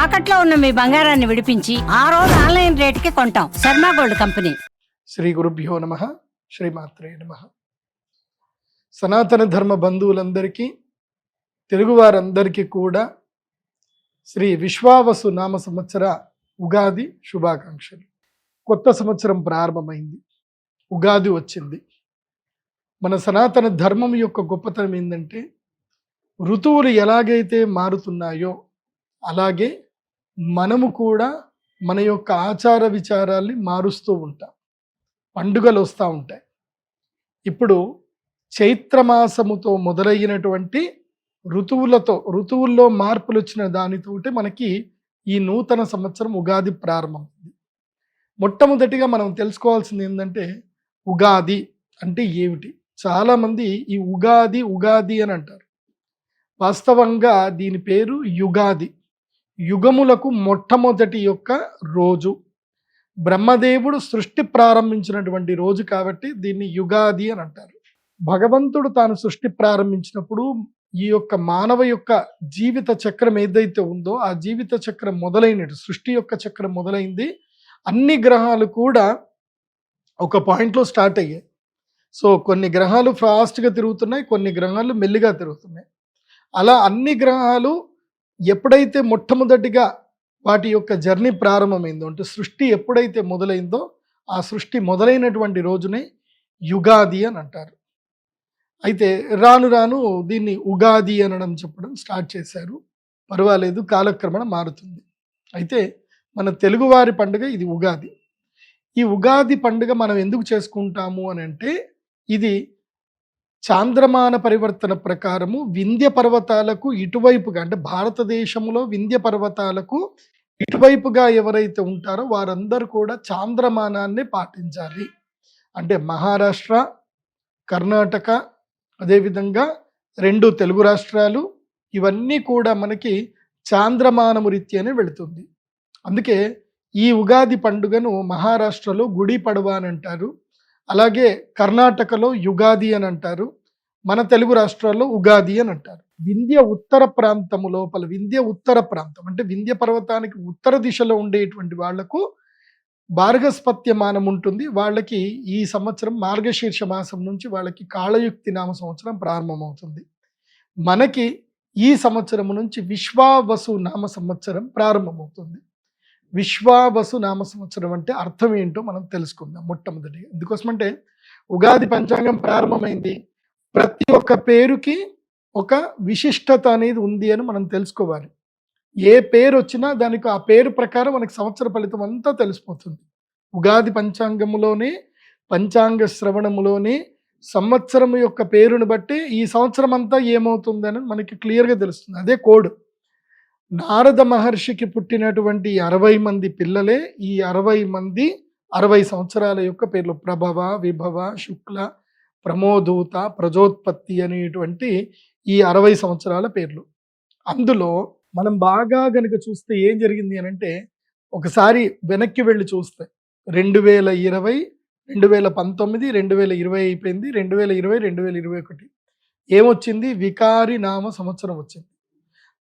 తాకట్లో ఉన్న మీ బంగారాన్ని విడిపించి ఆ రోజు ఆన్లైన్ రేటుకి కొంటాం. Sharma gold company. శ్రీ గురుభ్యో నమః. శ్రీమాత్రే నమః. సనాతన ధర్మ బంధువులందరికీ, తెలుగు వారందరికీ కూడా శ్రీ విశ్వావసు నామ సంవత్సర ఉగాది శుభాకాంక్షలు. కొత్త సంవత్సరం ప్రారంభమైంది, ఉగాది వచ్చింది. మన సనాతన ధర్మం యొక్క గొప్పతనం ఏంటంటే, ఋతువులు ఎలాగైతే మారుతున్నాయో అలాగే మనము కూడా మన యొక్క ఆచార విచారాల్ని మారుస్తూ ఉంటాం. పండుగలు వస్తూ ఉంటాయి. ఇప్పుడు చైత్రమాసముతో మొదలైనటువంటి ఋతువుల్లో మార్పులు వచ్చిన దానితోటి మనకి ఈ నూతన సంవత్సరం ఉగాది ప్రారంభమైంది. మొట్టమొదటిగా మనం తెలుసుకోవాల్సింది ఏంటంటే, ఉగాది అంటే ఏమిటి? చాలామంది ఈ ఉగాది ఉగాది అని అంటారు. వాస్తవంగా దీని పేరు యుగాది. యుగములకు మొట్టమొదటి యొక్క రోజు, బ్రహ్మదేవుడు సృష్టి ప్రారంభించినటువంటి రోజు కాబట్టి దీన్ని యుగాది అని అంటారు. భగవంతుడు తాను సృష్టి ప్రారంభించినప్పుడు ఈ యొక్క మానవ యొక్క జీవిత చక్రం ఏదైతే ఉందో ఆ జీవిత చక్రం మొదలైనట్టు, సృష్టి యొక్క చక్రం మొదలైంది. అన్ని గ్రహాలు కూడా ఒక పాయింట్లో స్టార్ట్ అయ్యాయి. సో కొన్ని గ్రహాలు ఫాస్ట్గా తిరుగుతున్నాయి, కొన్ని గ్రహాలు మెల్లిగా తిరుగుతున్నాయి. అలా అన్ని గ్రహాలు ఎప్పుడైతే మొట్టమొదటిగా వాటి యొక్క జర్నీ ప్రారంభమైందో, అంటే సృష్టి ఎప్పుడైతే మొదలైందో ఆ సృష్టి మొదలైనటువంటి రోజునే యుగాది అని అంటారు. అయితే రాను రాను దీన్ని ఉగాది అనడం చెప్పడం స్టార్ట్ చేశారు. పర్వాలేదు, కాలక్రమణ మారుతుంది. అయితే మన తెలుగువారి పండుగ ఇది ఉగాది. ఈ ఉగాది పండుగ మనం ఎందుకు చేసుకుంటాము అని అంటే, ఇది చాంద్రమాన పరివర్తన ప్రకారము వింధ్య పర్వతాలకు ఇటువైపుగా, అంటే భారతదేశంలో వింధ్య పర్వతాలకు ఇటువైపుగా ఎవరైతే ఉంటారో వారందరూ కూడా చాంద్రమానాన్ని పాటించాలి. అంటే మహారాష్ట్ర, కర్ణాటక, అదేవిధంగా 2 తెలుగు రాష్ట్రాలు, ఇవన్నీ కూడా మనకి చాంద్రమానము రీత్యానే వెళుతుంది. అందుకే ఈ ఉగాది పండుగను మహారాష్ట్రలో గుడి పడవా అని అంటారు, అలాగే కర్ణాటకలో యుగాది అని అంటారు, మన తెలుగు రాష్ట్రాల్లో ఉగాది అని అంటారు. వింధ్య ఉత్తర ప్రాంతము లోపల, వింధ్య ఉత్తర ప్రాంతం అంటే వింధ్య పర్వతానికి ఉత్తర దిశలో ఉండేటువంటి వాళ్లకు భార్గస్పత్య మానం ఉంటుంది. వాళ్ళకి ఈ సంవత్సరం మార్గశీర్ష మాసం నుంచి వాళ్ళకి కాళయుక్తి నామ సంవత్సరం ప్రారంభమవుతుంది. మనకి ఈ సంవత్సరం నుంచి విశ్వావసు నామ సంవత్సరం ప్రారంభమవుతుంది. విశ్వావసు నామ సంవత్సరం అంటే అర్థం ఏంటో మనం తెలుసుకుందాం మొట్టమొదటిగా. ఎందుకోసమంటే ఉగాది పంచాంగం ప్రారంభమైంది, ప్రతి ఒక్క పేరుకి ఒక విశిష్టత అనేది ఉంది అని మనం తెలుసుకోవాలి. ఏ పేరు వచ్చినా దానికి ఆ పేరు ప్రకారం మనకి సంవత్సర ఫలితం అంతా తెలిసిపోతుంది. ఉగాది పంచాంగములోనే, పంచాంగ శ్రవణములోనే సంవత్సరం యొక్క పేరును బట్టి ఈ సంవత్సరం అంతా ఏమవుతుందని మనకి క్లియర్గా తెలుస్తుంది. అదే కోడ్. నారద మహర్షికి పుట్టినటువంటి 60 మంది పిల్లలే ఈ 60 మంది 60 సంవత్సరాల యొక్క పేర్లు. ప్రభవ, విభవ, శుక్ల, ప్రమోదూత, ప్రజోత్పత్తి అనేటువంటి ఈ 60 సంవత్సరాల పేర్లు. అందులో మనం బాగా గనుక చూస్తే ఏం జరిగింది అని అంటే, ఒకసారి వెనక్కి వెళ్ళి చూస్తే 2020, 2019, 2020 అయిపోయింది, 2020, 2021 ఏమొచ్చింది? వికారి నామ సంవత్సరం వచ్చింది.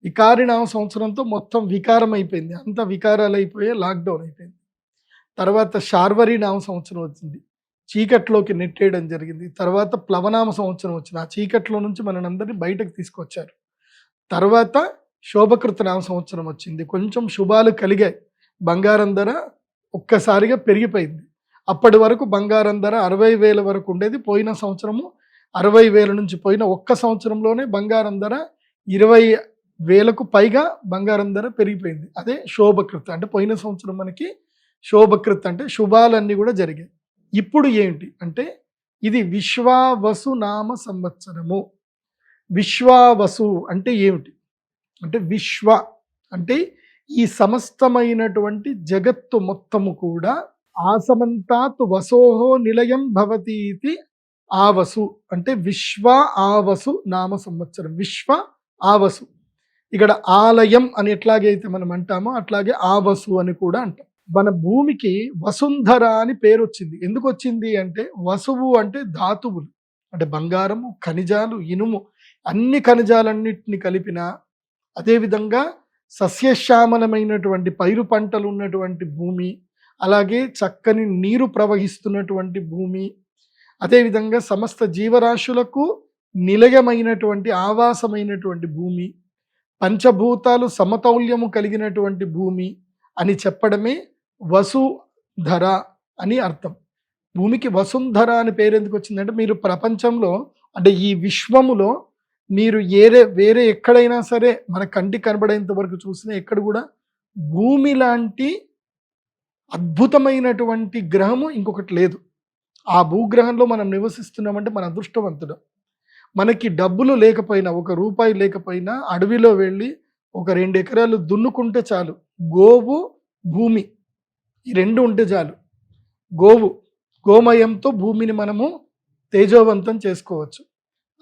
వికారి నామ సంవత్సరంతో మొత్తం వికారం అయిపోయింది, అంత వికారాలు అయిపోయి లాక్డౌన్ అయిపోయింది. తర్వాత శార్వరి నామ సంవత్సరం వచ్చింది, చీకట్లోకి నెట్టేయడం జరిగింది. తర్వాత ప్లవనామ సంవత్సరం వచ్చింది, ఆ చీకట్లో నుంచి మనందరినీ బయటకు తీసుకొచ్చారు. తర్వాత శోభకృత నామ సంవత్సరం వచ్చింది, కొంచెం శుభాలు కలిగాయి. బంగారం ధర ఒక్కసారిగా పెరిగిపోయింది. అప్పటి వరకు బంగారం ధర 60,000 వరకు ఉండేది. పోయిన సంవత్సరము 60,000 నుంచి పోయిన ఒక్క సంవత్సరంలోనే బంగారం ధర 20,000కు పైగా బంగారం ధర పెరిగిపోయింది. అదే శోభకృత. అంటే పోయిన సంవత్సరం మనకి శోభకృత అంటే శుభాలన్నీ కూడా జరిగాయి. ఇప్పుడు ఏంటి అంటే, ఇది విశ్వావసు నామ సంవత్సరము. విశ్వావసు అంటే ఏమిటి అంటే, విశ్వ అంటే ఈ సమస్తమైనటువంటి జగత్తు మొత్తము కూడా ఆసమంతాత్ వసోహో నిలయం భవతి ఇది ఆవసు. అంటే విశ్వ ఆవసు నామ సంవత్సరం. విశ్వ ఆవసు, ఇక్కడ ఆలయం అని ఎట్లాగైతే మనం అంటామో అట్లాగే ఆవసు అని కూడా అంటాం. మన భూమికి వసుంధర అని పేరు వచ్చింది. ఎందుకు వచ్చింది అంటే, వసువు అంటే ధాతువులు, అంటే బంగారము, ఖనిజాలు, ఇనుము, అన్ని ఖనిజాలన్నిటిని కలిపిన, అదేవిధంగా సస్యశ్యామలమైనటువంటి పైరు పంటలు ఉన్నటువంటి భూమి, అలాగే చక్కని నీరు ప్రవహిస్తున్నటువంటి భూమి, అదేవిధంగా సమస్త జీవరాశులకు నిలయమైనటువంటి ఆవాసమైనటువంటి భూమి, పంచభూతాలు సమతౌల్యము కలిగినటువంటి భూమి అని చెప్పడమే వసుధర అని అర్థం. భూమికి వసుంధర అని పేరు ఎందుకు వచ్చిందంటే, మీరు ప్రపంచంలో అంటే ఈ విశ్వములో మీరు వేరే ఎక్కడైనా సరే మన కంటికి కనబడేంత వరకు చూసినా ఎక్కడ కూడా భూమి లాంటి అద్భుతమైనటువంటి గ్రహము ఇంకొకటి లేదు. ఆ భూగ్రహంలో మనం నివసిస్తున్నామంటే మన అదృష్టవంతుడు. మనకి డబ్బులు లేకపోయినా, ఒక రూపాయి లేకపోయినా అడవిలో వెళ్ళి ఒక 2 ఎకరాలు దున్నుకుంటే చాలు. గోవు, భూమి ఈ 2 ఉంటే చాలు. గోమయంతో భూమిని మనము తేజోవంతం చేసుకోవచ్చు.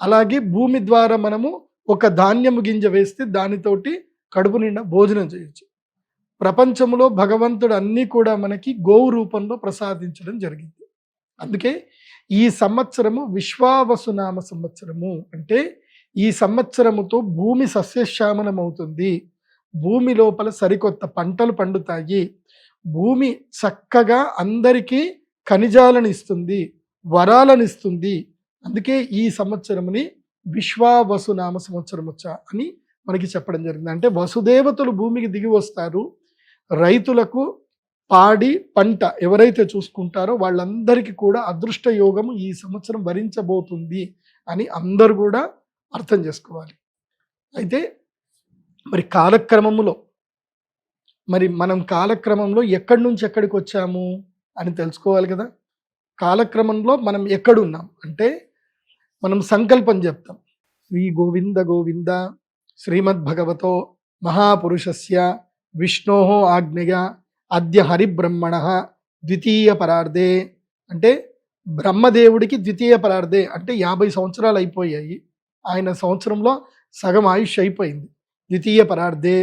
అలాగే భూమి ద్వారా మనము ఒక ధాన్యము గింజ వేస్తే దానితోటి కడుపు నిండా భోజనం చేయొచ్చు. ప్రపంచంలో భగవంతుడు అన్నీ కూడా మనకి గోవు రూపంలో ప్రసాదించడం జరిగింది. అందుకే ఈ సంవత్సరము విశ్వావసునామ సంవత్సరము. అంటే ఈ సంవత్సరముతో భూమి సస్యశ్యామలం అవుతుంది, భూమి లోపల సరికొత్త పంటలు పండుతాయి, భూమి చక్కగా అందరికీ ఖనిజాలను ఇస్తుంది, వరాలను ఇస్తుంది. అందుకే ఈ సంవత్సరముని విశ్వావసునామ సంవత్సరం అని మనకి చెప్పడం జరిగింది. అంటే వసుదేవతలు భూమికి దిగి వస్తారు. రైతులకు పాడి పంట ఎవరైతే చూసుకుంటారో వాళ్ళందరికీ కూడా అదృష్ట యోగము ఈ సంవత్సరం వరించబోతుంది అని అందరూ కూడా అర్థం చేసుకోవాలి. అయితే మరి మనం కాలక్రమంలో ఎక్కడి నుంచి ఎక్కడికి వచ్చాము అని తెలుసుకోవాలి కదా. కాలక్రమంలో మనం ఎక్కడున్నాం అంటే మనం సంకల్పం చెప్తాం. శ్రీ గోవింద గోవింద శ్రీమద్భగవతో మహాపురుషస్య విష్ణోః ఆజ్ఞయ అద్య హరిబ్రహ్మణ ద్వితీయ పరార్ధే. అంటే బ్రహ్మదేవుడికి ద్వితీయ పరార్ధే అంటే 50 సంవత్సరాలు అయిపోయాయి. ఆయన సంవత్సరంలో సగం ఆయుష్ అయిపోయింది. ద్వితీయ పరార్ధే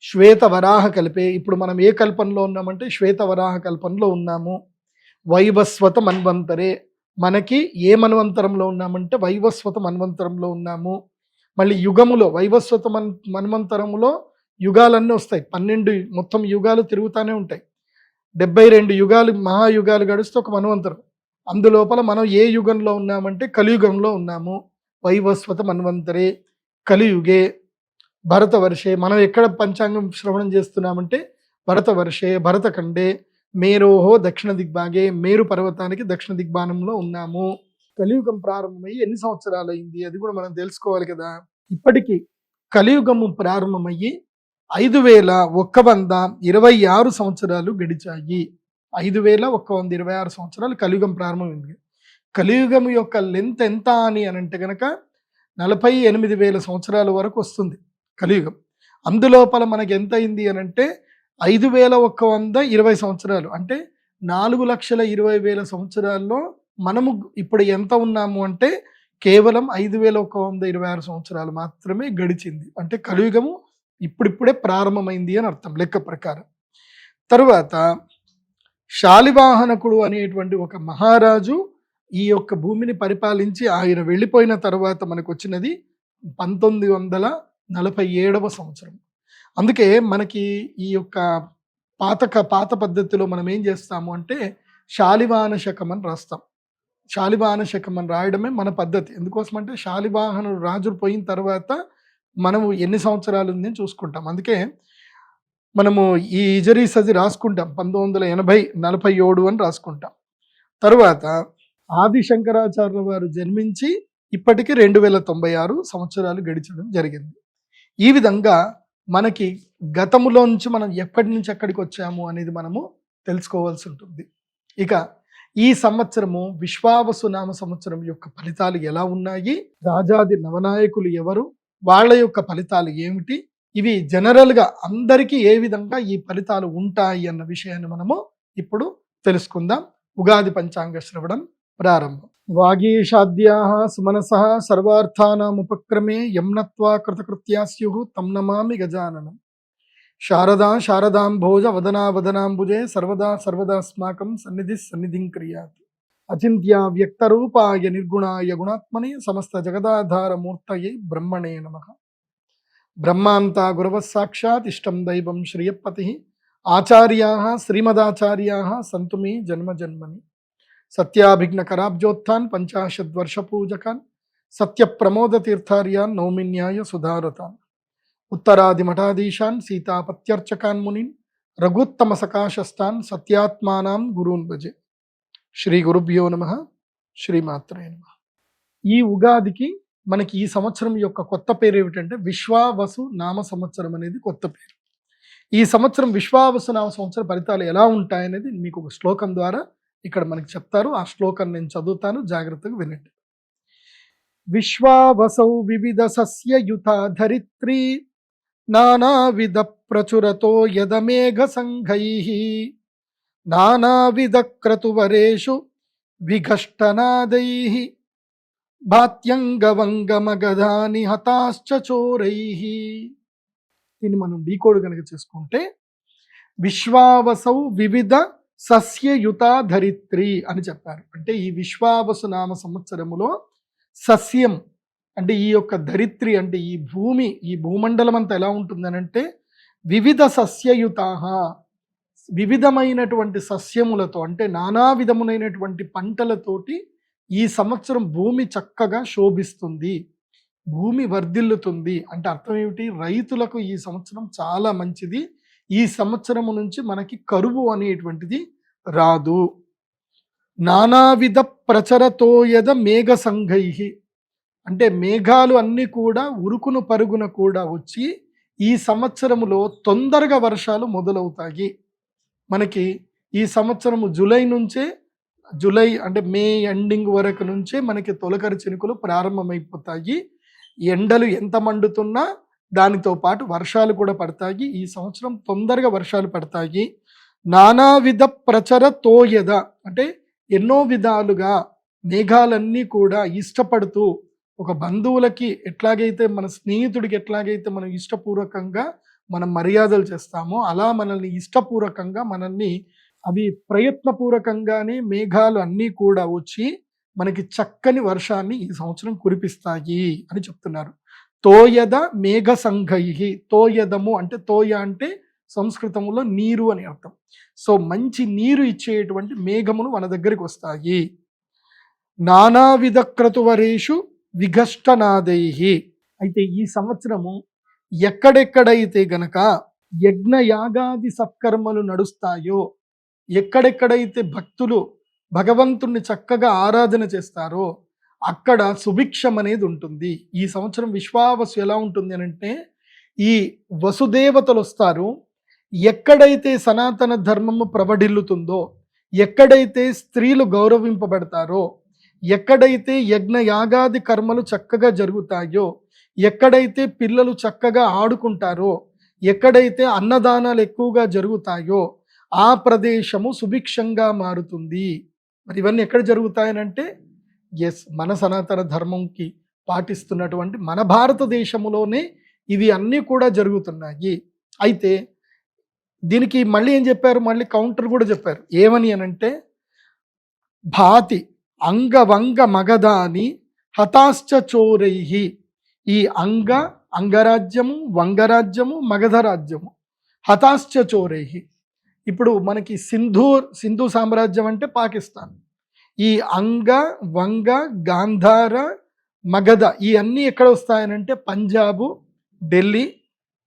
శ్వేత వరాహ కల్పే. ఇప్పుడు మనం ఏ కల్పంలో ఉన్నామంటే శ్వేత వరాహ కల్పంలో ఉన్నాము. వైవస్వత మన్వంతరే, మనకి ఏ మన్వంతరంలో ఉన్నామంటే వైవస్వత మన్వంతరంలో ఉన్నాము. మళ్ళీ యుగములో వైవస్వత మన్వంతరములో యుగాలన్నీ వస్తాయి. 12 మొత్తం యుగాలు తిరుగుతూనే ఉంటాయి. 72 యుగాలు మహాయుగాలు గడిస్తే ఒక మన్వంతరం. అందులోపల మనం ఏ యుగంలో ఉన్నామంటే కలియుగంలో ఉన్నాము. వైవస్వత మన్వంతరే కలియుగే భరతవర్షే. మనం ఎక్కడ పంచాంగం శ్రవణం చేస్తున్నామంటే భరతవర్షే భరతఖండే మేరోహో దక్షిణ దిగ్భాగే, మేరు పర్వతానికి దక్షిణ దిగ్భానంలో ఉన్నాము. కలియుగం ప్రారంభమయ్యి ఎన్ని సంవత్సరాలు అయింది అది కూడా మనం తెలుసుకోవాలి కదా. ఇప్పటికీ కలియుగము ప్రారంభమయ్యి 5126 సంవత్సరాలు గడిచాయి. 5126 సంవత్సరాలు కలియుగం ప్రారంభమైంది. కలియుగం యొక్క లెంత్ ఎంత అని అంటే కనుక 48,000 సంవత్సరాల వరకు వస్తుంది కలియుగం. అందులోపల మనకి ఎంత అయింది అని అంటే 5120 సంవత్సరాలు. అంటే 4,20,000 సంవత్సరాల్లో మనము ఇప్పుడు ఎంత ఉన్నాము అంటే కేవలం 5,126 సంవత్సరాలు మాత్రమే గడిచింది. అంటే కలియుగము ఇప్పుడిప్పుడే ప్రారంభమైంది అని అర్థం లెక్క ప్రకారం. తరువాత శాలివాహనకుడు అనేటువంటి ఒక మహారాజు ఈ యొక్క భూమిని పరిపాలించి ఆయన వెళ్ళిపోయిన తర్వాత మనకు వచ్చినది 1947వ సంవత్సరం. అందుకే మనకి ఈ యొక్క పాత పద్ధతిలో మనం ఏం చేస్తాము అంటే శాలివాహన శకం అని రాస్తాం. శాలివాహన శకం అని రాయడమే మన పద్ధతి. ఎందుకోసం అంటే శాలివాహనుడు రాజు పోయిన తర్వాత మనము ఎన్ని సంవత్సరాలు ఉంది అని చూసుకుంటాం. అందుకే మనము ఈ ఇజరీస్ అది రాసుకుంటాం 1947 అని రాసుకుంటాం. తర్వాత ఆది శంకరాచార్యుల వారు జన్మించి ఇప్పటికీ 2096 సంవత్సరాలు గడిచడం జరిగింది. ఈ విధంగా మనకి గతములో నుంచి మనం ఎక్కడి నుంచి ఎక్కడికి వచ్చాము అనేది మనము తెలుసుకోవాల్సి ఉంటుంది. ఇక ఈ సంవత్సరము విశ్వావసునామ సంవత్సరం యొక్క ఫలితాలు ఎలా ఉన్నాయి, రాజాది నవనాయకులు ఎవరు, వాళ్ళ యొక్క ఫలితాలు ఏమిటి, ఇవి జనరల్గా అందరికీ ఏ విధంగా ఈ ఫలితాలు ఉంటాయి అన్న విషయాన్ని మనము ఇప్పుడు తెలుసుకుందాం. ఉగాది పంచాంగ శ్రవణం ప్రారంభం. వాగీషాద్యాః సుమనసః సర్వార్థానాముపక్రమే యమ్నత్వా కృతకృత్యా స్యుః తం నమామి గజాననం. శారదా శారదాంభోజ వదనా వదనాంబుజే సర్వదా సర్వదాస్మాకం సన్నిధిం క్రియాత్. అచింత్యా వ్యక్తరూపాయ నిర్గుణాయ గుణాత్మనే సమస్త జగదాధార మూర్తయే బ్రహ్మణే నమః. బ్రహ్మాంతా గురవ సాక్షాత్ ఇష్టం దైవం శ్రియపతి ఆచార్యా శ్రీమదాచార్యా సంతు మే జన్మ జన్మని. సత్యాభిఘ్న కరాబ్జోత్థాన్ పంచాశద్వర్ష పూజకాన్ సత్య ప్రమోద తీర్థార్యాన్ నౌమిన్యాయ సుధారతాన్. ఉత్తరాది మఠాధీశాన్ సీతాపత్యర్చకాన్ మునిన్ రఘుత్తమ సకాశస్తాన్ సత్యాత్మానాం గురూన్ భజే. శ్రీ గురుభ్యో నమః. శ్రీమాత్రే నమః. ఈ ఉగాదికి మనకి ఈ సంవత్సరం యొక్క కొత్త పేరు ఏమిటంటే విశ్వావసు నామ సంవత్సరం అనేది కొత్త పేరు. ఈ సంవత్సరం విశ్వావసు నామ సంవత్సర ఫలితాలు ఎలా ఉంటాయనేది మీకు ఒక శ్లోకం ద్వారా ఇక్కడ మనకి చెప్తారు. ఆ శ్లోకం నేను చదువుతాను, జాగ్రత్తగా వినండి. విశ్వావసౌ వివిధ సస్యయుత ధరిత్రీ నానావిధ ప్రచురతో యదమేఘ సంఘైః నానావిధ క్రతువరేషు విఘష్టనాదైః భాత్యంగవంగమగధాని హతాశ్చ చోరైః. దీన్ని మనం డీకోడ్ కనుక చేసుకుంటే విశ్వావసౌ వివిధ సస్యయుత ధరిత్రి అని చెప్పారు. అంటే ఈ విశ్వావసు నామ సంవత్సరములో సస్యం అంటే ఈ యొక్క ధరిత్రి అంటే ఈ భూమి, ఈ భూమండలం అంతా ఎలా ఉంటుందనంటే వివిధ సస్యయుతాః వివిధమైనటువంటి సస్యములతో అంటే నానా విధములైనటువంటి పంటలతోటి ఈ సంవత్సరం భూమి చక్కగా శోభిస్తుంది, భూమి వర్ధిల్లుతుంది. అంటే అర్థం ఏమిటి? రైతులకు ఈ సంవత్సరం చాలా మంచిది. ఈ సంవత్సరము నుంచి మనకి కరువు అనేటువంటిది రాదు. నానావిధ ప్రచరతోయద మేఘ సంఘైః అంటే మేఘాలు అన్నీ కూడా ఉరుకును పరుగున కూడా వచ్చి ఈ సంవత్సరములో తొందరగా వర్షాలు మొదలవుతాయి. మనకి ఈ సంవత్సరము జూలై అంటే మే ఎండింగ్ వరకు నుంచే మనకి తొలకరి చినుకులు ప్రారంభమైపోతాయి. ఎండలు ఎంత మండుతున్నా దానితో పాటు వర్షాలు కూడా పడతాయి. ఈ సంవత్సరం తొందరగా వర్షాలు పడతాయి. నానావిధ ప్రచర తోయద అంటే ఎన్నో విధాలుగా మేఘాలన్నీ కూడా ఇష్టపడుతూ ఒక బంధువులకి ఎట్లాగైతే మన స్నేహితుడికి ఎట్లాగైతే మనం ఇష్టపూర్వకంగా మనం మర్యాదలు చేస్తామో అలా మనల్ని ఇష్టపూర్వకంగా మనల్ని అవి ప్రయత్నపూర్వకంగానే మేఘాలు అన్నీ కూడా వచ్చి మనకి చక్కని వర్షాన్ని ఈ సంవత్సరం కురిపిస్తాయి అని చెప్తున్నారు. తోయద మేఘ సంఘైః తోయదము అంటే తోయ అంటే సంస్కృతంలో నీరు అని అర్థం. సో మంచి నీరు ఇచ్చేటువంటి మేఘములు మన దగ్గరికి వస్తాయి. నానావిధ క్రతువరేషు విఘష్టనాదైః అయితే ఈ సంవత్సరము ఎక్కడెక్కడైతే గనక యజ్ఞ యాగాది సత్కర్మలు నడుస్తాయో, ఎక్కడెక్కడైతే భక్తులు భగవంతుణ్ణి చక్కగా ఆరాధన చేస్తారో అక్కడ సుభిక్షం అనేది ఉంటుంది. ఈ సంవత్సరం విశ్వావసు ఎలా ఉంటుంది అంటే ఈ వసుదేవతలు వస్తారు. ఎక్కడైతే సనాతన ధర్మము ప్రబడిల్లుతుందో, ఎక్కడైతే స్త్రీలు గౌరవింపబడతారో, ఎక్కడైతే యజ్ఞ యాగాది కర్మలు చక్కగా జరుగుతాయో, ఎక్కడైతే పిల్లలు చక్కగా ఆడుకుంటారో, ఎక్కడైతే అన్నదానాలు ఎక్కువగా జరుగుతాయో ఆ ప్రదేశము సుభిక్షంగా మారుతుంది. మరి ఇవన్నీ ఎక్కడ జరుగుతాయనంటే మన సనాతన ధర్మంకి పాటిస్తున్నటువంటి మన భారతదేశంలోనే ఇవి అన్నీ కూడా జరుగుతున్నాయి. అయితే దీనికి మళ్ళీ ఏం చెప్పారు? మళ్ళీ కౌంటర్ కూడా చెప్పారు. ఏమని అనంటే భాతి అంగవంగ మగధాని హతాశ్చ చోరైః ఈ అంగరాజ్యము, వంగరాజ్యము, మగధ రాజ్యము హతాశ్చ చోరైః. ఇప్పుడు మనకి సింధు సామ్రాజ్యం అంటే పాకిస్తాన్. ఈ అంగ, వంగ, గాంధార, మగధ ఈ అన్నీ ఎక్కడ వస్తాయనంటే పంజాబు, ఢిల్లీ,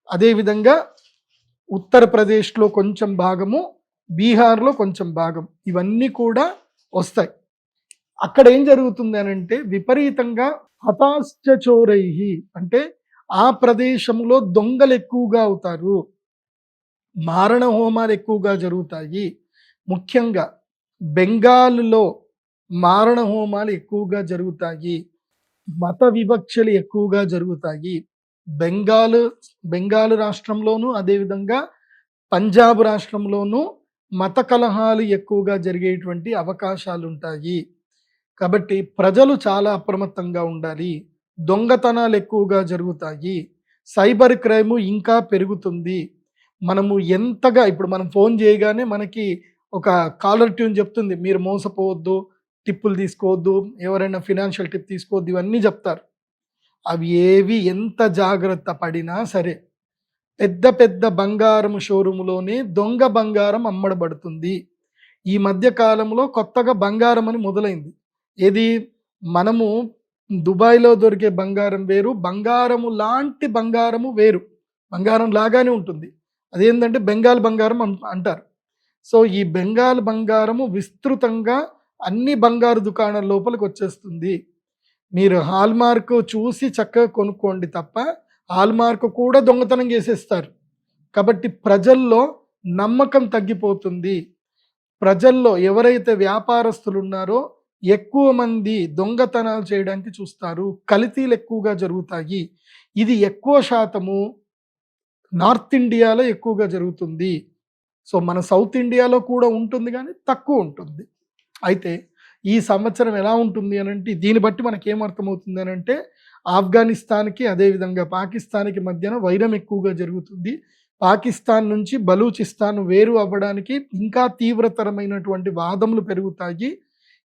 అదేవిధంగా ఉత్తరప్రదేశ్లో కొంచెం భాగము, బీహార్లో కొంచెం భాగం ఇవన్నీ కూడా వస్తాయి. అక్కడ ఏం జరుగుతుంది అనంటే విపరీతంగా హతాశ్చ చోరైః అంటే ఆ ప్రదేశంలో దొంగలు ఎక్కువగా అవుతారు, మారణ హోమాలు ఎక్కువగా జరుగుతాయి. ముఖ్యంగా బెంగాల్లో మారణ హోమాలు ఎక్కువగా జరుగుతాయి, మత వివక్షలు ఎక్కువగా జరుగుతాయి. బెంగాల్ రాష్ట్రంలోనూ అదేవిధంగా పంజాబ్ రాష్ట్రంలోనూ మత కలహాలు ఎక్కువగా జరిగేటువంటి అవకాశాలు ఉంటాయి. కాబట్టి ప్రజలు చాలా అప్రమత్తంగా ఉండాలి. దొంగతనాలు ఎక్కువగా జరుగుతాయి, సైబర్ క్రైమ్ ఇంకా పెరుగుతుంది. మనము ఎంతగా ఇప్పుడు మనం ఫోన్ చేయగానే మనకి ఒక కాలర్ ట్యూన్ చెప్తుంది, మీరు మోసపోవద్దు, టిప్పులు తీసుకోవద్దు, ఎవరైనా ఫినాన్షియల్ టిప్ తీసుకోవద్దు, ఇవన్నీ చెప్తారు. అవి ఏవి ఎంత జాగ్రత్త పడినా సరే పెద్ద పెద్ద బంగారం షోరూములోనే దొంగ బంగారం అమ్మడబడుతుంది. ఈ మధ్య కాలంలో కొత్తగా బంగారం అని మొదలైంది. ఏది మనము దుబాయ్‌లో దొరికే బంగారం వేరు, బంగారము లాంటి బంగారము వేరు. బంగారం లాగానే ఉంటుంది. అదేంటంటే బెంగాల్ బంగారం అంటారు. సో ఈ బెంగాల్ బంగారము విస్తృతంగా అన్ని బంగారు దుకాణాల లోపలికి వచ్చేస్తుంది. మీరు హాల్మార్క్ చూసి చక్కగా కొనుక్కోండి తప్ప హాల్మార్క్ కూడా దొంగతనం చేసేస్తారు. కాబట్టి ప్రజల్లో నమ్మకం తగ్గిపోతుంది. ప్రజల్లో ఎవరైతే వ్యాపారస్తులు ఉన్నారో ఎక్కువ మంది దొంగతనాలు చేయడానికి చూస్తారు. కల్తీలు ఎక్కువగా జరుగుతాయి. ఇది ఎక్కువ శాతము నార్త్ ఇండియాలో ఎక్కువగా జరుగుతుంది. సో మన సౌత్ ఇండియాలో కూడా ఉంటుంది కానీ తక్కువ ఉంటుంది. అయితే ఈ సంవత్సరం ఎలా ఉంటుంది అని అంటే దీన్ని బట్టి మనకి ఏమర్థమవుతుంది అని అంటే ఆఫ్ఘనిస్తాన్కి అదేవిధంగా పాకిస్తాన్కి మధ్యన వైరం ఎక్కువగా జరుగుతుంది. పాకిస్తాన్ నుంచి బలూచిస్తాన్ వేరు అవ్వడానికి ఇంకా తీవ్రతరమైనటువంటి వాదములు పెరుగుతాయి.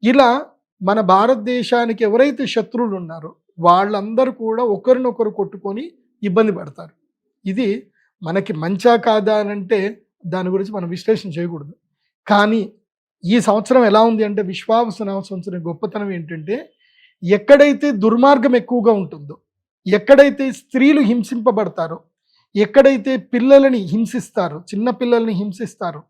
ఇలా మన భారతదేశానికి ఎవరైతే శత్రువులు ఉన్నారో వాళ్ళందరూ కూడా ఒకరినొకరు కొట్టుకొని ఇబ్బంది పడతారు. ఇది మనకి మంచా కాదా అని అంటే దాని గురించి మనం విశ్లేషణ చేయకూడదు. కానీ ఈ సంవత్సరం ఎలా ఉంది అంటే విశ్వావసునామ సంవత్సరం గొప్పతనం ఏంటంటే ఎక్కడైతే దుర్మార్గం ఎక్కువగా ఉంటుందో, ఎక్కడైతే స్త్రీలు హింసింపబడతారో, ఎక్కడైతే పిల్లలని హింసిస్తారో, చిన్న పిల్లల్ని హింసిస్తారో,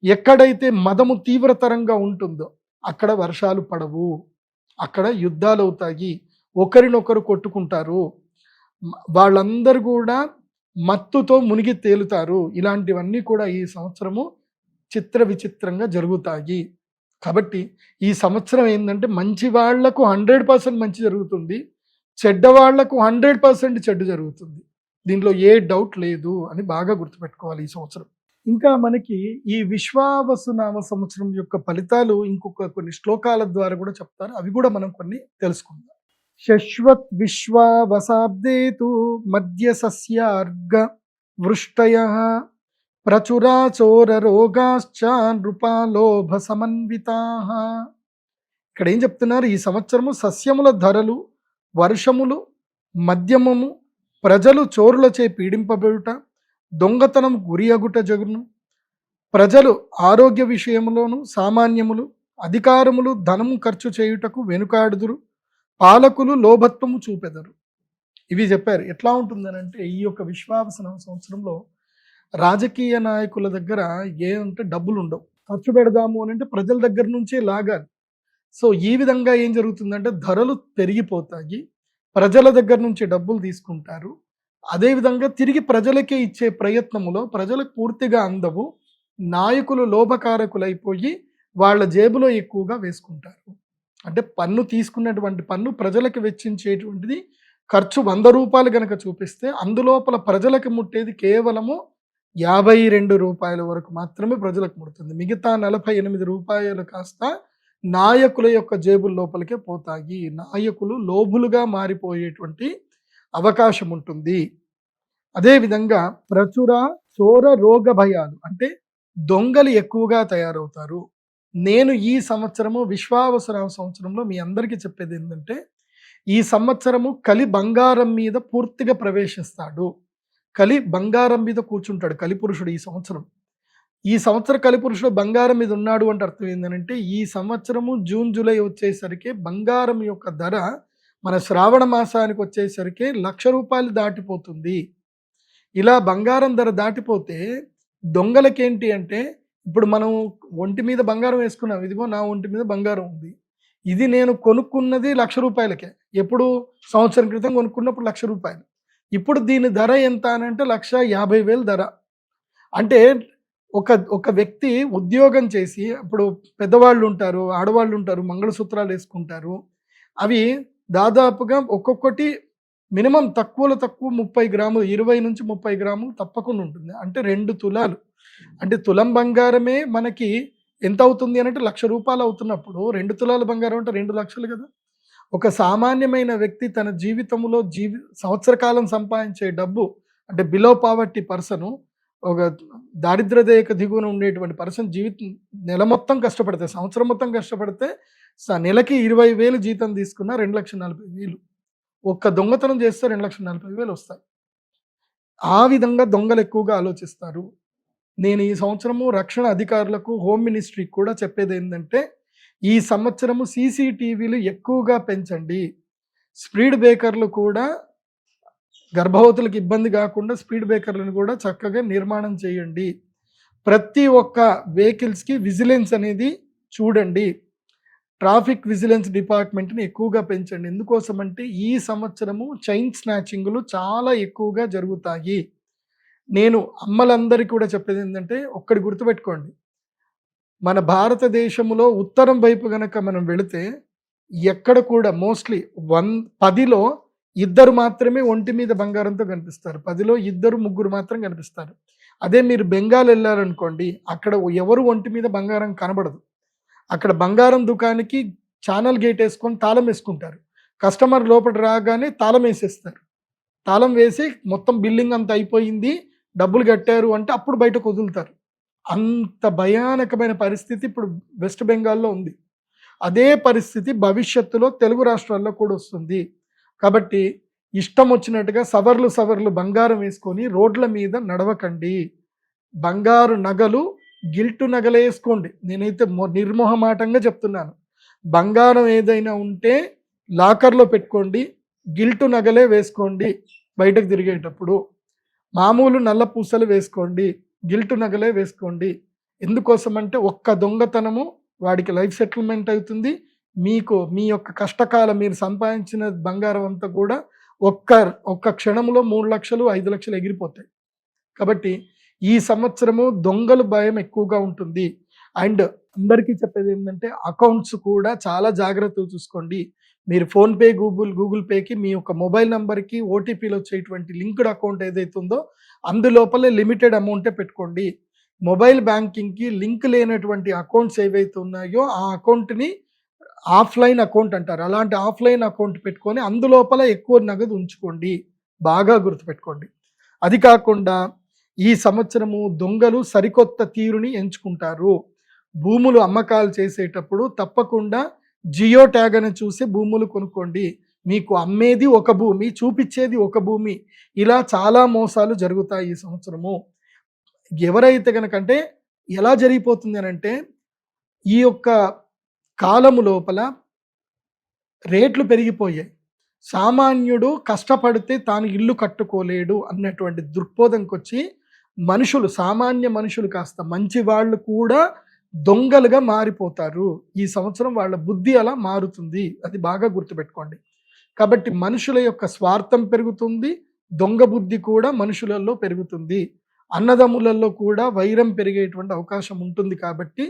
ఎక్కడైతే మదము తీవ్రతరంగా ఉంటుందో అక్కడ వర్షాలు పడవు, అక్కడ యుద్ధాలు అవుతాయి, ఒకరినొకరు కొట్టుకుంటారు, వాళ్ళందరూ కూడా మత్తుతో మునిగి తేలుతారు. ఇలాంటివన్నీ కూడా ఈ సంవత్సరము చిత్ర విచిత్రంగా జరుగుతాయి. కాబట్టి ఈ సంవత్సరం ఏంటంటే మంచి వాళ్లకు 100% మంచి జరుగుతుంది, చెడ్డ వాళ్లకు 100% చెడ్డు జరుగుతుంది. దీనిలో ఏ డౌట్ లేదు అని బాగా గుర్తుపెట్టుకోవాలి ఈ సంవత్సరం. ఇంకా మనకి ఈ విశ్వావసునామ సంవత్సరం యొక్క ఫలితాలు ఇంకొక కొన్ని శ్లోకాల ద్వారా కూడా చెప్తారు. అవి కూడా మనం కొన్ని తెలుసుకుందాం. శశ్వత్ విశ్వావసాబ్దేతు మధ్య సస్యార్గ వృష్టయ ప్రచురాచోర రోగాశ్చ నృపాలోభ సమన్వితా. ఇక్కడ ఏం చెప్తున్నారు? ఈ సంవత్సరము సస్యముల ధరలు, వర్షములు, మద్యమము, ప్రజలు చోరులచే పీడింపబడుట, దొంగతనం గురియగుట జగును. ప్రజలు ఆరోగ్య విషయములోను సామాన్యములు, అధికారములు ధనము ఖర్చు చేయుటకు వెనుకాడుదురు, పాలకులు లోభత్వము చూపెదరు. ఇవి చెప్పారు. ఎట్లా ఉంటుందనంటే ఈ యొక్క విశ్వావసునామ సంవత్సరంలో రాజకీయ నాయకుల దగ్గర ఏమంటే డబ్బులు ఉండవు, ఖర్చు పెడదాము అని అంటే ప్రజల దగ్గర నుంచే లాగాలి. సో ఈ విధంగా ఏం జరుగుతుందంటే ధరలు పెరిగిపోతాయి, ప్రజల దగ్గర నుంచి డబ్బులు తీసుకుంటారు, అదేవిధంగా తిరిగి ప్రజలకే ఇచ్చే ప్రయత్నములో ప్రజలకు పూర్తిగా అందవు, నాయకులు లోభకారకులైపోయి వాళ్ళ జేబులో ఎక్కువగా వేసుకుంటారు. అంటే పన్ను తీసుకున్నటువంటి పన్ను ప్రజలకు వెచ్చించేటువంటిది ఖర్చు 100 రూపాయలు కనుక చూపిస్తే అందులోపల ప్రజలకు ముట్టేది కేవలము 52 రూపాయల వరకు మాత్రమే ప్రజలకు ముడుతుంది. మిగతా 48 రూపాయలు కాస్త నాయకుల యొక్క జేబుల లోపలికే పోతాయి. నాయకులు లోబులుగా మారిపోయేటువంటి అవకాశం ఉంటుంది. అదేవిధంగా ప్రచుర చోర రోగ భయాలు అంటే దొంగలు ఎక్కువగా తయారవుతారు. నేను ఈ సంవత్సరము విశ్వావసునామ సంవత్సరంలో మీ అందరికీ చెప్పేది ఏంటంటే ఈ సంవత్సరము కలి బంగారం మీద పూర్తిగా ప్రవేశిస్తాడు. కలి బంగారం మీద కూర్చుంటాడు కలిపురుషుడు ఈ సంవత్సరం. ఈ సంవత్సరం కలిపురుషుడు బంగారం మీద ఉన్నాడు అంటే అర్థం ఏంటంటే ఈ సంవత్సరము జూన్ జూలై వచ్చేసరికి బంగారం యొక్క ధర మన శ్రావణ మాసానికి వచ్చేసరికి 1,00,000 రూపాయలు దాటిపోతుంది. ఇలా బంగారం ధర దాటిపోతే దొంగలకేంటి అంటే ఇప్పుడు మనం ఒంటి మీద బంగారం వేసుకున్నాం, ఇదిగో నా ఒంటి మీద బంగారం ఉంది, ఇది నేను కొనుక్కున్నది 1,00,000 రూపాయలకే. ఎప్పుడు సంవత్సరం క్రితం కొనుక్కున్నప్పుడు 1,00,000 రూపాయలు. ఇప్పుడు దీని ధర ఎంత అని అంటే 1,50,000 ధర. అంటే ఒక వ్యక్తి ఉద్యోగం చేసి ఇప్పుడు పెద్దవాళ్ళు ఉంటారు, ఆడవాళ్ళు ఉంటారు, మంగళసూత్రాలు వేసుకుంటారు. అవి దాదాపుగా ఒక్కొక్కటి మినిమం తక్కువలో తక్కువ 30 గ్రాములు, 20 నుంచి 30 గ్రాములు తప్పకుండా ఉంటుంది. అంటే 2 తులాలు. అంటే తులం బంగారమే మనకి ఎంత అవుతుంది అని అంటే 1,00,000 రూపాయలు అవుతున్నప్పుడు 2 తులాల బంగారం అంటే 2 లక్షలు కదా. ఒక సామాన్యమైన వ్యక్తి తన జీవితంలో సంవత్సర కాలం సంపాదించే డబ్బు అంటే బిలో పావర్టీ పర్సన్, ఒక దారిద్ర్య రేఖ దిగువన ఉండేటువంటి పర్సన్ జీవితం నెల మొత్తం కష్టపడితే, సంవత్సరం మొత్తం కష్టపడితే నెలకి 20,000 జీతం తీసుకున్న 2,40,000. ఒక్క దొంగతనం చేస్తే 2,40,000 వస్తాయి. ఆ విధంగా దొంగలు ఎక్కువగా ఆలోచిస్తారు. నేను ఈ సంవత్సరము రక్షణ అధికారులకు, హోమ్ మినిస్ట్రీకి కూడా చెప్పేదేంటంటే, ఈ సంవత్సరము సీసీటీవీలు ఎక్కువగా పెంచండి. స్పీడ్ బ్రేకర్లు కూడా గర్భవతులకు ఇబ్బంది కాకుండా స్పీడ్ బ్రేకర్లను కూడా చక్కగా నిర్మాణం చేయండి. ప్రతి ఒక్క వెహికల్స్‌కి విజిలెన్స్ అనేది చూడండి. ట్రాఫిక్ విజిలెన్స్ డిపార్ట్మెంట్‌ని ఎక్కువగా పెంచండి. ఎందుకోసమంటే ఈ సంవత్సరము చైన్ స్నాచింగ్‌లు చాలా ఎక్కువగా జరుగుతాయి. నేను అమ్మలందరికీ కూడా చెప్పేదేంటంటే ఒక్కటి గుర్తుపెట్టుకోండి. మన భారతదేశంలో ఉత్తరం వైపు గనక మనం వెళితే ఎక్కడ కూడా మోస్ట్‌లీ 10లో ఇద్దరు మాత్రమే ఒంటి మీద బంగారంతో కనిపిస్తారు. 10లో ఇద్దరు, ముగ్గురు మాత్రం కనిపిస్తారు. అదే మీరు బెంగాల్ ఎళ్లారనుకోండి, అక్కడ ఎవరు ఒంటి మీద బంగారం కనబడదు. అక్కడ బంగారం దుకాణానికి ఛానల్ గేట్ ఏసుకొని తాళం వేసుకుంటారు. కస్టమర్ లోపట రాగానే తాళం వేసేస్తారు. తాళం వేసి మొత్తం బిల్లింగ్ అంతా అయిపోయింది, డబ్బులు కట్టారు అంటే అప్పుడు బయటకు వదులుతారు. అంత భయానకమైన పరిస్థితి ఇప్పుడు వెస్ట్ బెంగాల్‌లో ఉంది. అదే పరిస్థితి భవిష్యత్తులో తెలుగు రాష్ట్రాల్లో కూడా వస్తుంది. కాబట్టి ఇష్టం వచ్చినట్టుగా సవర్లు బంగారం వేసుకొని రోడ్ల మీద నడవకండి. బంగారు నగలు, గిల్టు నగలే వేసుకోండి. నేనైతే నిర్మోహమాటంగా చెప్తున్నాను. బంగారం ఏదైనా ఉంటే లాకర్‌లో పెట్టుకోండి. గిల్టు నగలే వేసుకోండి బయటకు తిరిగేటప్పుడు. మామూలు నల్ల పూసలు వేసుకోండి. గిల్టు నగలే వేసుకోండి. ఎందుకోసమంటే ఒక్క దొంగతనము వాడికి లైఫ్ సెటిల్మెంట్ అవుతుంది. మీకు మీ యొక్క కష్టకాలం మీరు సంపాదించిన బంగారం అంతా కూడా ఒక్క క్షణంలో 3,00,000, 5,00,000 ఎగిరిపోతాయి. కాబట్టి ఈ సంవత్సరము దొంగల భయం ఎక్కువగా ఉంటుంది. అండ్ అందరికీ చెప్పేది ఏంటంటే అకౌంట్స్ కూడా చాలా జాగ్రత్తగా చూసుకోండి. మీరు ఫోన్‌పే, గూగుల్ పేకి మీ యొక్క మొబైల్ నంబర్‌కి ఓటీపీలు వచ్చేటువంటి లింక్డ్ అకౌంట్ ఏదైతే ఉందో అందులోపలే లిమిటెడ్ అమౌంటే పెట్టుకోండి. మొబైల్ బ్యాంకింగ్‌కి లింక్ లేనటువంటి అకౌంట్స్ ఏవైతే ఉన్నాయో ఆ అకౌంట్‌ని ఆఫ్‌లైన్ అకౌంట్ అంటారు. అలాంటి ఆఫ్‌లైన్ అకౌంట్ పెట్టుకొని అందులోపల ఎక్కువ నగదు ఉంచుకోండి. బాగా గుర్తుపెట్టుకోండి. అది కాకుండా ఈ సంవత్సరము దొంగలు సరికొత్త తీరుని ఎంచుకుంటారు. భూములు అమ్మకాలు చేసేటప్పుడు తప్పకుండా జియో ట్యాగ్ అని చూసి భూములు కొనుక్కోండి. మీకు అమ్మేది ఒక భూమి, చూపిచ్చేది ఒక భూమి. ఇలా చాలా మోసాలు జరుగుతాయి ఈ సంవత్సరము. ఎవరైతే గనకంటే ఎలా జరిగిపోతుంది అనంటే ఈ యొక్క కాలము లోపల రేట్లు పెరిగిపోయాయి. సామాన్యుడు కష్టపడితే తాను ఇల్లు కట్టుకోలేడు అన్నటువంటి దృక్పథంకొచ్చి మనుషులు, సామాన్య మనుషులు కాస్త మంచి వాళ్ళు కూడా దొంగలుగా మారిపోతారు. ఈ సంవత్సరం వాళ్ళ బుద్ధి అలా మారుతుంది. అది బాగా గుర్తుపెట్టుకోండి. కాబట్టి మనుషుల యొక్క స్వార్థం పెరుగుతుంది. దొంగ బుద్ధి కూడా మనుషులలో పెరుగుతుంది. అన్నదమ్ములలో కూడా వైరం పెరిగేటువంటి అవకాశం ఉంటుంది. కాబట్టి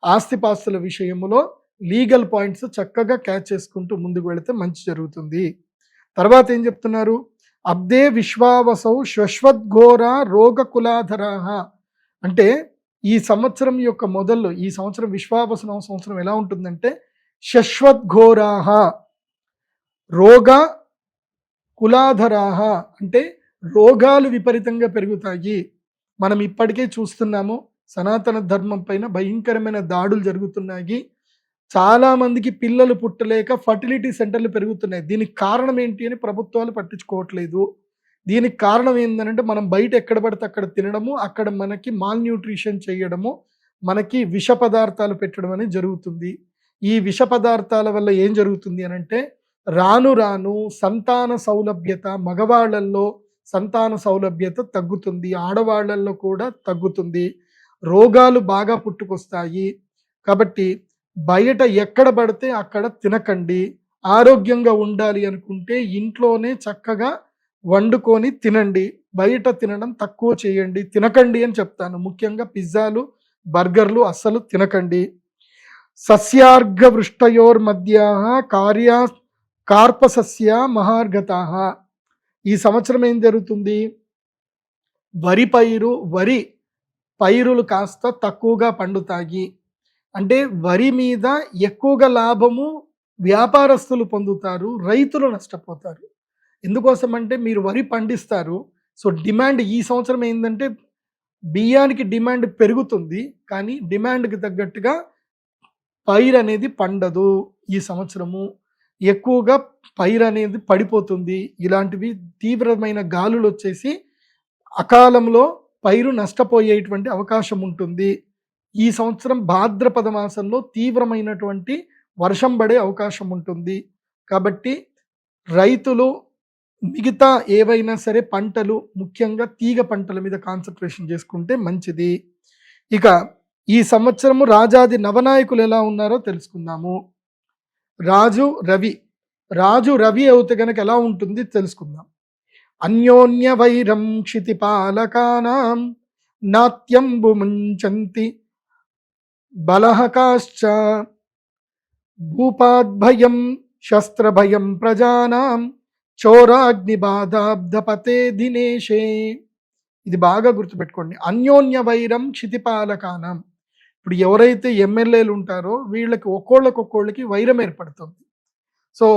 ఆస్తిపాస్తుల విషయంలో లీగల్ పాయింట్స్ చక్కగా క్యాచ్ చేసుకుంటూ ముందుకు వెళితే మంచి జరుగుతుంది. తర్వాత ఏం చెప్తున్నారు? అబ్దే విశ్వావసౌ శ్వశ్వద్ఘోర రోగకులాధరాః. అంటే ఈ సంవత్సరం యొక్క మొదల్లో, ఈ సంవత్సరం విశ్వావసనం సంవత్సరం ఎలా ఉంటుందంటే శశ్వద్ఘోరాః రోగ కులాధరాః అంటే రోగాలు విపరీతంగా పెరుగుతాయి. మనం ఇప్పటికే చూస్తున్నాము, సనాతన ధర్మం పైన భయంకరమైన దాడులు జరుగుతున్నాయి. చాలా మందికి పిల్లలు పుట్టలేక ఫర్టిలిటీ సెంటర్లు పెరుగుతున్నాయి. దీనికి కారణం ఏంటి అని ప్రభుత్వాలు పట్టించుకోవట్లేదు. దీనికి కారణం ఏంటంటే మనం బయట ఎక్కడ పడితే అక్కడ తినడము, అక్కడ మనకి మాల్ న్యూట్రిషన్ చేయడము, మనకి విష పదార్థాలు పెట్టడం అనేది జరుగుతుంది. ఈ విష పదార్థాల వల్ల ఏం జరుగుతుంది అనంటే రాను రాను సంతాన సౌలభ్యత, మగవాళ్ళల్లో సంతాన సౌలభ్యత తగ్గుతుంది, ఆడవాళ్ళల్లో కూడా తగ్గుతుంది, రోగాలు బాగా పుట్టుకొస్తాయి. కాబట్టి బయట ఎక్కడ పడితే అక్కడ తినకండి. ఆరోగ్యంగా ఉండాలి అనుకుంటే ఇంట్లోనే చక్కగా వండుకొని తినండి. బయట తినడం తక్కువ చేయండి, తినకండి అని చెప్తాను. ముఖ్యంగా పిజ్జాలు, బర్గర్లు అస్సలు తినకండి. సస్యార్ఘ వృష్టయోర్మధ్యాః కార్పసస్య మహార్ఘతాః. ఈ సంవత్సరం ఏం జరుగుతుంది? వరి పైరులు కాస్త తక్కువగా పండుతాయి. అంటే వరి మీద ఎక్కువగా లాభము వ్యాపారస్తులు పొందుతారు, రైతులు నష్టపోతారు. ఎందుకోసం అంటే మీరు వరి పండిస్తారు. సో డిమాండ్ ఈ సంవత్సరం ఏంటంటే బియ్యానికి డిమాండ్ పెరుగుతుంది, కానీ డిమాండ్కి తగ్గట్టుగా పైరు అనేది పండదు ఈ సంవత్సరము. ఎక్కువగా పైరు అనేది పడిపోతుంది. ఇలాంటివి తీవ్రమైన గాలులు వచ్చేసి అకాలంలో పైరు నష్టపోయేటువంటి అవకాశం ఉంటుంది. ఈ సంవత్సరం భాద్రపద మాసంలో తీవ్రమైనటువంటి వర్షం పడే అవకాశం ఉంటుంది. కాబట్టి రైతులు మిగతా ఏవైనా సరే పంటలు, ముఖ్యంగా తీగ పంటల మీద కాన్సన్ట్రేషన్ చేసుకుంటే మంచిది. ఇక ఈ సంవత్సరము రాజాది నవనాయకులు ఎలా ఉన్నారో తెలుసుకుందాము. రాజు రవి అవుతే గనక ఎలా ఉంటుంది తెలుసుకుందాం. అన్యోన్య వైరం క్షితిపాలకానాం నాత్యంబు ముంచంతి బలహకాశ్చ భూపాద్భయం శస్త్రభయం ప్రజానాం చోరాగ్నిబాధాబ్ధపతే దినేశే. ఇది బాగా గుర్తుపెట్టుకోండి. అన్యోన్య వైరం క్షితిపాలకానం. ఇప్పుడు ఎవరైతే ఎమ్మెల్యేలు ఉంటారో వీళ్ళకి ఒక్కోళ్ళకి వైరం ఏర్పడుతుంది. సో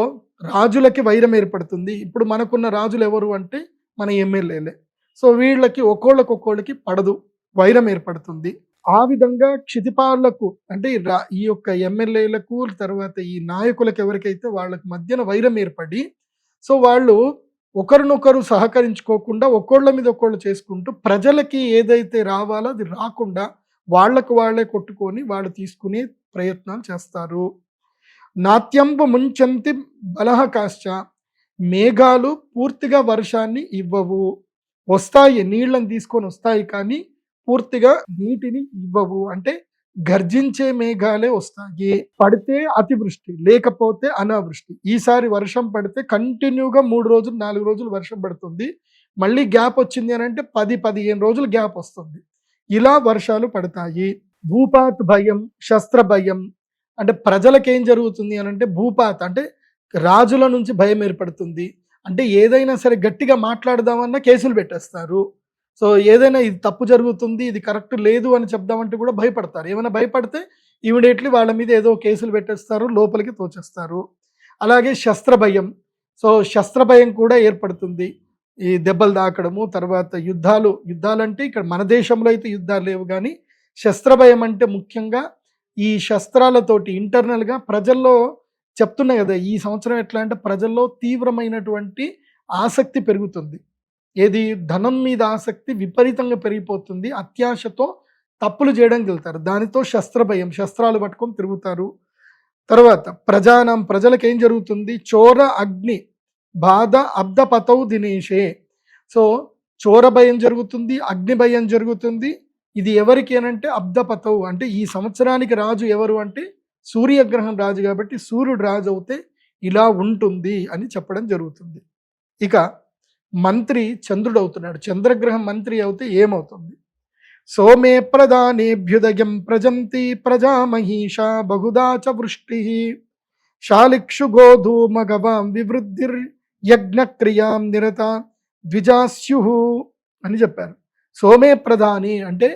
రాజులకి వైరం ఏర్పడుతుంది. ఇప్పుడు మనకున్న రాజులు ఎవరు అంటే మన ఎమ్మెల్యేలే. సో వీళ్ళకి ఒక్కోళ్ళకి పడదు, వైరం ఏర్పడుతుంది. ఆ విధంగా క్షితిపాలకు అంటే ఈ యొక్క ఎమ్మెల్యేలకు తర్వాత ఈ నాయకులకు ఎవరికైతే వాళ్ళకి మధ్యన వైరం ఏర్పడి సో వాళ్ళు ఒకరినొకరు సహకరించుకోకుండా ఒక్కోళ్ళ మీద ఒక్కోళ్ళు చేసుకుంటూ ప్రజలకి ఏదైతే రావాలో అది రాకుండా వాళ్ళే కొట్టుకొని వాళ్ళు తీసుకునే ప్రయత్నాలు చేస్తారు. నాట్యంబు ముంచంతి బలహకాశ్చ. మేఘాలు పూర్తిగా వర్షాన్ని ఇవ్వవు. వస్తాయి, నీళ్ళని తీసుకొని వస్తాయి కానీ పూర్తిగా నీటిని ఇవ్వవు. అంటే గర్జించే మేఘాలే వస్తాయి. పడితే అతివృష్టి, లేకపోతే అనావృష్టి. ఈసారి వర్షం పడితే కంటిన్యూగా 3 రోజులు 4 రోజులు వర్షం పడుతుంది. మళ్ళీ గ్యాప్ వచ్చింది అని అంటే 10-15 రోజులు గ్యాప్ వస్తుంది. ఇలా వర్షాలు పడతాయి. భూపాత్ భయం, శస్త్ర భయం. అంటే ప్రజలకు ఏం జరుగుతుంది అని అంటే భూపాత్ అంటే రాజుల నుంచి భయం ఏర్పడుతుంది. అంటే ఏదైనా సరే గట్టిగా మాట్లాడదామన్నా కేసులు పెట్టేస్తారు. సో ఏదైనా ఇది తప్పు జరుగుతుంది, ఇది కరెక్ట్ లేదు అని చెప్దామంటే కూడా భయపడతారు. ఏమైనా భయపడితే ఇమీడియట్లీ వాళ్ళ మీద ఏదో కేసులు పెట్టేస్తారు, లోపలికి తోచేస్తారు. అలాగే శస్త్ర భయం. సో శస్త్ర భయం కూడా ఏర్పడుతుంది. ఈ దెబ్బలు తాకడము, తర్వాత యుద్ధాలంటే ఇక్కడ మన దేశంలో అయితే యుద్ధాలు లేవు కానీ శస్త్ర భయం అంటే ముఖ్యంగా ఈ శస్త్రాలతోటి ఇంటర్నల్గా ప్రజల్లో చెప్తున్నాయి కదా. ఈ సంవత్సరం ఎట్లా అంటే ప్రజల్లో తీవ్రమైనటువంటి ఆసక్తి పెరుగుతుంది. ఏది ధనం మీద ఆసక్తి విపరీతంగా పెరిగిపోతుంది. అత్యాశతో తప్పులు చేయడానికి వెళ్తారు. దానితో శస్త్ర భయం, శస్త్రాలు పట్టుకొని తిరుగుతారు. తర్వాత ప్రజలకు ఏం జరుగుతుంది? చోర అగ్ని బాధ అబ్దపతౌ దినేశే. సో చోర భయం జరుగుతుంది, అగ్ని భయం జరుగుతుంది. ఇది ఎవరికి అనంటే అబ్దపతౌ అంటే ఈ సంవత్సరానికి రాజు ఎవరు అంటే సూర్యగ్రహం రాజు కాబట్టి సూర్యుడు రాజు అవుతే ఇలా ఉంటుంది అని చెప్పడం జరుగుతుంది. ఇక మంత్రి చంద్రుడు అవుతున్నాడు. చంద్రగ్రహం మంత్రి అవుతే ఏమవుతుంది? సోమే ప్రధానేభ్యుదయం ప్రజంతి ప్రజామహీషా బహుదా చ వృష్టి శాలిక్షు గోధూమ గవాం వివృద్ధిర్ యజ్ఞక్రియాం నిరత ద్విజాస్యు అని చెప్పారు. సోమే ప్రధాని అంటే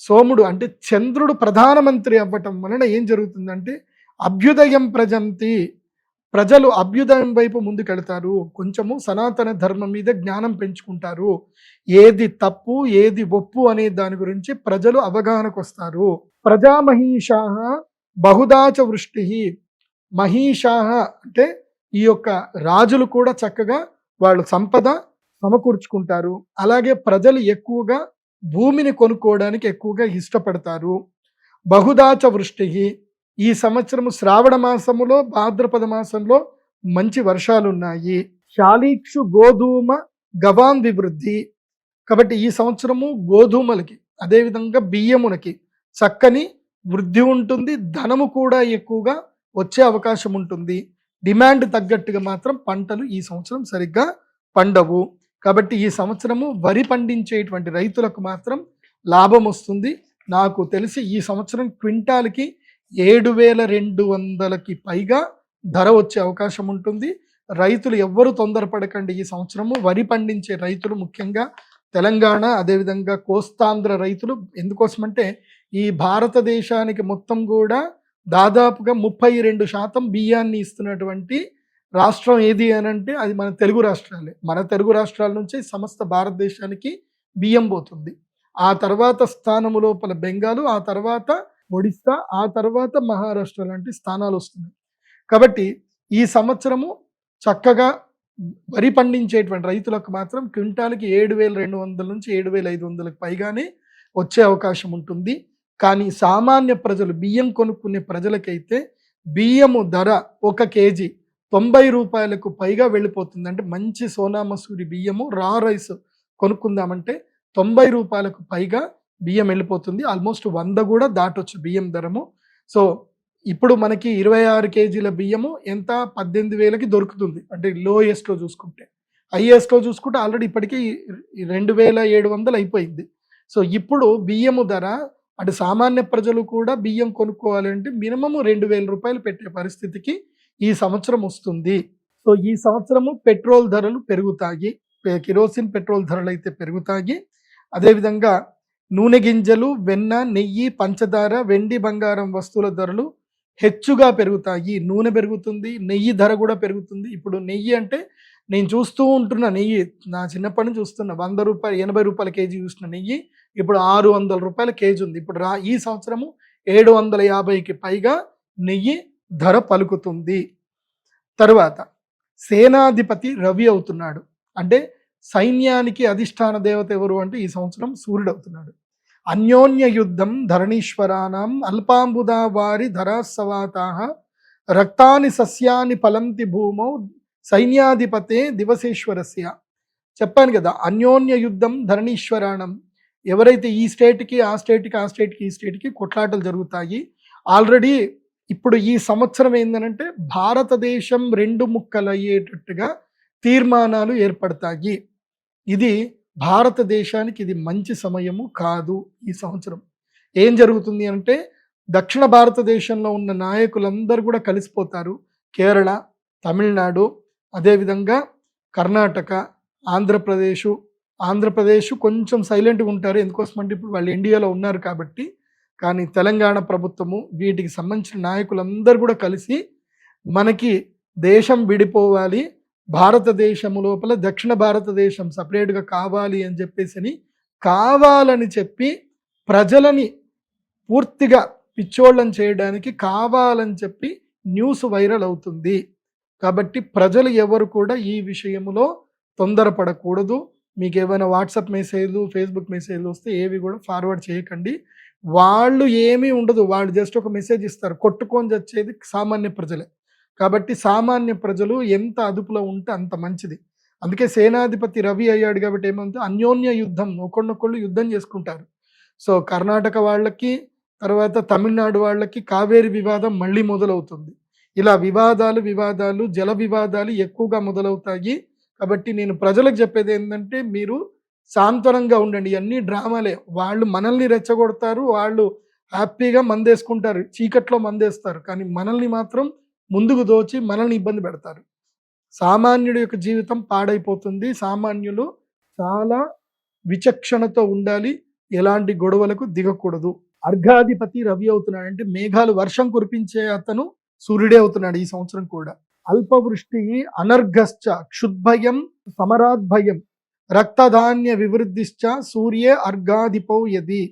సోముడు అంటే చంద్రుడు ప్రధానమంత్రి అవ్వటం వలన ఏం జరుగుతుందంటే అభ్యుదయం ప్రజంతి, ప్రజలు అభ్యుదయం వైపు ముందుకెళ్తారు. కొంచెము సనాతన ధర్మం మీద జ్ఞానం పెంచుకుంటారు. ఏది తప్పు ఏది ఒప్పు అనే దాని గురించి ప్రజలు అవగాహనకు వస్తారు. ప్రజామహీషాః బహుదాచ వృష్టి. మహీషాః అంటే ఈ యొక్క రాజులు కూడా చక్కగా వాళ్ళు సంపద సమకూర్చుకుంటారు. అలాగే ప్రజలు ఎక్కువగా భూమిని కొనుక్కోవడానికి ఎక్కువగా ఇష్టపడతారు. బహుదాచ వృష్టి. ఈ సంవత్సరము శ్రావణ మాసములో భాద్రపద మాసంలో మంచి వర్షాలు ఉన్నాయి. శాలీక్షు గోధూమ గవాం వివృద్ధి. కాబట్టి ఈ సంవత్సరము గోధుమలకి అదేవిధంగా బియ్యమునకి చక్కని వృద్ధి ఉంటుంది. ధనము కూడా ఎక్కువగా వచ్చే అవకాశం ఉంటుంది. డిమాండ్ తగ్గట్టుగా మాత్రం పంటలు ఈ సంవత్సరం సరిగ్గా పండవు. కాబట్టి ఈ సంవత్సరము వరి పండించేటువంటి రైతులకు మాత్రం లాభం వస్తుంది. నాకు తెలిసి ఈ సంవత్సరం క్వింటాల్కి 7,200కి పైగా ధర వచ్చే అవకాశం ఉంటుంది. రైతులు ఎవ్వరూ తొందరపడకండి. ఈ సంవత్సరము వరి పండించే రైతులు ముఖ్యంగా తెలంగాణ అదేవిధంగా కోస్తాంధ్ర రైతులు ఎందుకోసమంటే ఈ భారతదేశానికి మొత్తం కూడా దాదాపుగా 32% బియ్యాన్ని ఇస్తున్నటువంటి రాష్ట్రం ఏది అనంటే అది మన తెలుగు రాష్ట్రాలే. మన తెలుగు రాష్ట్రాల నుంచి సమస్త భారతదేశానికి బియ్యం పోతుంది. ఆ తర్వాత స్థానము లోపల బెంగాలు, ఆ తర్వాత ఒడిస్సా, ఆ తర్వాత మహారాష్ట్ర లాంటి స్థానాలు వస్తున్నాయి. కాబట్టి ఈ సంవత్సరము చక్కగా వరి పండించేటువంటి రైతులకు మాత్రం క్వింటాల్కి 7,200 నుంచి 7,500కి పైగానే వచ్చే అవకాశం ఉంటుంది. కానీ సామాన్య ప్రజలు బియ్యం కొనుక్కునే ప్రజలకైతే బియ్యము ధర 1 కేజీ 90 రూపాయలకు పైగా వెళ్ళిపోతుంది. అంటే మంచి సోనా మసూరి బియ్యము రా రైస్ కొనుక్కుందామంటే 90 రూపాయలకు పైగా బియ్యం వెళ్ళిపోతుంది. ఆల్మోస్ట్ 100 కూడా దాటొచ్చు బియ్యం ధరము. సో ఇప్పుడు మనకి 26 కేజీల బియ్యము ఎంత 18,000కి దొరుకుతుంది. అంటే లోయెస్ట్లో చూసుకుంటే. హైయెస్ట్లో చూసుకుంటే ఆల్రెడీ ఇప్పటికీ 2,700 అయిపోయింది. సో ఇప్పుడు బియ్యము ధర అటు సామాన్య ప్రజలు కూడా బియ్యం కొనుక్కోవాలి అంటే మినిమం 2,000 రూపాయలు పెట్టే పరిస్థితికి ఈ సంవత్సరం వస్తుంది. సో ఈ సంవత్సరము పెట్రోల్ ధరలు పెరుగుతాయి. కిరోసిన్ పెట్రోల్ ధరలు అయితే పెరుగుతాయి. అదేవిధంగా నూనె గింజలు, వెన్న, నెయ్యి, పంచదార, వెండి, బంగారం వస్తువుల ధరలు హెచ్చుగా పెరుగుతాయి. నూనె పెరుగుతుంది, నెయ్యి ధర కూడా పెరుగుతుంది. ఇప్పుడు నెయ్యి అంటే నేను చూస్తూ ఉంటున్న నెయ్యి, నా చిన్నప్పటి నుంచి చూస్తున్న 100 రూపాయలు 80 రూపాయల కేజీ చూసిన నెయ్యి ఇప్పుడు 600 రూపాయల కేజీ ఉంది. ఇప్పుడు ఈ సంవత్సరము 750కి పైగా నెయ్యి ధర పలుకుతుంది. తరువాత సేనాధిపతి రవి అవుతున్నాడు. అంటే సైన్యానికి అధిష్టాన దేవత ఎవరు అంటే ఈ సంవత్సరం సూర్యుడు అవుతున్నాడు. అన్యోన్య యుద్ధం ధరణీశ్వరానాం అల్పాంబుదా వారి ధరాసవాతాః రక్తాని సస్యాని ఫలంతి భూమౌ సైన్యాధిపతే దివసేశ్వరస్య. చెప్పాను కదా, అన్యోన్య యుద్ధం ధరణీశ్వరాణం. ఎవరైతే ఈ స్టేట్కి ఆ స్టేట్కి ఆ స్టేట్కి ఈ స్టేట్కి కొట్లాటలు జరుగుతాయి. ఆల్రెడీ ఇప్పుడు ఈ సంవత్సరం ఏంటంటే భారతదేశం 2 ముక్కలయ్యేటట్టుగా తీర్మానాలు ఏర్పడతాయి. ఇది భారతదేశానికి ఇది మంచి సమయము కాదు. ఈ సంవత్సరం ఏం జరుగుతుంది అంటే దక్షిణ భారతదేశంలో ఉన్న నాయకులందరూ కూడా కలిసిపోతారు. కేరళ, తమిళనాడు, అదేవిధంగా కర్ణాటక, ఆంధ్రప్రదేశ్ కొంచెం సైలెంట్గా ఉంటారు. ఎందుకోసమంటే ఇప్పుడు వాళ్ళు ఇండియాలో ఉన్నారు కాబట్టి. కానీ తెలంగాణ ప్రభుత్వము వీటికి సంబంధించిన నాయకులందరూ కూడా కలిసి మనకి దేశం విడిపోవాలి, భారతదేశము లోపల దక్షిణ భారతదేశం సపరేట్గా కావాలి అని చెప్పేసి కావాలని చెప్పి ప్రజలని పూర్తిగా పిచ్చోళ్ళని చేయడానికి కావాలని చెప్పి న్యూస్ వైరల్ అవుతుంది. కాబట్టి ప్రజలు ఎవరు కూడా ఈ విషయంలో తొందరపడకూడదు. మీకు ఏమైనా వాట్సాప్ మెసేజ్లు, ఫేస్బుక్ మెసేజ్లు వస్తే ఏవి కూడా ఫార్వర్డ్ చేయకండి. వాళ్ళు ఏమీ ఉండదు, వాళ్ళు జస్ట్ ఒక మెసేజ్ ఇస్తారు. కొట్టుకొని చచ్చేది సామాన్య ప్రజలే. కాబట్టి సామాన్య ప్రజలు ఎంత అదుపులో ఉంటే అంత మంచిది. అందుకే సేనాధిపతి రవి అయ్యాడు కాబట్టి ఏమంటే అన్యోన్య యుద్ధం, ఒకళ్ళొకళ్ళు యుద్ధం చేసుకుంటారు. సో కర్ణాటక వాళ్ళకి, తర్వాత తమిళనాడు వాళ్ళకి కావేరి వివాదం మళ్ళీ మొదలవుతుంది. ఇలా వివాదాలు జల వివాదాలు ఎక్కువగా మొదలవుతాయి. కాబట్టి నేను ప్రజలకు చెప్పేది ఏంటంటే మీరు సాంత్వనంగా ఉండండి. అన్ని డ్రామాలే. వాళ్ళు మనల్ని రెచ్చగొడతారు, వాళ్ళు హ్యాపీగా మందేసుకుంటారు, చీకట్లో మందేస్తారు. కానీ మనల్ని మాత్రం ముందుకు దోచి మనల్ని ఇబ్బంది పెడతారు. సామాన్యుడి యొక్క జీవితం పాడైపోతుంది. సామాన్యులు చాలా విచక్షణతో ఉండాలి, ఎలాంటి గొడవలకు దిగకూడదు. అర్ఘాధిపతి రవి అవుతున్నాడు. అంటే మేఘాలు వర్షం కురిపించే అతను సూర్యుడే అవుతున్నాడు ఈ సంవత్సరం కూడా. అల్పవృష్టి అనర్ఘశ్చ క్షుద్భయం సమరాద్భయం రక్తధాన్య వివృద్ధిశ్చ సూర్యే అర్ఘాధిపౌ యది.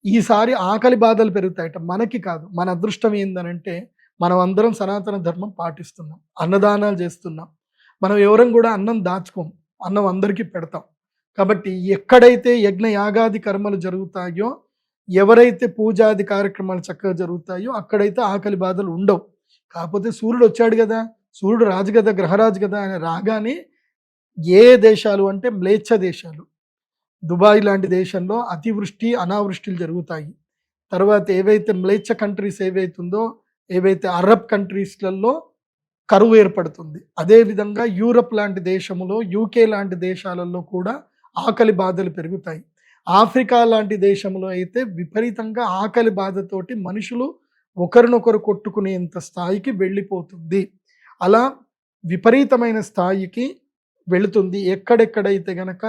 ఈసారి ఆకలి బాధలు పెరుగుతాయట. మనకి కాదు. మన అదృష్టం ఏందనంటే మనం అందరం సనాతన ధర్మం పాటిస్తున్నాం, అన్నదానాలు చేస్తున్నాం. మనం ఎవరం కూడా అన్నం దాచుకోం, అన్నం అందరికీ పెడతాం. కాబట్టి ఎక్కడైతే యజ్ఞ యాగాది కర్మలు జరుగుతాయో, ఎవరైతే పూజాది కార్యక్రమాలు చక్కగా జరుగుతాయో అక్కడైతే ఆకలి బాధలు ఉండవు. కాకపోతే సూర్యుడు వచ్చాడు కదా, సూర్యుడు రాజు కదా, గ్రహరాజు కదా అని రాగానే ఏ దేశాలు అంటే మ్లేచ్ఛ దేశాలు, దుబాయ్ లాంటి దేశంలో అతివృష్టి అనావృష్టిలు జరుగుతాయి. తర్వాత ఏవైతే మ్లేచ్ఛ కంట్రీస్ ఏవైతుందో, ఏవైతే అరబ్ కంట్రీస్లలో కరువు ఏర్పడుతుంది. అదేవిధంగా యూరప్ లాంటి దేశములో, యూకే లాంటి దేశాలలో కూడా ఆకలి బాధలు పెరుగుతాయి. ఆఫ్రికా లాంటి దేశంలో అయితే విపరీతంగా ఆకలి బాధతోటి మనుషులు ఒకరినొకరు కొట్టుకునేంత స్థాయికి వెళ్ళిపోతుంది. అలా విపరీతమైన స్థాయికి వెళుతుంది. ఎక్కడెక్కడైతే గనక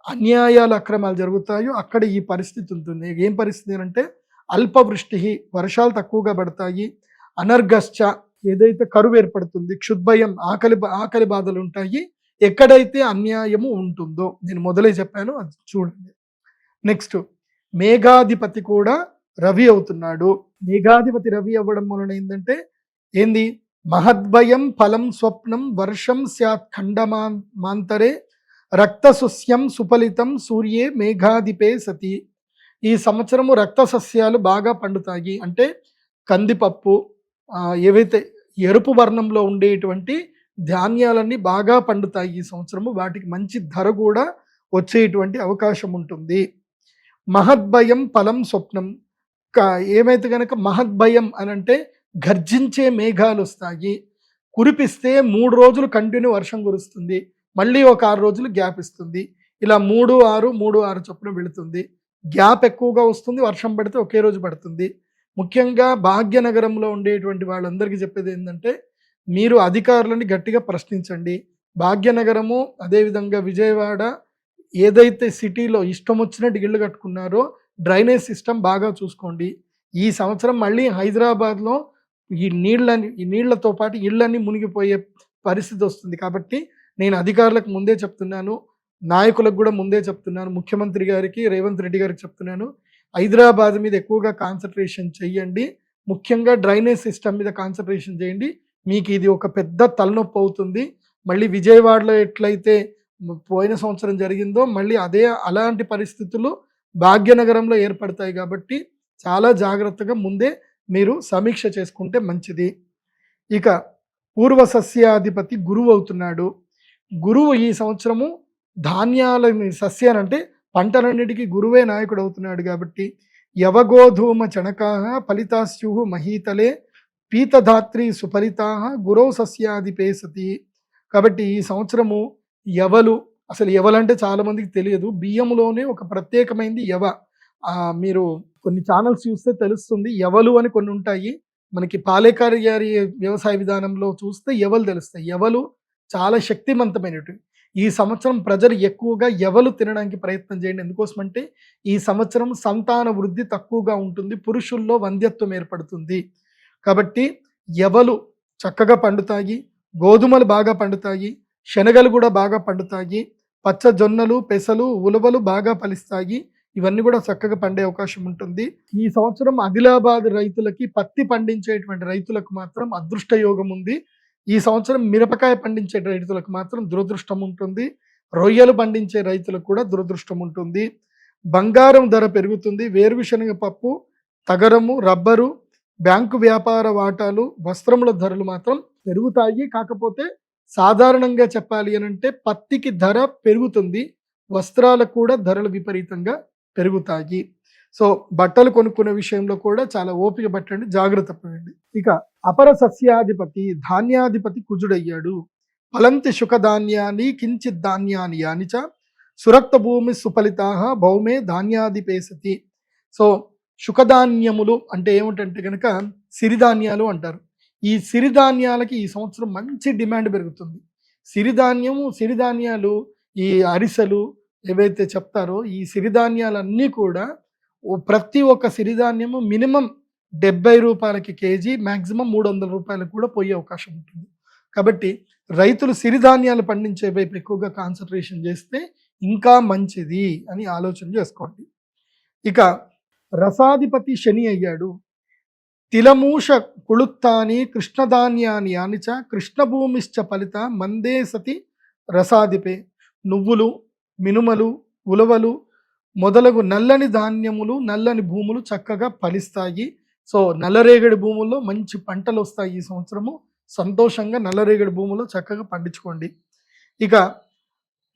అన్యాయాలు అక్రమాలు జరుగుతాయో అక్కడ ఈ పరిస్థితి ఉంటుంది. ఏం పరిస్థితి అంటే అల్పవృష్టి, వర్షాలు తక్కువగా పడతాయి. అనర్ఘశ్చ, ఏదైతే కరువు ఏర్పడుతుంది. క్షుద్భయం, ఆకలి బాధలు ఉంటాయి. ఎక్కడైతే అన్యాయము ఉంటుందో, నేను మొదలే చెప్పాను, అది చూడండి. నెక్స్ట్ మేఘాధిపతి కూడా రవి అవుతున్నాడు. మేఘాధిపతి రవి అవ్వడం వలన ఏంటంటే ఏంది, మహద్భయం ఫలం స్వప్నం వర్షం స్యాత్ ఖండమాంతరే రక్తసుస్యం సుఫలితం సూర్యే మేఘాధిపే సతి. ఈ సంవత్సరము రక్త సస్యాలు బాగా పండుతాయి. అంటే కందిపప్పు, ఏవైతే ఎరుపు వర్ణంలో ఉండేటువంటి ధాన్యాలన్నీ బాగా పండుతాయి ఈ సంవత్సరము. వాటికి మంచి ధర కూడా వచ్చేటువంటి అవకాశం ఉంటుంది. మహద్భయం ఫలం స్వప్నం. ఏమైతే కనుక మహద్భయం అని అంటే గర్జించే మేఘాలు వస్తాయి. కురిపిస్తే 3 రోజులు కంటిన్యూ వర్షం కురుస్తుంది, మళ్ళీ ఒక 6 రోజులు గ్యాప్ ఇస్తుంది. ఇలా 3-6 3-6 చొప్పున వెళుతుంది. గ్యాప్ ఎక్కువగా వస్తుంది, వర్షం పడితే ఒకే రోజు పడుతుంది. ముఖ్యంగా భాగ్యనగరంలో ఉండేటువంటి వాళ్ళందరికీ చెప్పేది ఏంటంటే, మీరు అధికారులని గట్టిగా ప్రశ్నించండి. భాగ్యనగరము, అదేవిధంగా విజయవాడ, ఏదైతే సిటీలో ఇష్టం వచ్చినట్టు ఇళ్ళు కట్టుకున్నారో డ్రైనేజ్ సిస్టమ్ బాగా చూసుకోండి. ఈ సంవత్సరం మళ్ళీ హైదరాబాద్లో ఈ నీళ్లతో పాటు ఇళ్ళన్నీ మునిగిపోయే పరిస్థితి వస్తుంది. కాబట్టి నేను అధికారులకు ముందే చెప్తున్నాను, నాయకులకు కూడా ముందే చెప్తున్నాను, ముఖ్యమంత్రి గారికి, రేవంత్ రెడ్డి గారికి చెప్తున్నాను, హైదరాబాద్ మీద ఎక్కువగా కాన్సన్ట్రేషన్ చేయండి. ముఖ్యంగా డ్రైనేజ్ సిస్టమ్ మీద కాన్సన్ట్రేషన్ చేయండి. మీకు ఇది ఒక పెద్ద తలనొప్పి అవుతుంది. మళ్ళీ విజయవాడలో ఎట్లయితే పోయిన సంవత్సరం జరిగిందో మళ్ళీ అలాంటి పరిస్థితులు భాగ్యనగరంలో ఏర్పడతాయి. కాబట్టి చాలా జాగ్రత్తగా ముందే మీరు సమీక్ష చేసుకుంటే మంచిది. ఇక పూర్వ సస్యాధిపతి గురువు అవుతున్నాడు. గురువు ఈ సంవత్సరము ధాన్యాలని, సస్యాలంటే పంటలన్నిటికీ గురువే నాయకుడు అవుతున్నాడు. కాబట్టి యవగోధూమ చణకాహ ఫలితాస్యు మహీతలే పీతధాత్రి సుఫలితాహ గురౌ సస్యాధిపే సతి. కాబట్టి ఈ సంవత్సరము యవలు, అసలు యవలంటే చాలా మందికి తెలియదు. బియ్యంలోనే ఒక ప్రత్యేకమైనది యవ. మీరు కొన్ని ఛానల్స్ చూస్తే తెలుస్తుంది. యవలు అని కొన్ని ఉంటాయి. మనకి పాలేకర్ గారి వ్యవసాయ విధానంలో చూస్తే యవలు తెలుస్తాయి. యవలు చాలా శక్తివంతమైనవి. ఈ సంవత్సరం ప్రజలు ఎక్కువగా యవలు తినడానికి ప్రయత్నం చేయండి. ఎందుకోసమంటే ఈ సంవత్సరం సంతాన వృద్ధి తక్కువగా ఉంటుంది, పురుషుల్లో వంధ్యత్వం ఏర్పడుతుంది. కాబట్టి యవలు చక్కగా పండుతాయి, గోధుమలు బాగా పండుతాయి, శనగలు కూడా బాగా పండుతాయి, పచ్చ జొన్నలు, పెసలు, ఉలవలు బాగా ఫలిస్తాయి. ఇవన్నీ కూడా చక్కగా పండే అవకాశం ఉంటుంది. ఈ సంవత్సరం ఆదిలాబాద్ రైతులకి, పత్తి పండించేటువంటి రైతులకు మాత్రం అదృష్ట యోగం ఉంది. ఈ సంవత్సరం మిరపకాయ పండించే రైతులకు మాత్రం దురదృష్టం ఉంటుంది. రొయ్యలు పండించే రైతులకు కూడా దురదృష్టం ఉంటుంది. బంగారం ధర పెరుగుతుంది. వేరుశనగ పప్పు, తగరము, రబ్బరు, బ్యాంకు వ్యాపార వాటాలు, వస్త్రముల ధరలు మాత్రం పెరుగుతాయి. కాకపోతే సాధారణంగా చెప్పాలి అని అంటే పత్తికి ధర పెరుగుతుంది, వస్త్రాలకు కూడా ధరలు విపరీతంగా పెరుగుతాయి. సో బట్టలు కొనుక్కునే విషయంలో కూడా చాలా ఓపిక పట్టండి, జాగ్రత్త పడండి. ఇక అపర సస్యాధిపతి ధాన్యాధిపతి కుజుడయ్యాడు. ఫలంతి శుకధాన్యాన్ని కించిత్ ధాన్యాన్ని యానిచ సురక్త భూమి సుఫలితాహ భౌమే ధాన్యాధిపేసతి. సో శుకధాన్యములు అంటే ఏమిటంటే కనుక సిరిధాన్యాలు అంటారు. ఈ సిరిధాన్యాలకి ఈ సంవత్సరం మంచి డిమాండ్ పెరుగుతుంది. సిరిధాన్యాలు, ఈ అరిసెలు ఏవైతే చెప్తారో ఈ సిరిధాన్యాలన్నీ కూడా ప్రతి ఒక్క సిరిధాన్యము మినిమం 70 రూపాయలకి కేజీ, మ్యాక్సిమం 300 రూపాయలకు కూడా పోయే అవకాశం ఉంటుంది. కాబట్టి రైతులు సిరిధాన్యాలు పండించే వైపు ఎక్కువగా కాన్సన్ట్రేషన్ చేస్తే ఇంకా మంచిది అని ఆలోచన చేసుకోండి. ఇక రసాధిపతి శని అయ్యాడు. తిలమూష కుళుత్తాని కృష్ణధాన్యాన్ని యానిచ కృష్ణభూమిశ్చ ఫలిత మందే సతి రసాధిపే. నువ్వులు, మినుమలు, ఉలవలు మొదలగు నల్లని ధాన్యములు, నల్లని భూములు చక్కగా ఫలిస్తాయి. సో నల్లరేగడి భూముల్లో మంచి పంటలు వస్తాయి ఈ సంవత్సరము. సంతోషంగా నల్లరేగడి భూముల్లో చక్కగా పండించుకోండి. ఇక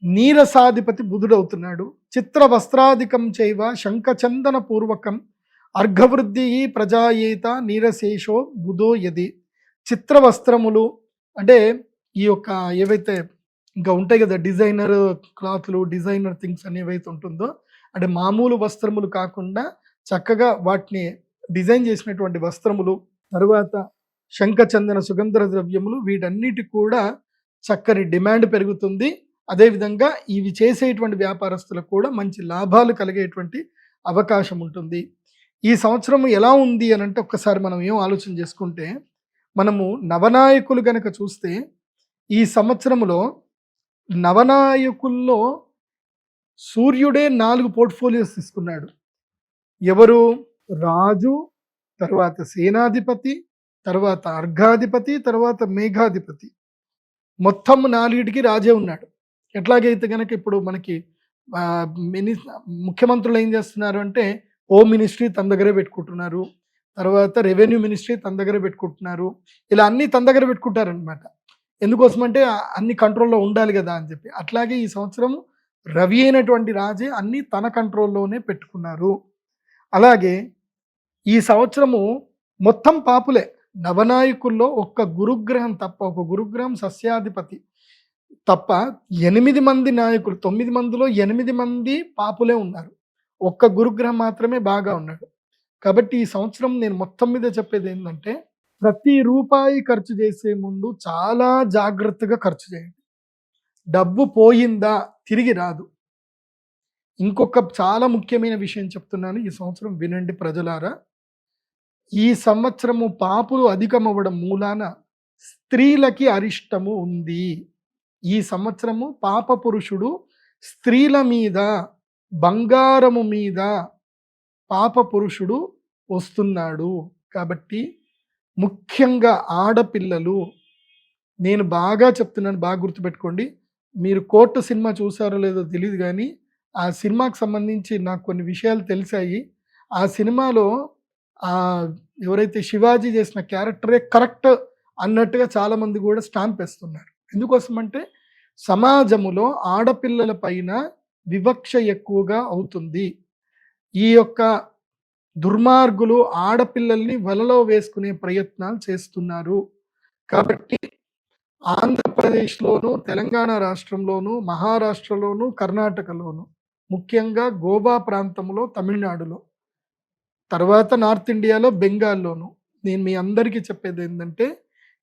నీరసాధిపతి బుధుడు అవుతున్నాడు. చిత్ర వస్త్రాధికం చైవ శంఖచందన పూర్వకం అర్ఘవృద్ధి ప్రజాయేత నీరశేషో బుధో యది. చిత్ర వస్త్రములు అంటే ఈ యొక్క ఏవైతే ఇంకా ఉంటాయి కదా, డిజైనర్ క్లాత్లు, డిజైనర్ థింగ్స్ అని ఏవైతే ఉంటుందో, అంటే మామూలు వస్త్రములు కాకుండా చక్కగా వాటిని డిజైన్ చేసినటువంటి వస్త్రములు, తరువాత శంఖచందన సుగంధ ద్రవ్యములు, వీటన్నిటి కూడా చక్కని డిమాండ్ పెరుగుతుంది. అదేవిధంగా ఇవి చేసేటువంటి వ్యాపారస్తులకు కూడా మంచి లాభాలు కలిగేటువంటి అవకాశం ఉంటుంది. ఈ సంవత్సరం ఎలా ఉంది అని అంటే ఒక్కసారి మనం ఏం ఆలోచన చేసుకుంటే, మనము నవనాయకులు గనక చూస్తే ఈ సంవత్సరంలో నవనాయకుల్లో సూర్యుడే 4 పోర్ట్ఫోలియోస్ తీసుకున్నాడు. ఎవరు? రాజు, తర్వాత సేనాధిపతి, తర్వాత అర్ఘాధిపతి, తర్వాత మేఘాధిపతి, మొత్తం 4టికి రాజే ఉన్నాడు. ఎట్లాగైతే గనక ఇప్పుడు మనకి మిని ముఖ్యమంత్రులు ఏం చేస్తున్నారు అంటే హోమ్ మినిస్ట్రీ తన దగ్గరే పెట్టుకుంటున్నారు, తర్వాత రెవెన్యూ మినిస్ట్రీ తన దగ్గర పెట్టుకుంటున్నారు, ఇలా అన్ని తన దగ్గర పెట్టుకుంటారనమాట. ఎందుకోసం అంటే అన్ని కంట్రోల్లో ఉండాలి కదా అని చెప్పి. అట్లాగే ఈ సంవత్సరం రవి అయినటువంటి రాజే అన్ని తన కంట్రోల్లోనే పెట్టుకున్నారు. అలాగే ఈ సంవత్సరము మొత్తం పాపులే. నవనాయకుల్లో ఒక్క గురుగ్రహం తప్ప, ఒక గురుగ్రహం సస్యాధిపతి తప్ప 8 మంది నాయకులు, 9 మందిలో 8 మంది పాపులే ఉన్నారు. ఒక్క గురుగ్రహం మాత్రమే బాగా ఉన్నాడు. కాబట్టి ఈ సంవత్సరం నేను మొత్తం మీద చెప్పేది ఏంటంటే, ప్రతి రూపాయి ఖర్చు చేసే ముందు చాలా జాగ్రత్తగా ఖర్చు చేయండి. డబ్బు పోయిందా తిరిగి రాదు. ఇంకొక చాలా ముఖ్యమైన విషయం చెప్తున్నాను, ఈ సంవత్సరం వినండి ప్రజలారా. ఈ సంవత్సరము పాపులు అధికమవ్వడం మూలాన స్త్రీలకి అరిష్టము ఉంది. ఈ సంవత్సరము పాప పురుషుడు స్త్రీల మీద, బంగారము మీద పాప పురుషుడు వస్తున్నాడు. కాబట్టి ముఖ్యంగా ఆడపిల్లలు, నేను బాగా చెప్తున్నాను, బాగా గుర్తుపెట్టుకోండి. మీరు కోర్టు సినిమా చూసారో లేదో తెలియదు కానీ ఆ సినిమాకి సంబంధించి నాకు కొన్ని విషయాలు తెలిసాయి. ఆ సినిమాలో ఎవరైతే శివాజీ చేసిన క్యారెక్టరే కరెక్ట్ అన్నట్టుగా చాలామంది కూడా స్టాంప్ వేస్తున్నారు. ఎందుకోసం అంటే సమాజములో ఆడపిల్లల పైన వివక్ష ఎక్కువగా అవుతుంది. ఈ యొక్క దుర్మార్గులు ఆడపిల్లల్ని వలలో వేసుకునే ప్రయత్నాలు చేస్తున్నారు. కాబట్టి ఆంధ్రప్రదేశ్లోను, తెలంగాణ రాష్ట్రంలోను, మహారాష్ట్రలోను, కర్ణాటకలోను, ముఖ్యంగా గోవా ప్రాంతంలో, తమిళనాడులో, తర్వాత నార్త్ ఇండియాలో, బెంగాల్లోను, నేను మీ అందరికీ చెప్పేది ఏంటంటే,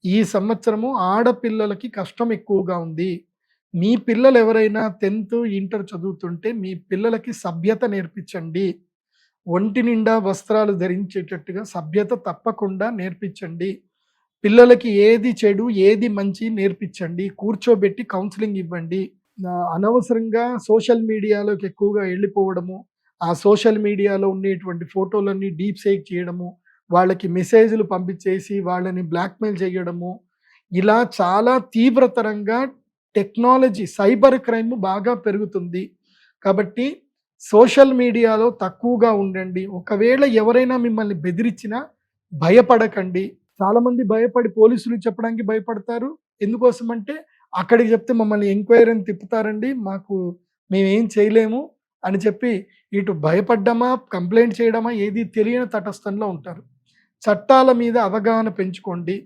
ఈ సంవత్సరము ఆడపిల్లలకి కష్టం ఎక్కువగా ఉంది. మీ పిల్లలు ఎవరైనా 10th, ఇంటర్ చదువుతుంటే మీ పిల్లలకి సభ్యత నేర్పించండి. ఒంటి నిండా వస్త్రాలు ధరించేటట్టుగా సభ్యత తప్పకుండా నేర్పించండి. పిల్లలకి ఏది చెడు ఏది మంచి నేర్పించండి. కూర్చోబెట్టి కౌన్సిలింగ్ ఇవ్వండి. అనవసరంగా సోషల్ మీడియాలోకి ఎక్కువగా వెళ్ళిపోవడము, ఆ సోషల్ మీడియాలో ఉండేటువంటి ఫోటోలన్నీ డీప్ ఫేక్ చేయడము, వాళ్ళకి మెసేజ్లు పంపించేసి వాళ్ళని బ్లాక్మెయిల్ చేయడము, ఇలా చాలా తీవ్రతరంగా టెక్నాలజీ, సైబర్ క్రైమ్ బాగా పెరుగుతుంది. కాబట్టి సోషల్ మీడియాలో తక్కువగా ఉండండి. ఒకవేళ ఎవరైనా మిమ్మల్ని బెదిరించినా భయపడకండి. చాలామంది భయపడి పోలీసులు చెప్పడానికి భయపడతారు. ఎందుకోసం అంటే అక్కడికి చెప్తే మమ్మల్ని ఎంక్వైరీని తిప్పుతారండి, మేమేం చేయలేము అని చెప్పి ఇటు భయపడ్డమా, కంప్లైంట్ చేయడమా ఏది తెలియని తటస్థంలో ఉంటారు. చట్టాల మీద అవగాహన పెంచుకోండి.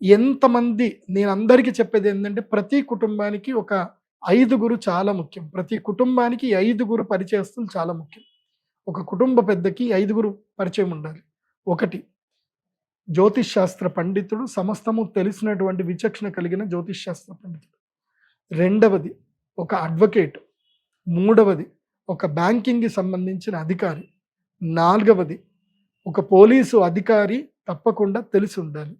ఎంతమంది, నేను అందరికీ చెప్పేది ఏంటంటే, ప్రతి కుటుంబానికి ఒక 5గురు చాలా ముఖ్యం. ప్రతి కుటుంబానికి 5గురు పరిచయస్తులు చాలా ముఖ్యం. ఒక కుటుంబ పెద్దకి 5గురు పరిచయం ఉండాలి. 1 జ్యోతిష్ శాస్త్ర పండితుడు, సమస్తము తెలిసినటువంటి విచక్షణ కలిగిన జ్యోతిష్ శాస్త్ర పండితుడు. 2వది ఒక అడ్వకేట్. 3వది ఒక బ్యాంకింగ్కి సంబంధించిన అధికారి. 4వది ఒక పోలీసు అధికారి తప్పకుండా తెలిసి ఉండాలి.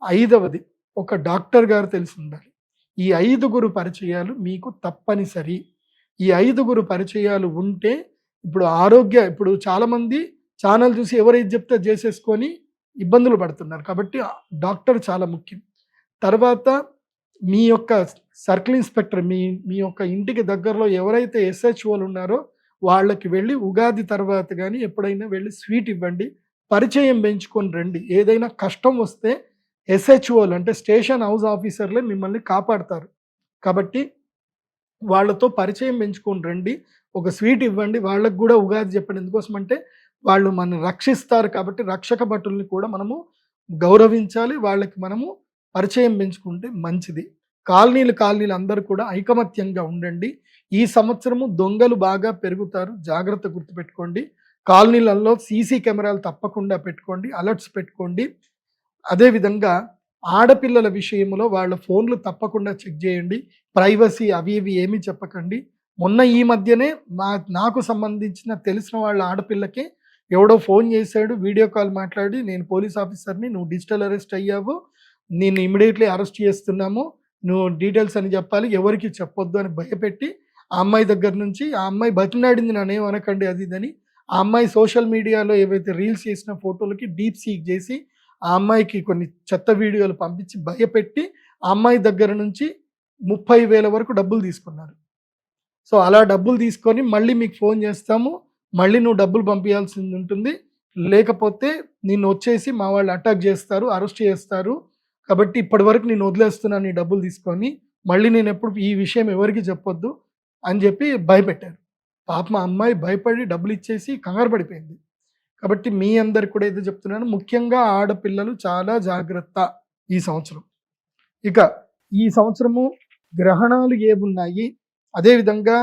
5వది ఒక డాక్టర్ గారు తెలిసి ఉండాలి. ఈ 5గురు పరిచయాలు మీకు తప్పనిసరి. ఈ 5గురు పరిచయాలు ఉంటే ఇప్పుడు చాలామంది ఛానల్ చూసి ఎవరైతే చెప్తే చేసేసుకొని ఇబ్బందులు పడుతున్నారు. కాబట్టి డాక్టర్ చాలా ముఖ్యం. తర్వాత మీ యొక్క సర్కిల్ ఇన్స్పెక్టర్, మీ యొక్క ఇంటికి దగ్గరలో ఎవరైతే SHOలు ఉన్నారో వాళ్ళకి వెళ్ళి ఉగాది తర్వాత కానీ ఎప్పుడైనా వెళ్ళి స్వీట్ ఇవ్వండి. పరిచయం పెంచుకొని రండి. ఏదైనా కష్టం వస్తే SHOలు అంటే స్టేషన్ హౌస్ ఆఫీసర్లే మిమ్మల్ని కాపాడతారు. కాబట్టి వాళ్ళతో పరిచయం పెంచుకొని రండి. ఒక స్వీట్ ఇవ్వండి. వాళ్ళకు కూడా ఉగాది చెప్పండి. ఎందుకోసం అంటే వాళ్ళు మనల్ని రక్షిస్తారు. కాబట్టి రక్షక భటుల్ని కూడా మనము గౌరవించాలి. వాళ్ళకి మనము పరిచయం పెంచుకుంటే మంచిది. కాలనీలు అందరూ కూడా ఐకమత్యంగా ఉండండి. ఈ సంవత్సరము దొంగలు బాగా పెరుగుతారు, జాగ్రత్త గుర్తుపెట్టుకోండి. కాలనీలలో CC కెమెరాలు తప్పకుండా పెట్టుకోండి, అలర్ట్స్ పెట్టుకోండి. అదేవిధంగా ఆడపిల్లల విషయంలో వాళ్ళ ఫోన్లు తప్పకుండా చెక్ చేయండి. ప్రైవసీ అవి ఇవి ఏమీ చెప్పకండి. మొన్న ఈ మధ్యనే నాకు సంబంధించిన తెలిసిన వాళ్ళ ఆడపిల్లకి ఎవడో ఫోన్ చేశాడు, వీడియో కాల్ మాట్లాడి, నేను పోలీస్ ఆఫీసర్ని, నువ్వు డిజిటల్ అరెస్ట్ అయ్యావు, నేను ఇమీడియట్లీ అరెస్ట్ చేస్తున్నాము, నువ్వు డీటెయిల్స్ అని చెప్పాలి, ఎవరికి చెప్పొద్దు అని భయపెట్టి ఆ అమ్మాయి దగ్గర నుంచి, ఆ అమ్మాయి బతినాడింది, నన్నేం అనకండి అది ఇదని, ఆ అమ్మాయి సోషల్ మీడియాలో ఏవైతే రీల్స్ చేసిన ఫోటోలకి డీప్ సీక్ చేసి ఆ అమ్మాయికి కొన్ని చెత్త వీడియోలు పంపించి భయపెట్టి ఆ అమ్మాయి దగ్గర నుంచి 30,000 వరకు డబ్బులు తీసుకున్నారు. సో అలా డబ్బులు తీసుకొని మళ్ళీ మీకు ఫోన్ చేస్తాము, మళ్ళీ నువ్వు డబ్బులు పంపించాల్సింది ఉంటుంది, లేకపోతే నిన్ను వచ్చేసి మా వాళ్ళు అటాక్ చేస్తారు, అరెస్ట్ చేస్తారు, కాబట్టి ఇప్పటి వరకు నేను వదిలేస్తున్నాను నీ డబ్బులు తీసుకొని, మళ్ళీ నేను ఎప్పుడు ఈ విషయం ఎవరికి చెప్పొద్దు అని చెప్పి భయపెట్టారు. పాపం ఆ అమ్మాయి భయపడి డబ్బులు ఇచ్చేసి కంగారు పడిపోయింది. కాబట్టి మీ అందరికి కూడా ఏదో చెప్తున్నాను, ముఖ్యంగా ఆడపిల్లలు చాలా జాగ్రత్త ఈ సంవత్సరం. ఇక ఈ సంవత్సరము గ్రహణాలు ఏమున్నాయి, అదేవిధంగా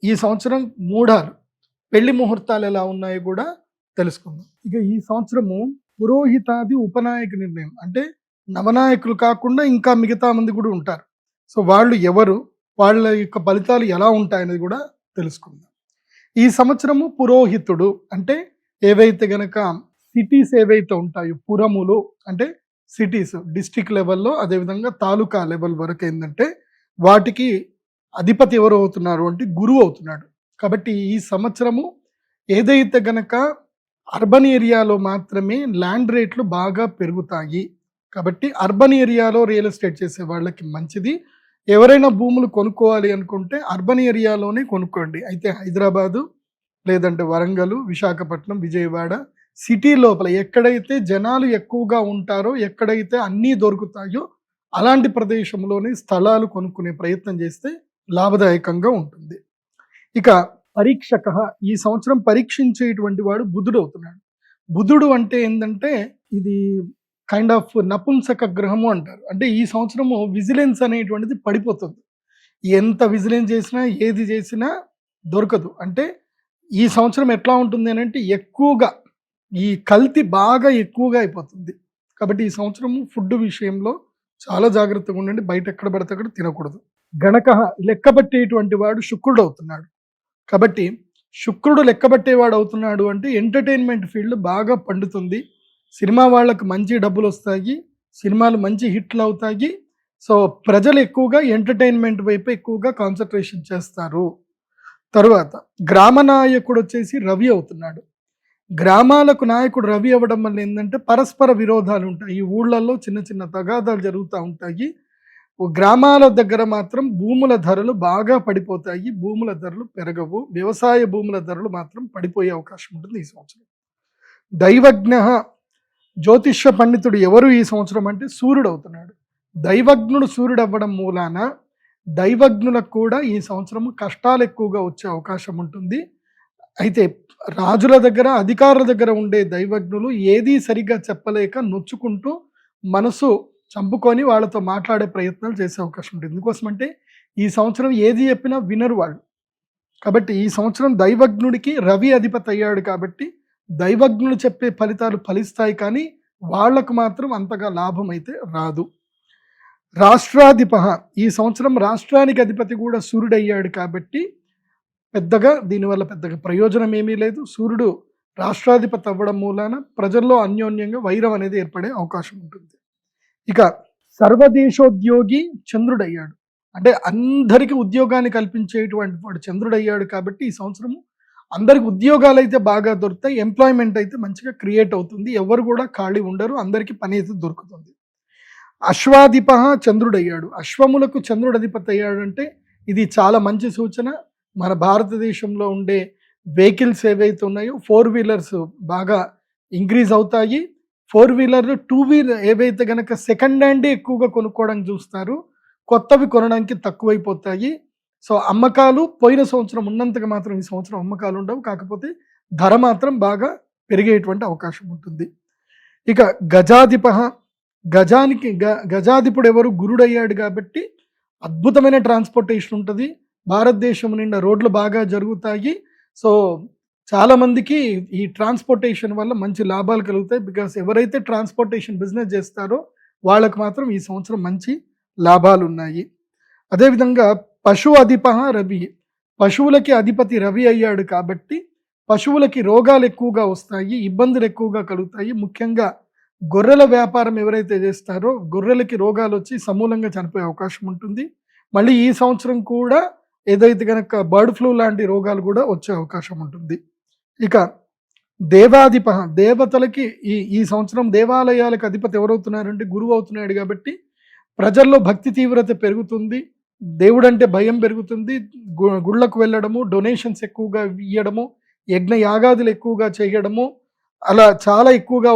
ఈ సంవత్సరం మూఢాలు పెళ్లి ముహూర్తాలు ఎలా ఉన్నాయో కూడా తెలుసుకుందాం. ఇక ఈ సంవత్సరము పురోహితాది ఉపనాయక నిర్ణయం, అంటే నవనాయకులు కాకుండా ఇంకా మిగతా మంది కూడా ఉంటారు. సో వాళ్ళు ఎవరు, వాళ్ళ యొక్క ఫలితాలు ఎలా ఉంటాయనేది కూడా తెలుసుకుందాం. ఈ సంవత్సరము పురోహితుడు అంటే ఏవైతే గనక సిటీస్ ఏవైతే ఉంటాయో, పురములు అంటే సిటీస్ డిస్ట్రిక్ట్ లెవెల్లో, అదేవిధంగా తాలూకా లెవెల్ వరకు ఏంటంటే వాటికి అధిపతి ఎవరు అవుతున్నారు అంటే గురువు అవుతున్నాడు. కాబట్టి ఈ సంవత్సరము ఏదైతే గనక అర్బన్ ఏరియాలో మాత్రమే ల్యాండ్ రేట్లు బాగా పెరుగుతాయి. కాబట్టి అర్బన్ ఏరియాలో రియల్ ఎస్టేట్ చేసే వాళ్ళకి మంచిది. ఎవరైనా భూములు కొనుక్కోవాలి అనుకుంటే అర్బన్ ఏరియాలోనే కొనుక్కోండి. అయితే హైదరాబాదు, లేదంటే వరంగల్, విశాఖపట్నం, విజయవాడ సిటీ లోపల ఎక్కడైతే జనాలు ఎక్కువగా ఉంటారో, ఎక్కడైతే అన్నీ దొరుకుతాయో అలాంటి ప్రదేశంలోనే స్థలాలు కొనుక్కునే ప్రయత్నం చేస్తే లాభదాయకంగా ఉంటుంది. ఇక పరీక్షక, ఈ సంవత్సరం పరీక్షించేటువంటి వాడు బుధుడు అవుతున్నాడు. బుధుడు అంటే ఏంటంటే ఇది కైండ్ ఆఫ్ నపుంసక గ్రహము అంటారు. అంటే ఈ సంవత్సరము విజిలెన్స్ అనేటువంటిది పడిపోతుంది. ఎంత విజిలెన్స్ చేసినా ఏది చేసినా దొరకదు. అంటే ఈ సంవత్సరం ఎట్లా ఉంటుంది అని అంటే ఎక్కువగా ఈ కల్తీ బాగా ఎక్కువగా అయిపోతుంది. కాబట్టి ఈ సంవత్సరము ఫుడ్ విషయంలో చాలా జాగ్రత్తగా ఉండండి, బయట ఎక్కడ పడితే అక్కడ తినకూడదు. గణక, లెక్కబట్టేటువంటి వాడు శుక్రుడు అవుతున్నాడు. కాబట్టి శుక్రుడు లెక్కబట్టేవాడు అవుతున్నాడు అంటే ఎంటర్టైన్మెంట్ ఫీల్డ్ బాగా పండుతుంది. సినిమా వాళ్ళకు మంచి డబ్బులు వస్తాయి, సినిమాలు మంచి హిట్లు అవుతాయి. సో ప్రజలు ఎక్కువగా ఎంటర్టైన్మెంట్ వైపు ఎక్కువగా కాన్సన్ట్రేషన్ చేస్తారు. తరువాత గ్రామ నాయకుడు వచ్చేసి రవి అవుతున్నాడు. గ్రామాలకు నాయకుడు రవి అవ్వడం వల్ల ఏంటంటే పరస్పర విరోధాలు ఉంటాయి. ఈ ఊళ్ళల్లో చిన్న చిన్న తగాదాలు జరుగుతూ ఉంటాయి. గ్రామాల దగ్గర మాత్రం భూముల ధరలు బాగా పడిపోతాయి, భూముల ధరలు పెరగవు. వ్యవసాయ భూముల ధరలు మాత్రం పడిపోయే అవకాశం ఉంటుంది ఈ సంవత్సరం. దైవజ్ఞ, జ్యోతిష్య పండితుడు ఎవరు ఈ సంవత్సరం అంటే సూర్యుడు అవుతున్నాడు. దైవజ్ఞుడు సూర్యుడు అవ్వడం మూలాన దైవజ్ఞులకు కూడా ఈ సంవత్సరం కష్టాలు ఎక్కువగా వచ్చే అవకాశం ఉంటుంది. అయితే రాజుల దగ్గర, అధికారుల దగ్గర ఉండే దైవజ్ఞులు ఏదీ సరిగ్గా చెప్పలేక నొచ్చుకుంటూ మనసు చంపుకొని వాళ్ళతో మాట్లాడే ప్రయత్నాలు చేసే అవకాశం ఉంటుంది. ఎందుకోసమంటే ఈ సంవత్సరం ఏది చెప్పినా వినరు వాళ్ళు. కాబట్టి ఈ సంవత్సరం దైవజ్ఞుడికి రవి అధిపతి అయ్యాడు. కాబట్టి దైవజ్ఞులు చెప్పే ఫలితాలు ఫలిస్తాయి, కానీ వాళ్లకు మాత్రం అంతగా లాభం అయితే రాదు. రాష్ట్రాధిప, ఈ సంవత్సరం రాష్ట్రానికి అధిపతి కూడా సూర్యుడు అయ్యాడు. కాబట్టి పెద్దగా దీనివల్ల పెద్దగా ప్రయోజనం ఏమీ లేదు. సూర్యుడు రాష్ట్రాధిపతి అవ్వడం మూలాన ప్రజల్లో అన్యోన్యంగా వైరం అనేది ఏర్పడే అవకాశం ఉంటుంది. ఇక సర్వదేశోద్యోగి చంద్రుడు అయ్యాడు. అంటే అందరికీ ఉద్యోగాన్ని కల్పించేటువంటి వాడు చంద్రుడు అయ్యాడు. కాబట్టి ఈ సంవత్సరము అందరికి ఉద్యోగాలు అయితే బాగా దొరుకుతాయి, ఎంప్లాయ్మెంట్ అయితే మంచిగా క్రియేట్ అవుతుంది, ఎవరు కూడా ఖాళీ ఉండరు, అందరికీ పని అయితే దొరుకుతుంది. అశ్వాధిప చంద్రుడు అయ్యాడు. అశ్వములకు చంద్రుడు అధిపతి అయ్యాడు అంటే ఇది చాలా మంచి సూచన. మన భారతదేశంలో ఉండే వెహికల్స్ ఏవైతే ఉన్నాయో 4 వీలర్స్ బాగా ఇంక్రీజ్ అవుతాయి. 4 వీలర్ 2 వీలర్ ఏవైతే కనుక సెకండ్ హ్యాండే ఎక్కువగా కొనుక్కోవడానికి చూస్తారు, కొత్తవి కొనడానికి తక్కువైపోతాయి. సో అమ్మకాలు పోయిన సంవత్సరం ఉన్నంతగా మాత్రం ఈ సంవత్సరం అమ్మకాలు ఉండవు, కాకపోతే ధర మాత్రం బాగా పెరిగేటువంటి అవకాశం ఉంటుంది. ఇక గజాధిప, గజాధిపుడు ఎవరు, గురుడు అయ్యాడు. కాబట్టి అద్భుతమైన ట్రాన్స్పోర్టేషన్ ఉంటుంది, భారతదేశం నిండా రోడ్లు బాగా జరుగుతాయి. సో చాలా మందికి ఈ ట్రాన్స్పోర్టేషన్ వల్ల మంచి లాభాలు కలుగుతాయి. బికాస్ ఎవరైతే ట్రాన్స్పోర్టేషన్ బిజినెస్ చేస్తారో వాళ్ళకు మాత్రం ఈ సంవత్సరం మంచి లాభాలు ఉన్నాయి. అదేవిధంగా పశు అధిప రవి, పశువులకి అధిపతి రవి అయ్యాడు. కాబట్టి పశువులకి రోగాలు ఎక్కువగా వస్తాయి, ఇబ్బందులు ఎక్కువగా కలుగుతాయి. ముఖ్యంగా గొర్రెల వ్యాపారం ఎవరైతే చేస్తారో గొర్రెలకి రోగాలు వచ్చి సమూలంగా చనిపోయే అవకాశం ఉంటుంది. మళ్ళీ ఈ సంవత్సరం కూడా ఏదైతే కనుక బర్డ్ ఫ్లూ లాంటి రోగాలు కూడా వచ్చే అవకాశం ఉంటుంది. ఇక దేవాధిప దేవతలకి ఈ సంవత్సరం దేవాలయాలకు అధిపతి ఎవరవుతున్నారంటే గురువు అవుతున్నాడు కాబట్టి ప్రజల్లో భక్తి తీవ్రత పెరుగుతుంది, దేవుడంటే భయం పెరుగుతుంది, గుళ్ళకు వెళ్ళడము, డొనేషన్స్ ఎక్కువగా ఇవ్వడము, యజ్ఞ యాగాదులు ఎక్కువగా చేయడము అలా చాలా ఎక్కువగా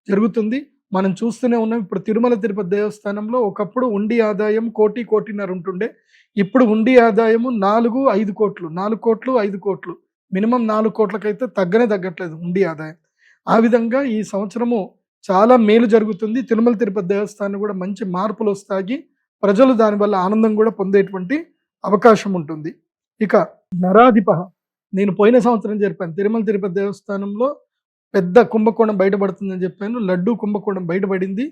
జరుగుతుంది. మనం చూస్తూనే ఉన్నాం. ఇప్పుడు తిరుమల తిరుపతి దేవస్థానంలో ఒకప్పుడు ఉండి ఆదాయం 1,00,00,000-1,50,00,000 ఉంటుండే. ఇప్పుడు ఉండి ఆదాయము 4-5 కోట్లు, 4 కోట్లు 5 కోట్లు, మినిమం 4 కోట్లకైతే తగ్గట్లేదు ఉండి ఆదాయం. ఆ విధంగా ఈ సంవత్సరము చాలా మేలు జరుగుతుంది. తిరుమల తిరుపతి దేవస్థానం కూడా మంచి మార్పులు వస్తాయి. ప్రజలు దానివల్ల ఆనందం కూడా పొందేటువంటి అవకాశం ఉంటుంది. ఇక నరాధిప, నేను పోయిన సంవత్సరం చెప్పాను తిరుమల తిరుపతి దేవస్థానంలో పెద్ద కుంభకోణం బయటపడుతుందని చెప్పాను. లడ్డూ కుంభకోణం బయటపడింది.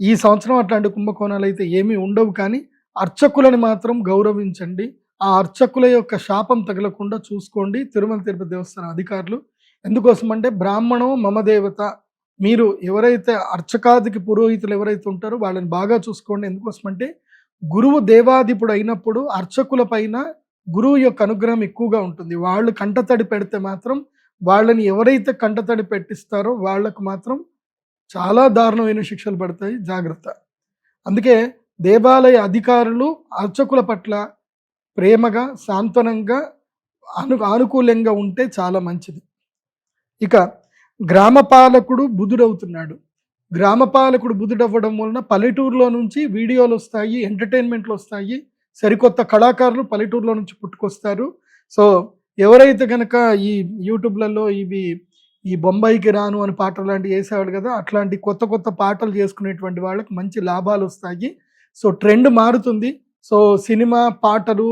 ఈ సంవత్సరం అట్లాంటి కుంభకోణాలు అయితే ఏమీ ఉండవు. కానీ అర్చకులని మాత్రం గౌరవించండి. ఆ అర్చకుల యొక్క శాపం తగలకుండా చూసుకోండి తిరుమల తిరుపతి దేవస్థానం అధికారులు. ఎందుకోసం అంటే బ్రాహ్మణం మమ దేవత, మీరు ఎవరైతే అర్చకాదికి పురోహితులు ఎవరైతే ఉంటారో వాళ్ళని బాగా చూసుకోండి. ఎందుకోసం అంటే గురువు దేవాధిపుడు అయినప్పుడు అర్చకుల పైన గురువు యొక్క అనుగ్రహం ఎక్కువగా ఉంటుంది. వాళ్ళు కంటతడి పెడితే మాత్రం, వాళ్ళని ఎవరైతే కంటతడి పెట్టిస్తారో వాళ్ళకు మాత్రం చాలా దారుణమైన శిక్షలు పడతాయి, జాగ్రత్త. అందుకే దేవాలయ అధికారులు అర్చకుల పట్ల ప్రేమగా, సాంత్వనంగా, ఆనుకూలంగా ఉంటే చాలా మంచిది. ఇక గ్రామపాలకుడు బుధుడవుతున్నాడు. గ్రామపాలకుడు బుధుడవ్వడం వలన పల్లెటూరులో నుంచి వీడియోలు వస్తాయి, ఎంటర్టైన్మెంట్లు వస్తాయి, సరికొత్త కళాకారులు పల్లెటూరులో నుంచి పుట్టుకొస్తారు. సో ఎవరైతే కనుక ఈ యూట్యూబ్లలో ఈ బొంబాయికి రాను అని పాటలు లాంటివి వేసేవాడు కదా, అట్లాంటి కొత్త కొత్త పాటలు చేసుకునేటువంటి వాళ్ళకి మంచి లాభాలు వస్తాయి. సో ట్రెండ్ మారుతుంది. సో సినిమా, పాటలు,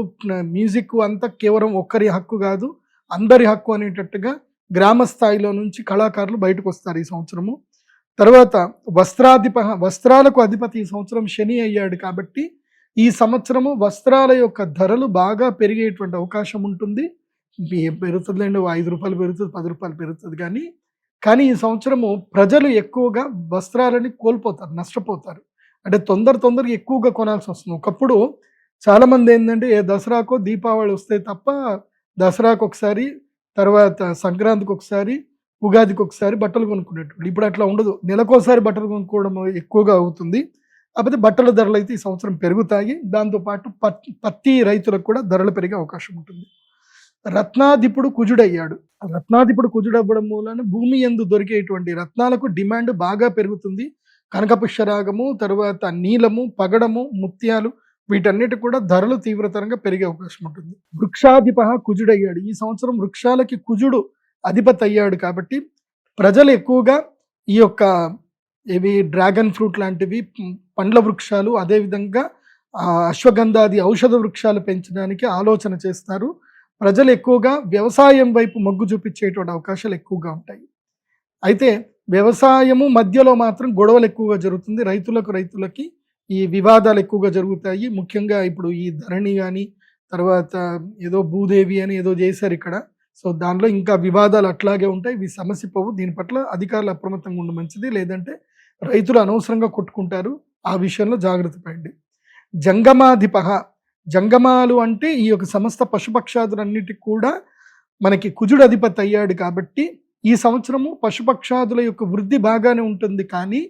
మ్యూజిక్ అంతా కేవలం ఒక్కరి హక్కు కాదు, అందరి హక్కు అనేటట్టుగా గ్రామ స్థాయిలో నుంచి కళాకారులు బయటకు వస్తారు ఈ సంవత్సరము. తర్వాత వస్త్రాలకు అధిపతి ఈ సంవత్సరం శని అయ్యాడు కాబట్టి ఈ సంవత్సరము వస్త్రాల యొక్క ధరలు బాగా పెరిగేటువంటి అవకాశం ఉంటుంది. పెరుగుతుందండి, 5 రూపాయలు పెరుగుతుంది, 10 రూపాయలు పెరుగుతుంది. కానీ ఈ సంవత్సరము ప్రజలు ఎక్కువగా వస్త్రాలని కోల్పోతారు, నష్టపోతారు. అంటే తొందరగా ఎక్కువగా కొనాల్సి వస్తుంది. ఒకప్పుడు చాలామంది ఏంటంటే దసరాకో దీపావళి వస్తే తప్ప దసరాకు ఒకసారి, తర్వాత సంక్రాంతికి ఒకసారి, ఉగాదికి ఒకసారి బట్టలు కొనుక్కునేటప్పుడు. ఇప్పుడు అట్లా ఉండదు, నెలకోసారి బట్టలు కొనుక్కోవడం ఎక్కువగా అవుతుంది. కాకపోతే బట్టల ధరలు అయితే ఈ సంవత్సరం పెరుగుతాయి. దాంతోపాటు పత్తి రైతులకు కూడా ధరలు పెరిగే అవకాశం ఉంటుంది. రత్నాధిపుడు కుజుడయ్యాడు. రత్నాధిపుడు కుజుడవ్వడం మూలన భూమి యందు దొరికేటువంటి రత్నాలకు డిమాండ్ బాగా పెరుగుతుంది. కనకపుష్యరాగము, తర్వాత నీలము, పగడము, ముత్యాలు, వీటన్నిటి కూడా ధరలు తీవ్రతరంగా పెరిగే అవకాశం ఉంటుంది. వృక్షాధిప కుజుడయ్యాడు. ఈ సంవత్సరం వృక్షాలకి కుజుడు అధిపతి అయ్యాడు కాబట్టి ప్రజలు ఎక్కువగా ఈ యొక్క డ్రాగన్ ఫ్రూట్ లాంటివి, పండ్ల వృక్షాలు, అదేవిధంగా అశ్వగంధాది ఔషధ వృక్షాలు పెంచడానికి ఆలోచన చేస్తారు. ప్రజలు ఎక్కువగా వ్యవసాయం వైపు మొగ్గు చూపించేటువంటి అవకాశాలు ఎక్కువగా ఉంటాయి. అయితే వ్యవసాయము మధ్యలో మాత్రం గొడవలు ఎక్కువగా జరుగుతుంది. రైతులకి ఈ వివాదాలు ఎక్కువగా జరుగుతాయి. ముఖ్యంగా ఇప్పుడు ఈ ధరణి కానీ, తర్వాత ఏదో భూదేవి అని ఏదో చేశారు ఇక్కడ. సో దానిలో ఇంకా వివాదాలు అట్లాగే ఉంటాయి. ఇవి సమస్య పోవు. దీని పట్ల అధికారులు అప్రమత్తంగా ఉండడం మంచిది. లేదంటే రైతులు అనవసరంగా కొట్టుకుంటారు. ఆ విషయంలో జాగ్రత్త పడండి. జంగమాధిప, జంగమాలు అంటే ఈ యొక్క సమస్త పశుపక్షాదులన్నిటికి కూడా మనకి కుజుడు అధిపతి అయ్యాడు కాబట్టి ఈ సంవత్సరము పశుపక్షాదుల యొక్క వృద్ధి బాగానే ఉంటుంది. కానీ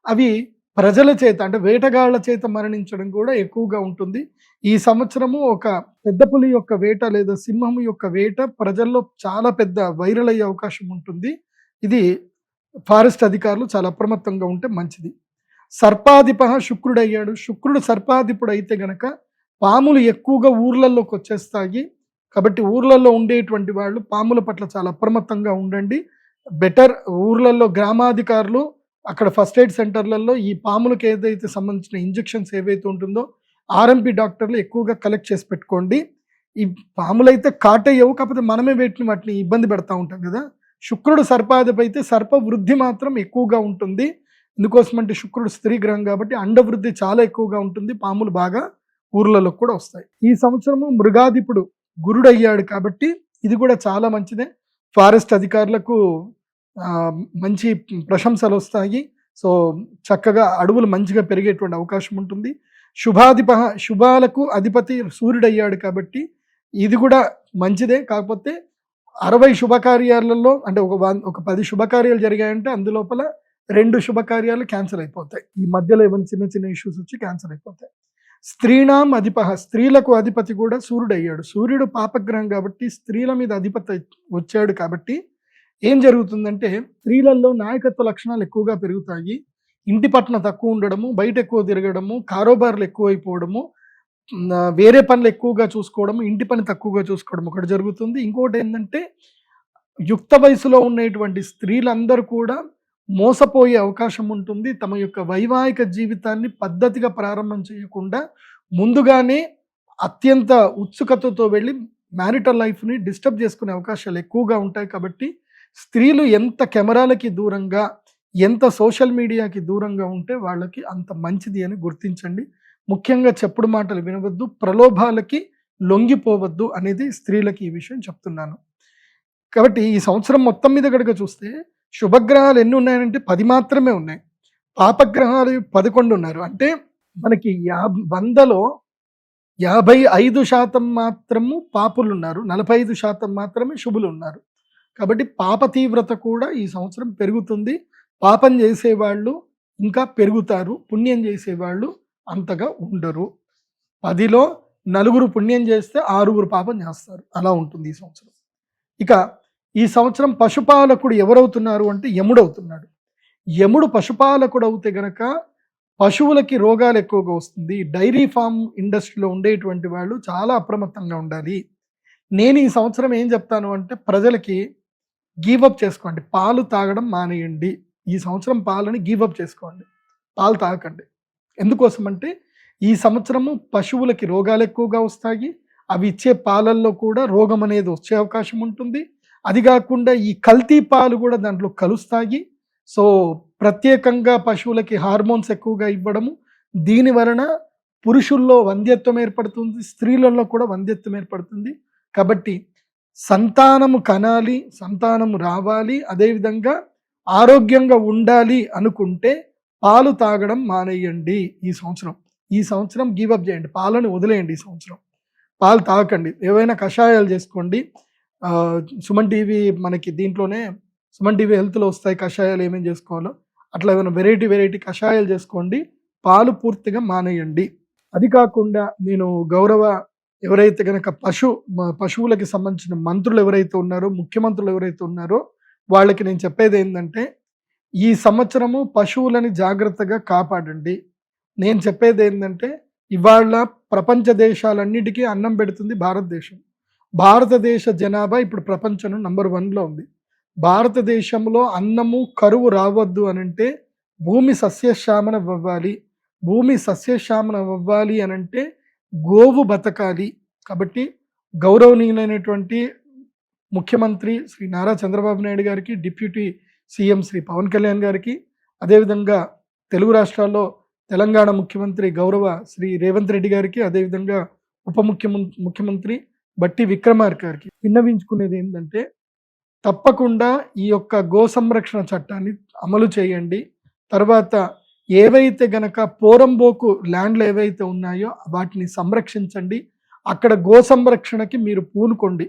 అవి ప్రజల చేత, అంటే వేటగాళ్ల చేత మరణించడం కూడా ఎక్కువగా ఉంటుంది. ఈ సంవత్సరము ఒక పెద్ద పులి యొక్క వేట లేదా సింహం యొక్క వేట ప్రజల్లో చాలా పెద్ద వైరల్ అయ్యే అవకాశం ఉంటుంది. ఇది ఫారెస్ట్ అధికారులు చాలా అప్రమత్తంగా ఉంటే మంచిది. సర్పాధిప శుక్రుడు అయ్యాడు. శుక్రుడు సర్పాధిపుడు అయితే గనక పాములు ఎక్కువగా ఊర్లలోకి వచ్చేస్తాయి. కాబట్టి ఊర్లలో ఉండేటువంటి వాళ్ళు పాముల పట్ల చాలా అప్రమత్తంగా ఉండండి. బెటర్ ఊర్లలో గ్రామాధికారులు అక్కడ ఫస్ట్ ఎయిడ్ సెంటర్లలో ఈ పాములకు ఏదైతే సంబంధించిన ఇంజెక్షన్స్ ఏవైతే ఉంటుందో ఆర్ఎంపీ డాక్టర్లు ఎక్కువగా కలెక్ట్ చేసి పెట్టుకోండి. ఈ పాములు అయితే కాటేయవు, కాకపోతే మనమే వాటిని ఇబ్బంది పెడతా ఉంటాం కదా. శుక్రుడు సర్పాధిపతి అయితే సర్ప వృద్ధి మాత్రం ఎక్కువగా ఉంటుంది. ఎందుకోసమంటే శుక్రుడు స్త్రీ గ్రహం కాబట్టి అండవృద్ధి చాలా ఎక్కువగా ఉంటుంది. పాములు బాగా ఊర్లలో కూడా వస్తాయి. ఈ సంవత్సరము మృగాధిపుడు గురుడు అయ్యాడు కాబట్టి ఇది కూడా చాలా మంచిదే. ఫారెస్ట్ అధికారులకు మంచి ప్రశంసలు వస్తాయి. సో చక్కగా అడవులు మంచిగా పెరిగేటువంటి అవకాశం ఉంటుంది. శుభాలకు అధిపతి సూర్యుడు అయ్యాడు కాబట్టి ఇది కూడా మంచిదే. కాకపోతే 60 శుభకార్యాలలో అంటే ఒక 10 శుభకార్యాలు జరిగాయంటే అందులోపల 2 శుభకార్యాలు క్యాన్సిల్ అయిపోతాయి. ఈ మధ్యలో ఏమైనా చిన్న చిన్న ఇష్యూస్ వచ్చి క్యాన్సిల్ అయిపోతాయి. స్త్రీణాం అధిపః, స్త్రీలకు అధిపతి కూడా సూర్యుడు అయ్యాడు. సూర్యుడు పాపగ్రహం కాబట్టి స్త్రీల మీద అధిపతి వచ్చాడు కాబట్టి ఏం జరుగుతుందంటే స్త్రీలలో నాయకత్వ లక్షణాలు ఎక్కువగా పెరుగుతాయి. ఇంటి పట్ల తక్కువ ఉండడము, బయట ఎక్కువ తిరగడము, కారోబార్లు ఎక్కువైపోవడము, వేరే పనులు ఎక్కువగా చూసుకోవడము, ఇంటి పని తక్కువగా చూసుకోవడం ఒకటి జరుగుతుంది. ఇంకోటి ఏంటంటే యుక్త వయసులో ఉన్నటువంటి స్త్రీలందరూ కూడా మోసపోయే అవకాశం ఉంటుంది. తమ యొక్క వైవాహిక జీవితాన్ని పద్ధతిగా ప్రారంభం చేయకుండా ముందుగానే అత్యంత ఉత్సుకతతో వెళ్ళి మ్యారిటల్ లైఫ్ని డిస్టర్బ్ చేసుకునే అవకాశాలు ఎక్కువగా ఉంటాయి. కాబట్టి స్త్రీలు ఎంత కెమెరాలకి దూరంగా, ఎంత సోషల్ మీడియాకి దూరంగా ఉంటే వాళ్ళకి అంత మంచిది అని గుర్తించండి. ముఖ్యంగా చెప్పుడు మాటలు వినవద్దు, ప్రలోభాలకి లొంగిపోవద్దు అనేది స్త్రీలకి ఈ విషయం చెప్తున్నాను. కాబట్టి ఈ సంవత్సరం మొత్తం మీద కనుక చూస్తే శుభగ్రహాలు ఎన్ని ఉన్నాయంటే 10 మాత్రమే ఉన్నాయి. పాపగ్రహాలు 11 ఉన్నారు. అంటే మనకి 100లో 55% మాత్రము పాపులు ఉన్నారు, 45% మాత్రమే శుభులు ఉన్నారు. కాబట్టి పాప తీవ్రత కూడా ఈ సంవత్సరం పెరుగుతుంది. పాపం చేసేవాళ్ళు ఇంకా పెరుగుతారు, పుణ్యం చేసేవాళ్ళు అంతగా ఉండరు. 10లో 4 పుణ్యం చేస్తే 6 పాపం చేస్తారు. అలా ఉంటుంది ఈ సంవత్సరం. ఇక ఈ సంవత్సరం పశుపాలకుడు ఎవరవుతున్నారు అంటే యముడు అవుతున్నాడు. యముడు పశుపాలకుడు అవుతే గనక పశువులకి రోగాలు ఎక్కువగా వస్తుంది. డైరీ ఫామ్ ఇండస్ట్రీలో ఉండేటువంటి వాళ్ళు చాలా అప్రమత్తంగా ఉండాలి. నేను ఈ సంవత్సరం ఏం చెప్తాను అంటే ప్రజలకి గివప్ చేసుకోండి, పాలు తాగడం మానేయండి. ఈ సంవత్సరం పాలని గివప్ చేసుకోండి, పాలు తాగకండి. ఎందుకోసం అంటే ఈ సంవత్సరము పశువులకి రోగాలు ఎక్కువగా వస్తాయి. అవి ఇచ్చే పాలల్లో కూడా రోగం అనేది వచ్చే అవకాశం ఉంటుంది. అది కాకుండా ఈ కల్తీ పాలు కూడా దాంట్లో కలుస్తాయి. సో ప్రత్యేకంగా పశువులకి హార్మోన్స్ ఎక్కువగా ఇవ్వడము, దీని వలన పురుషుల్లో వంధ్యత్వం ఏర్పడుతుంది, స్త్రీలలో కూడా వంధ్యత్వం ఏర్పడుతుంది. కాబట్టి సంతానము కనాలి, సంతానము రావాలి, అదేవిధంగా ఆరోగ్యంగా ఉండాలి అనుకుంటే పాలు తాగడం మానేయండి. ఈ సంవత్సరం గివప్ చేయండి, పాలను వదిలేయండి. ఈ సంవత్సరం పాలు తాగకండి, ఏవైనా కషాయాలు చేసుకోండి. సుమన్ టీవీ మనకి దీంట్లోనే సుమన్ టీవీ హెల్త్లో వస్తాయి కషాయాలు ఏమేమి చేసుకోవాలో, అట్లా ఏమైనా వెరైటీ కషాయాలు చేసుకోండి. పాలు పూర్తిగా మానేయండి. అది కాకుండా నేను గౌరవ ఎవరైతే కనుక పశువులకి సంబంధించిన మంత్రులు ఎవరైతే ఉన్నారో, ముఖ్యమంత్రులు ఎవరైతే ఉన్నారో వాళ్ళకి నేను చెప్పేది ఏంటంటే ఈ సంవత్సరము పశువులని జాగ్రత్తగా కాపాడండి. నేను చెప్పేది ఏంటంటే ఇవాళ ప్రపంచ దేశాలన్నిటికీ అన్నం పెడుతుంది భారతదేశం. భారతదేశ జనాభా ఇప్పుడు ప్రపంచంలో నంబర్ 1లో ఉంది. భారతదేశంలో అన్నము కరువు రావద్దు అనంటే భూమి సస్యశ్యామన అవ్వాలి. భూమి సస్యశ్యామన అవ్వాలి అనంటే గోవు బతకాలి. కాబట్టి గౌరవనీయులైనటువంటి ముఖ్యమంత్రి శ్రీ నారా చంద్రబాబు నాయుడు గారికి, డిప్యూటీ సీఎం శ్రీ పవన్ కళ్యాణ్ గారికి, అదేవిధంగా తెలుగు రాష్ట్రాల్లో తెలంగాణ ముఖ్యమంత్రి గౌరవ శ్రీ రేవంత్ రెడ్డి గారికి, అదేవిధంగా ముఖ్యమంత్రి బట్టి విక్రమార్క గారికి విన్నవించుకునేది ఏంటంటే తప్పకుండా ఈ యొక్క గో సంరక్షణ చట్టాన్ని అమలు చేయండి. తర్వాత ఏవైతే గనక పోరంబోకు ల్యాండ్లు ఏవైతే ఉన్నాయో వాటిని సంరక్షించండి. అక్కడ గో సంరక్షణకి మీరు పూనుకోండి.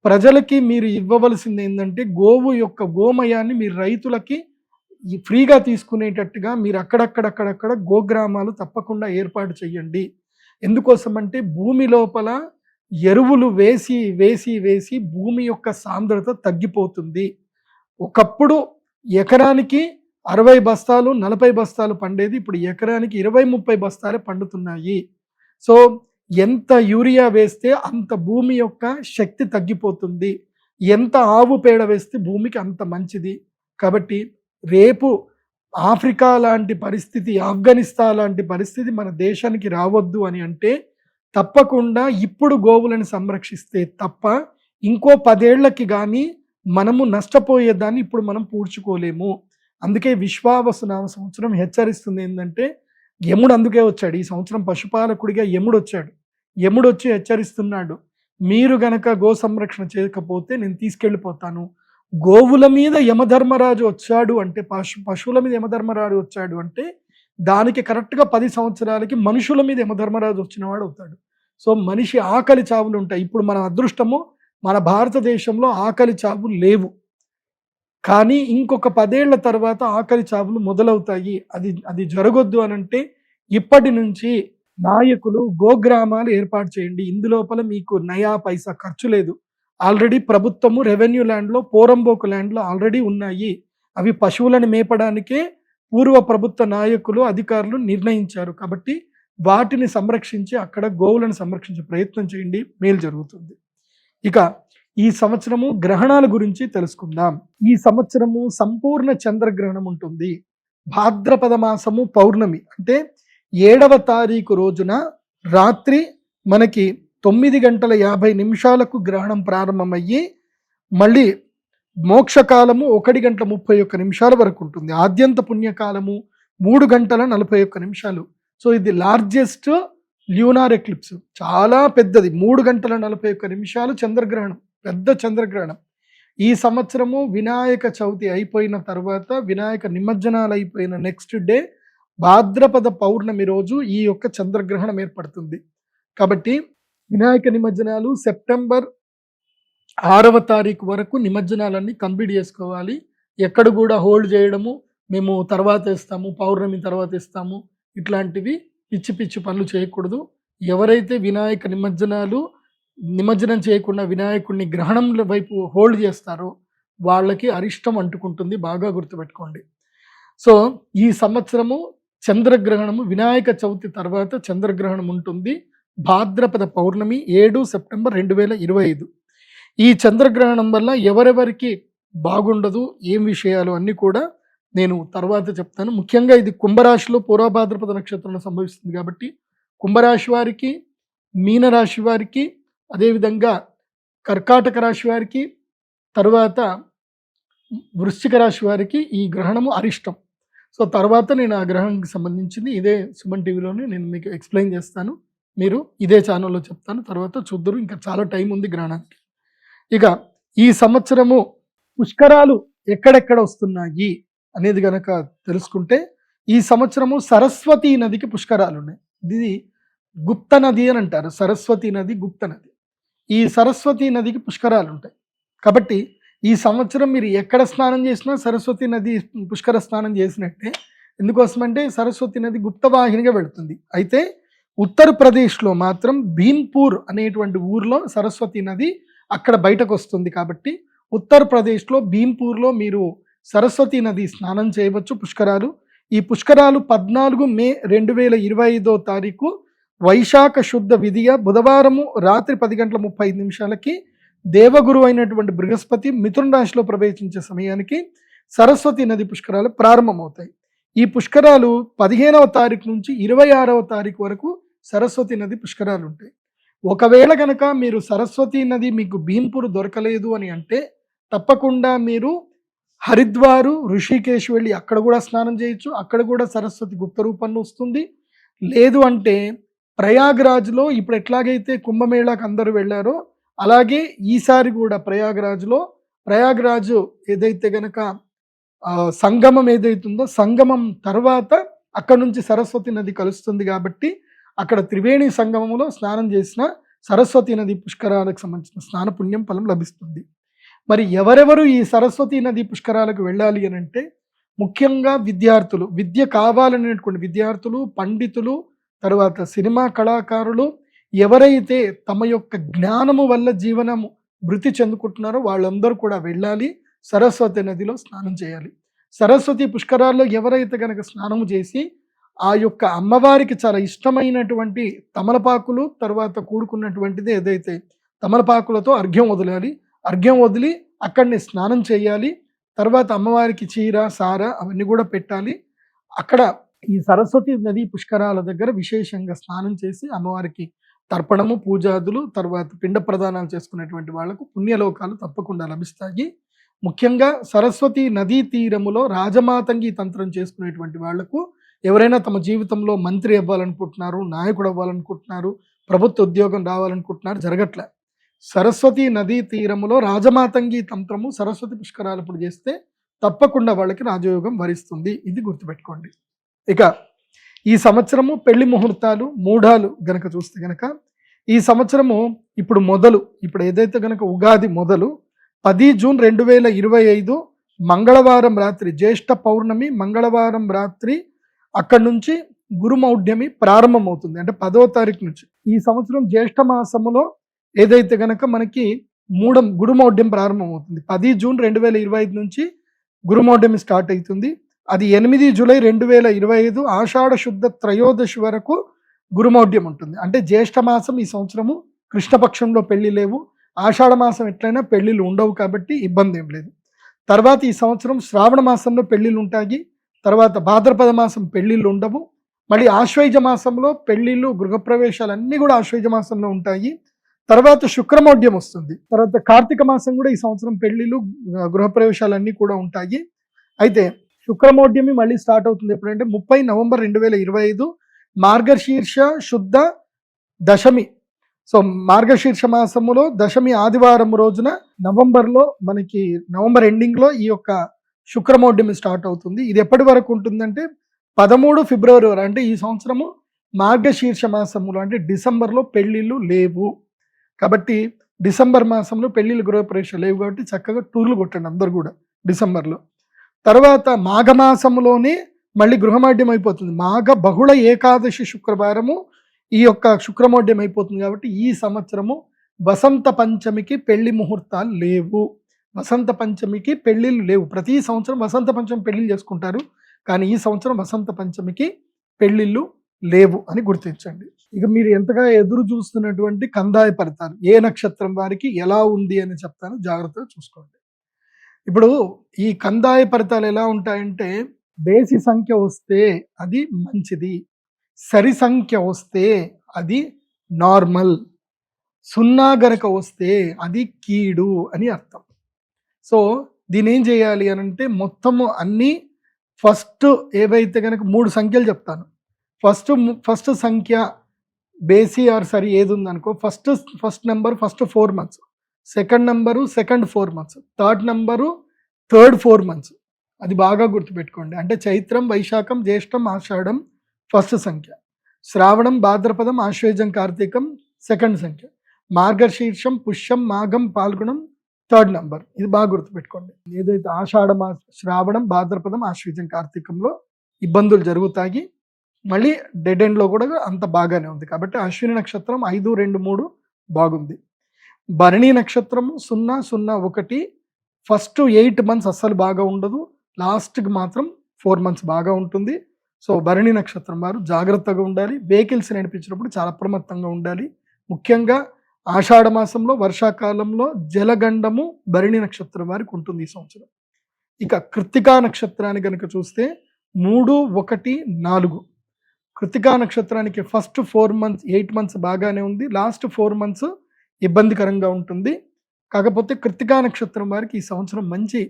ప్రజలకి మీరు ఇవ్వవలసింది ఏంటంటే గోవు యొక్క గోమయాన్ని మీరు రైతులకి ఫ్రీగా తీసుకునేటట్టుగా మీరు అక్కడక్కడ గోగ్రామాలు తప్పకుండా ఏర్పాటు చేయండి. ఎందుకోసం అంటే భూమి లోపల ఎరువులు వేసి భూమి యొక్క సాంద్రత తగ్గిపోతుంది. ఒకప్పుడు ఎకరానికి 60 బస్తాలు 40 బస్తాలు పండేది, ఇప్పుడు ఎకరానికి 20-30 బస్తాలే పండుతున్నాయి. సో ఎంత యూరియా వేస్తే అంత భూమి యొక్క శక్తి తగ్గిపోతుంది. ఎంత ఆవు పేడ వేస్తే భూమికి అంత మంచిది. కాబట్టి రేపు ఆఫ్రికా లాంటి పరిస్థితి, ఆఫ్ఘనిస్తాన్ లాంటి పరిస్థితి మన దేశానికి రావద్దు అని అంటే తప్పకుండా ఇప్పుడు గోవులను సంరక్షిస్తే తప్ప ఇంకో 10 ఏళ్లకి కానీ మనము నష్టపోయేదాన్ని ఇప్పుడు మనం పూడ్చుకోలేము. అందుకే విశ్వావసునామ సంవత్సరం హెచ్చరిస్తుంది ఏంటంటే యముడు అందుకే వచ్చాడు. ఈ సంవత్సరం పశుపాలకుడిగా యముడు వచ్చాడు. యముడు వచ్చి హెచ్చరిస్తున్నాడు, మీరు గనక గో సంరక్షణ చేయకపోతే నేను తీసుకెళ్ళిపోతాను. గోవుల మీద యమధర్మరాజు వచ్చాడు అంటే, పశువుల మీద యమధర్మరాజు వచ్చాడు అంటే దానికి కరెక్ట్గా 10 సంవత్సరాలకి మనుషుల మీద యమధర్మరాజు వచ్చిన వాడు అవుతాడు. సో మనిషి ఆకలి చావులు ఉంటాయి. ఇప్పుడు మన అదృష్టము మన భారతదేశంలో ఆకలి చావులు లేవు. కానీ ఇంకొక 10 ఏళ్ల తర్వాత ఆకలి చావులు మొదలవుతాయి. అది జరగొద్దు అనంటే ఇప్పటి నుంచి నాయకులు గోగ్రామాలు ఏర్పాటు చేయండి. ఇందులోపల మీకు నయా పైసా ఖర్చు లేదు. ఆల్రెడీ ప్రభుత్వము రెవెన్యూ ల్యాండ్లో, పోరంబోకు ల్యాండ్లో ఆల్రెడీ ఉన్నాయి. అవి పశువులను మేపడానికే పూర్వ ప్రభుత్వ నాయకులు, అధికారులు నిర్ణయించారు. కాబట్టి వాటిని సంరక్షించి అక్కడ గోవులను సంరక్షించే ప్రయత్నం చేయండి, మేలు జరుగుతుంది. ఇక ఈ సంవత్సరము గ్రహణాల గురించి తెలుసుకుందాం. ఈ సంవత్సరము సంపూర్ణ చంద్రగ్రహణం ఉంటుంది. భాద్రపద మాసము పౌర్ణమి అంటే 7వ తారీఖు రోజున రాత్రి మనకి 9:50 గ్రహణం ప్రారంభమయ్యి మళ్ళీ మోక్షకాలము 1:31 వరకు ఉంటుంది. ఆద్యంత పుణ్యకాలము 3:41. సో ఇది లార్జెస్ట్ ల్యూనార్ ఎక్లిప్స్, చాలా పెద్దది. 3:41 చంద్రగ్రహణం, పెద్ద చంద్రగ్రహణం. ఈ సంవత్సరము వినాయక చవితి అయిపోయిన తర్వాత, వినాయక నిమజ్జనాలు అయిపోయిన నెక్స్ట్ డే భాద్రపద పౌర్ణమి రోజు ఈ యొక్క చంద్రగ్రహణం ఏర్పడుతుంది. కాబట్టి వినాయక నిమజ్జనాలు సెప్టెంబర్ 6వ తారీఖు వరకు నిమజ్జనాలన్నీ కంప్లీట్ చేసుకోవాలి. ఎక్కడ కూడా హోల్డ్ చేయడము, మేము తర్వాత ఇస్తాము, పౌర్ణమి తర్వాత ఇస్తాము, ఇట్లాంటివి పిచ్చి పిచ్చి పనులు చేయకూడదు. ఎవరైతే వినాయక నిమజ్జనం చేయకుండా వినాయకుడిని గ్రహణంల వైపు హోల్డ్ చేస్తారో వాళ్ళకి అరిష్టం అంటుకుంటుంది, బాగా గుర్తుపెట్టుకోండి. సో ఈ సంవత్సరము చంద్రగ్రహణము వినాయక చవితి తర్వాత చంద్రగ్రహణం ఉంటుంది. భాద్రపద పౌర్ణమి 7 సెప్టెంబర్ 2025. ఈ చంద్రగ్రహణం వల్ల ఎవరెవరికి బాగుండదు, ఏం విషయాలు అన్నీ కూడా నేను తర్వాత చెప్తాను. ముఖ్యంగా ఇది కుంభరాశిలో పూర్వభాద్రపద నక్షత్రంలో సంభవిస్తుంది కాబట్టి కుంభరాశి వారికి, మీనరాశి వారికి, అదేవిధంగా కర్కాటక రాశి వారికి, తర్వాత వృశ్చిక రాశి వారికి ఈ గ్రహణము అరిష్టం. సో తర్వాత నేను ఆ గ్రహణానికి సంబంధించింది ఇదే సుమన్ టీవీలోనే నేను మీకు ఎక్స్ప్లెయిన్ చేస్తాను. మీరు ఇదే ఛానల్లో చెప్తాను, తర్వాత చూద్దరు. ఇంకా చాలా టైం ఉంది గ్రహణానికి. ఇక ఈ సంవత్సరము పుష్కరాలు ఎక్కడెక్కడ వస్తున్నాయి అనేది గనక తెలుసుకుంటే, ఈ సంవత్సరము సరస్వతీ నదికి పుష్కరాలు ఉన్నాయి. ఇది గుప్త నది అని అంటారు. సరస్వతీ నది గుప్త నది. ఈ సరస్వతీ నదికి పుష్కరాలు ఉంటాయి. కాబట్టి ఈ సంవత్సరం మీరు ఎక్కడ స్నానం చేసినా సరస్వతీ నది పుష్కర స్నానం చేసినట్టే. ఎందుకోసమంటే సరస్వతీ నది గుప్తవాహినిగా వెళుతుంది. అయితే ఉత్తరప్రదేశ్లో మాత్రం భీంపూర్ అనేటువంటి ఊర్లో సరస్వతీ నది అక్కడ బయటకు వస్తుంది. కాబట్టి ఉత్తరప్రదేశ్లో భీంపూర్లో మీరు సరస్వతీ నది స్నానం చేయవచ్చు. పుష్కరాలు, ఈ పుష్కరాలు 14 మే 2025 వైశాఖ శుద్ధ విధియ బుధవారము రాత్రి 10:35 దేవగురు అయినటువంటి బృహస్పతి మిథున రాశిలో ప్రవేశించే సమయానికి సరస్వతీ నది పుష్కరాలు ప్రారంభమవుతాయి. ఈ పుష్కరాలు 15వ తారీఖు నుంచి 26వ తారీఖు వరకు సరస్వతీ నది పుష్కరాలు ఉంటాయి. ఒకవేళ కనుక మీరు సరస్వతీ నది మీకు భీంపూర్ దొరకలేదు అని అంటే తప్పకుండా మీరు హరిద్వారు, ఋషికేశ్ వెళ్ళి అక్కడ కూడా స్నానం చేయొచ్చు. అక్కడ కూడా సరస్వతి గుప్త రూపంలో వస్తుంది. లేదు అంటే ప్రయాగ్రాజ్లో ఇప్పుడు ఎట్లాగైతే కుంభమేళాకు అందరూ వెళ్ళారో అలాగే ఈసారి కూడా ప్రయాగ్రాజు ఏదైతే గనక సంగమం ఏదైతుందో సంగమం తర్వాత అక్కడ నుంచి సరస్వతి నది కలుస్తుంది. కాబట్టి అక్కడ త్రివేణి సంగమంలో స్నానం చేసిన సరస్వతి నది పుష్కరాలకు సంబంధించిన స్నాన పుణ్యం ఫలం లభిస్తుంది. మరి ఎవరెవరు ఈ సరస్వతి నది పుష్కరాలకు వెళ్ళాలి అని అంటే ముఖ్యంగా విద్యార్థులు, విద్య కావాలనేటువంటి విద్యార్థులు, పండితులు, తర్వాత సినిమా కళాకారులు, ఎవరైతే తమ యొక్క జ్ఞానము వల్ల జీవనము వృద్ధి చెందుకుంటున్నారో వాళ్ళందరూ కూడా వెళ్ళాలి, సరస్వతి నదిలో స్నానం చేయాలి. సరస్వతి పుష్కరాల్లో ఎవరైతే కనుక స్నానము చేసి ఆ యొక్క అమ్మవారికి చాలా ఇష్టమైనటువంటి తమలపాకులు తర్వాత కూడుకున్నటువంటిది ఏదైతే తమలపాకులతో అర్ఘ్యం వదలాలి. అర్ఘ్యం వదిలి అక్కడిని స్నానం చేయాలి. తర్వాత అమ్మవారికి చీర, సార అవన్నీ కూడా పెట్టాలి. అక్కడ ఈ సరస్వతి నది పుష్కరాల దగ్గర విశేషంగా స్నానం చేసి అమ్మవారికి తర్పణము, పూజాదులు, తర్వాత పిండ ప్రదానాలు చేసుకునేటువంటి వాళ్లకు పుణ్యలోకాలు తప్పకుండా లభిస్తాయి. ముఖ్యంగా సరస్వతి నదీ తీరములో రాజమాతంగి తంత్రం చేసుకునేటువంటి వాళ్లకు ఎవరైనా తమ జీవితంలో మంత్రి అవ్వాలనుకుంటున్నారు, నాయకుడు అవ్వాలనుకుంటున్నారు, ప్రభుత్వ ఉద్యోగం రావాలనుకుంటున్నారు, జరగట్లే. సరస్వతి నదీ తీరములో రాజమాతంగి తంత్రము సరస్వతి పుష్కరాలప్పుడు చేస్తే తప్పకుండా వాళ్ళకి రాజయోగం వరిస్తుంది. ఇది గుర్తుపెట్టుకోండి. ఇక ఈ సంవత్సరము పెళ్లి ముహూర్తాలు, మూఢాలు గనక చూస్తే గనక ఈ సంవత్సరము ఇప్పుడు ఏదైతే కనుక ఉగాది మొదలు 10 జూన్ 2025 మంగళవారం రాత్రి, జ్యేష్ఠ పౌర్ణమి మంగళవారం రాత్రి అక్కడి నుంచి గురుమౌఢ్యమి ప్రారంభమవుతుంది. అంటే 10వ తారీఖు నుంచి ఈ సంవత్సరం జ్యేష్ఠ మాసములో ఏదైతే గనక మనకి గురుమౌఢ్యం ప్రారంభమవుతుంది. 10 జూన్ 2025 నుంచి గురుమౌఢ్యం స్టార్ట్ అవుతుంది. అది 8 జూలై 2025 ఆషాఢ శుద్ధ త్రయోదశి వరకు గురుమౌఢ్యం ఉంటుంది. అంటే జ్యేష్ఠ మాసం ఈ సంవత్సరము కృష్ణపక్షంలో పెళ్లి లేవు, ఆషాఢ మాసం ఎట్లయినా పెళ్లిళ్ళు ఉండవు కాబట్టి ఇబ్బంది ఏం లేదు. తర్వాత ఈ సంవత్సరం శ్రావణ మాసంలో పెళ్లిళ్ళు ఉంటాయి, తర్వాత భాద్రపద మాసం పెళ్లిళ్ళు ఉండవు, మళ్ళీ ఆశ్వయుజ మాసంలో పెళ్లిళ్ళు గృహప్రవేశాలు అన్నీ కూడా ఆశ్వయుజ మాసంలో ఉంటాయి. తర్వాత శుక్రమౌఢ్యం వస్తుంది. తర్వాత కార్తీక మాసం కూడా ఈ సంవత్సరం పెళ్లిళ్ళు గృహప్రవేశాలు అన్నీ కూడా ఉంటాయి. అయితే శుక్రమౌఢ్యమి మళ్ళీ స్టార్ట్ అవుతుంది ఎప్పుడంటే 30 నవంబర్ 2025 మార్గశీర్ష శుద్ధ దశమి. సో మార్గశీర్ష మాసములో దశమి ఆదివారం రోజున నవంబర్ ఎండింగ్ లో ఈ యొక్క శుక్రమౌఢ్యమి స్టార్ట్ అవుతుంది. ఇది ఎప్పటి వరకు ఉంటుందంటే 13 ఫిబ్రవరి వరకు. అంటే ఈ సంవత్సరము మార్గశీర్ష మాసములో అంటే డిసెంబర్లో పెళ్లిళ్ళు లేవు కాబట్టి, డిసెంబర్ మాసంలో పెళ్లిళ్ళు గృహప్రవేశాలు లేవు కాబట్టి చక్కగా టూర్లు కొట్టండి అందరు కూడా డిసెంబర్లో. తర్వాత మాఘమాసంలోనే మళ్ళీ గృహమౌఢ్యం అయిపోతుంది. మాఘ బహుళ ఏకాదశి శుక్రవారము ఈ యొక్క శుక్రమౌఢ్యం అయిపోతుంది కాబట్టి ఈ సంవత్సరము వసంత పంచమికి పెళ్లి ముహూర్తాలు లేవు. వసంత పంచమికి పెళ్లిళ్ళు లేవు. ప్రతి సంవత్సరం వసంత పంచమి పెళ్లిళ్ళు చేసుకుంటారు, కానీ ఈ సంవత్సరం వసంత పంచమికి పెళ్లిళ్ళు లేవు అని గుర్తించండి. ఇక మీరు ఎంతగా ఎదురు చూస్తున్నటువంటి కందాయ ఫలితాలు ఏ నక్షత్రం వారికి ఎలా ఉంది అని చెప్తాను, జాగ్రత్తగా చూసుకోండి. ఇప్పుడు ఈ కందాయ ఫలితాలు ఎలా ఉంటాయంటే, బేసి సంఖ్య వస్తే అది మంచిది, సరి సంఖ్య వస్తే అది నార్మల్, సున్నా గనక వస్తే అది కీడు అని అర్థం. సో దీని ఏం చేయాలి అని అంటే, మొత్తము అన్నీ ఫస్ట్ ఏవైతే కనుక 3 సంఖ్యలు చెప్తాను. ఫస్ట్ సంఖ్య బేసి ఆర్ సరి ఏది ఉందనుకో, first number first 4 months, second number second 4 months, third number third 4 months. అది బాగా గుర్తుపెట్టుకోండి. అంటే చైత్రం, వైశాఖం, జ్యేష్టం, ఆషాఢం ఫస్ట్ సంఖ్య, శ్రావణం, భాద్రపదం, ఆశ్వేజం, కార్తీకం సెకండ్ సంఖ్య, మార్గశీర్షం, పుష్యం, మాఘం, పాల్గొనం థర్డ్ నెంబర్. ఇది బాగా గుర్తుపెట్టుకోండి. ఏదైతే శ్రావణం, భాద్రపదం, ఆశ్వేజం, కార్తీకంలో ఇబ్బందులు జరుగుతాయి, మళ్ళీ డెడ్ ఎండ్లో కూడా అంత బాగానే ఉంది. కాబట్టి అశ్విని నక్షత్రం 5, 2, 3 బాగుంది. భరణి నక్షత్రము 0, 0, 1 ఫస్ట్ 8 months అస్సలు బాగా ఉండదు, లాస్ట్కి మాత్రం 4 months బాగా ఉంటుంది. సో భరణి నక్షత్రం వారు జాగ్రత్తగా ఉండాలి. వెహికల్స్ నడిపించినప్పుడు చాలా అప్రమత్తంగా ఉండాలి. ముఖ్యంగా ఆషాఢ మాసంలో వర్షాకాలంలో జలగండము భరణి నక్షత్రం వారికి ఉంటుంది ఈ సంవత్సరం. ఇక కృత్తికా నక్షత్రాన్ని కనుక చూస్తే 3, 1, 4 కృత్తికా నక్షత్రానికి ఫస్ట్ 4 months 8 months బాగానే ఉంది, లాస్ట్ 4 months ఇబ్బందికరంగా ఉంటుంది. కాకపోతే కృత్తికా నక్షత్రం వారికి ఈ సంవత్సరం మంచి.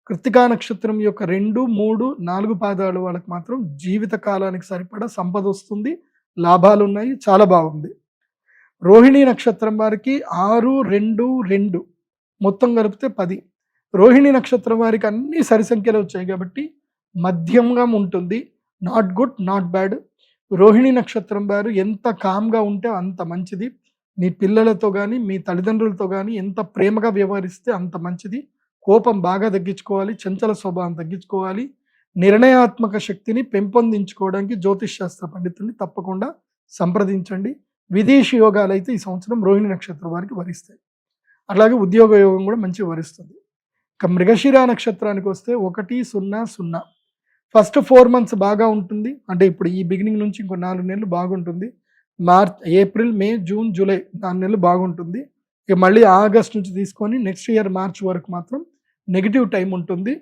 కృత్తికా నక్షత్రం యొక్క 2, 3, 4 పాదాలు వాళ్ళకి మాత్రం జీవిత కాలానికి సరిపడా సంపద వస్తుంది, లాభాలు ఉన్నాయి, చాలా బాగుంది. రోహిణి నక్షత్రం వారికి 6, 2, 2 మొత్తం కలిపితే 10. రోహిణి నక్షత్రం వారికి అన్ని సరి సంఖ్యలు వచ్చాయి కాబట్టి మధ్యంగా ఉంటుంది, not good not bad. Rohini నక్షత్రం వారు ఎంత కామ్గా ఉంటే అంత మంచిది. మీ పిల్లలతో కానీ మీ తల్లిదండ్రులతో కానీ ఎంత ప్రేమగా వ్యవహరిస్తే అంత మంచిది. కోపం బాగా తగ్గించుకోవాలి, చంచల స్వభావం తగ్గించుకోవాలి. నిర్ణయాత్మక శక్తిని పెంపొందించుకోవడానికి జ్యోతిష్ శాస్త్ర పండితుల్ని తప్పకుండా సంప్రదించండి. విదేశీ యోగాలు అయితే ఈ సంవత్సరం రోహిణి నక్షత్రం వారికి వరిస్తాయి. అలాగే ఉద్యోగ యోగం కూడా మంచిగా వరిస్తుంది. ఇక మృగశిర నక్షత్రానికి వస్తే 1, 0, 0 ఫస్ట్ 4 months బాగా ఉంటుంది. అంటే ఇప్పుడు ఈ బిగినింగ్ నుంచి ఇంకో 4 నెలలు బాగుంటుంది. ఏప్రిల్, మే, జూన్, జూలై 4 నెలలు బాగుంటుంది. ఇక మళ్ళీ ఆగస్ట్ నుంచి తీసుకొని నెక్స్ట్ ఇయర్ మార్చ్ వరకు మాత్రం నెగిటివ్ టైం ఉంటుంది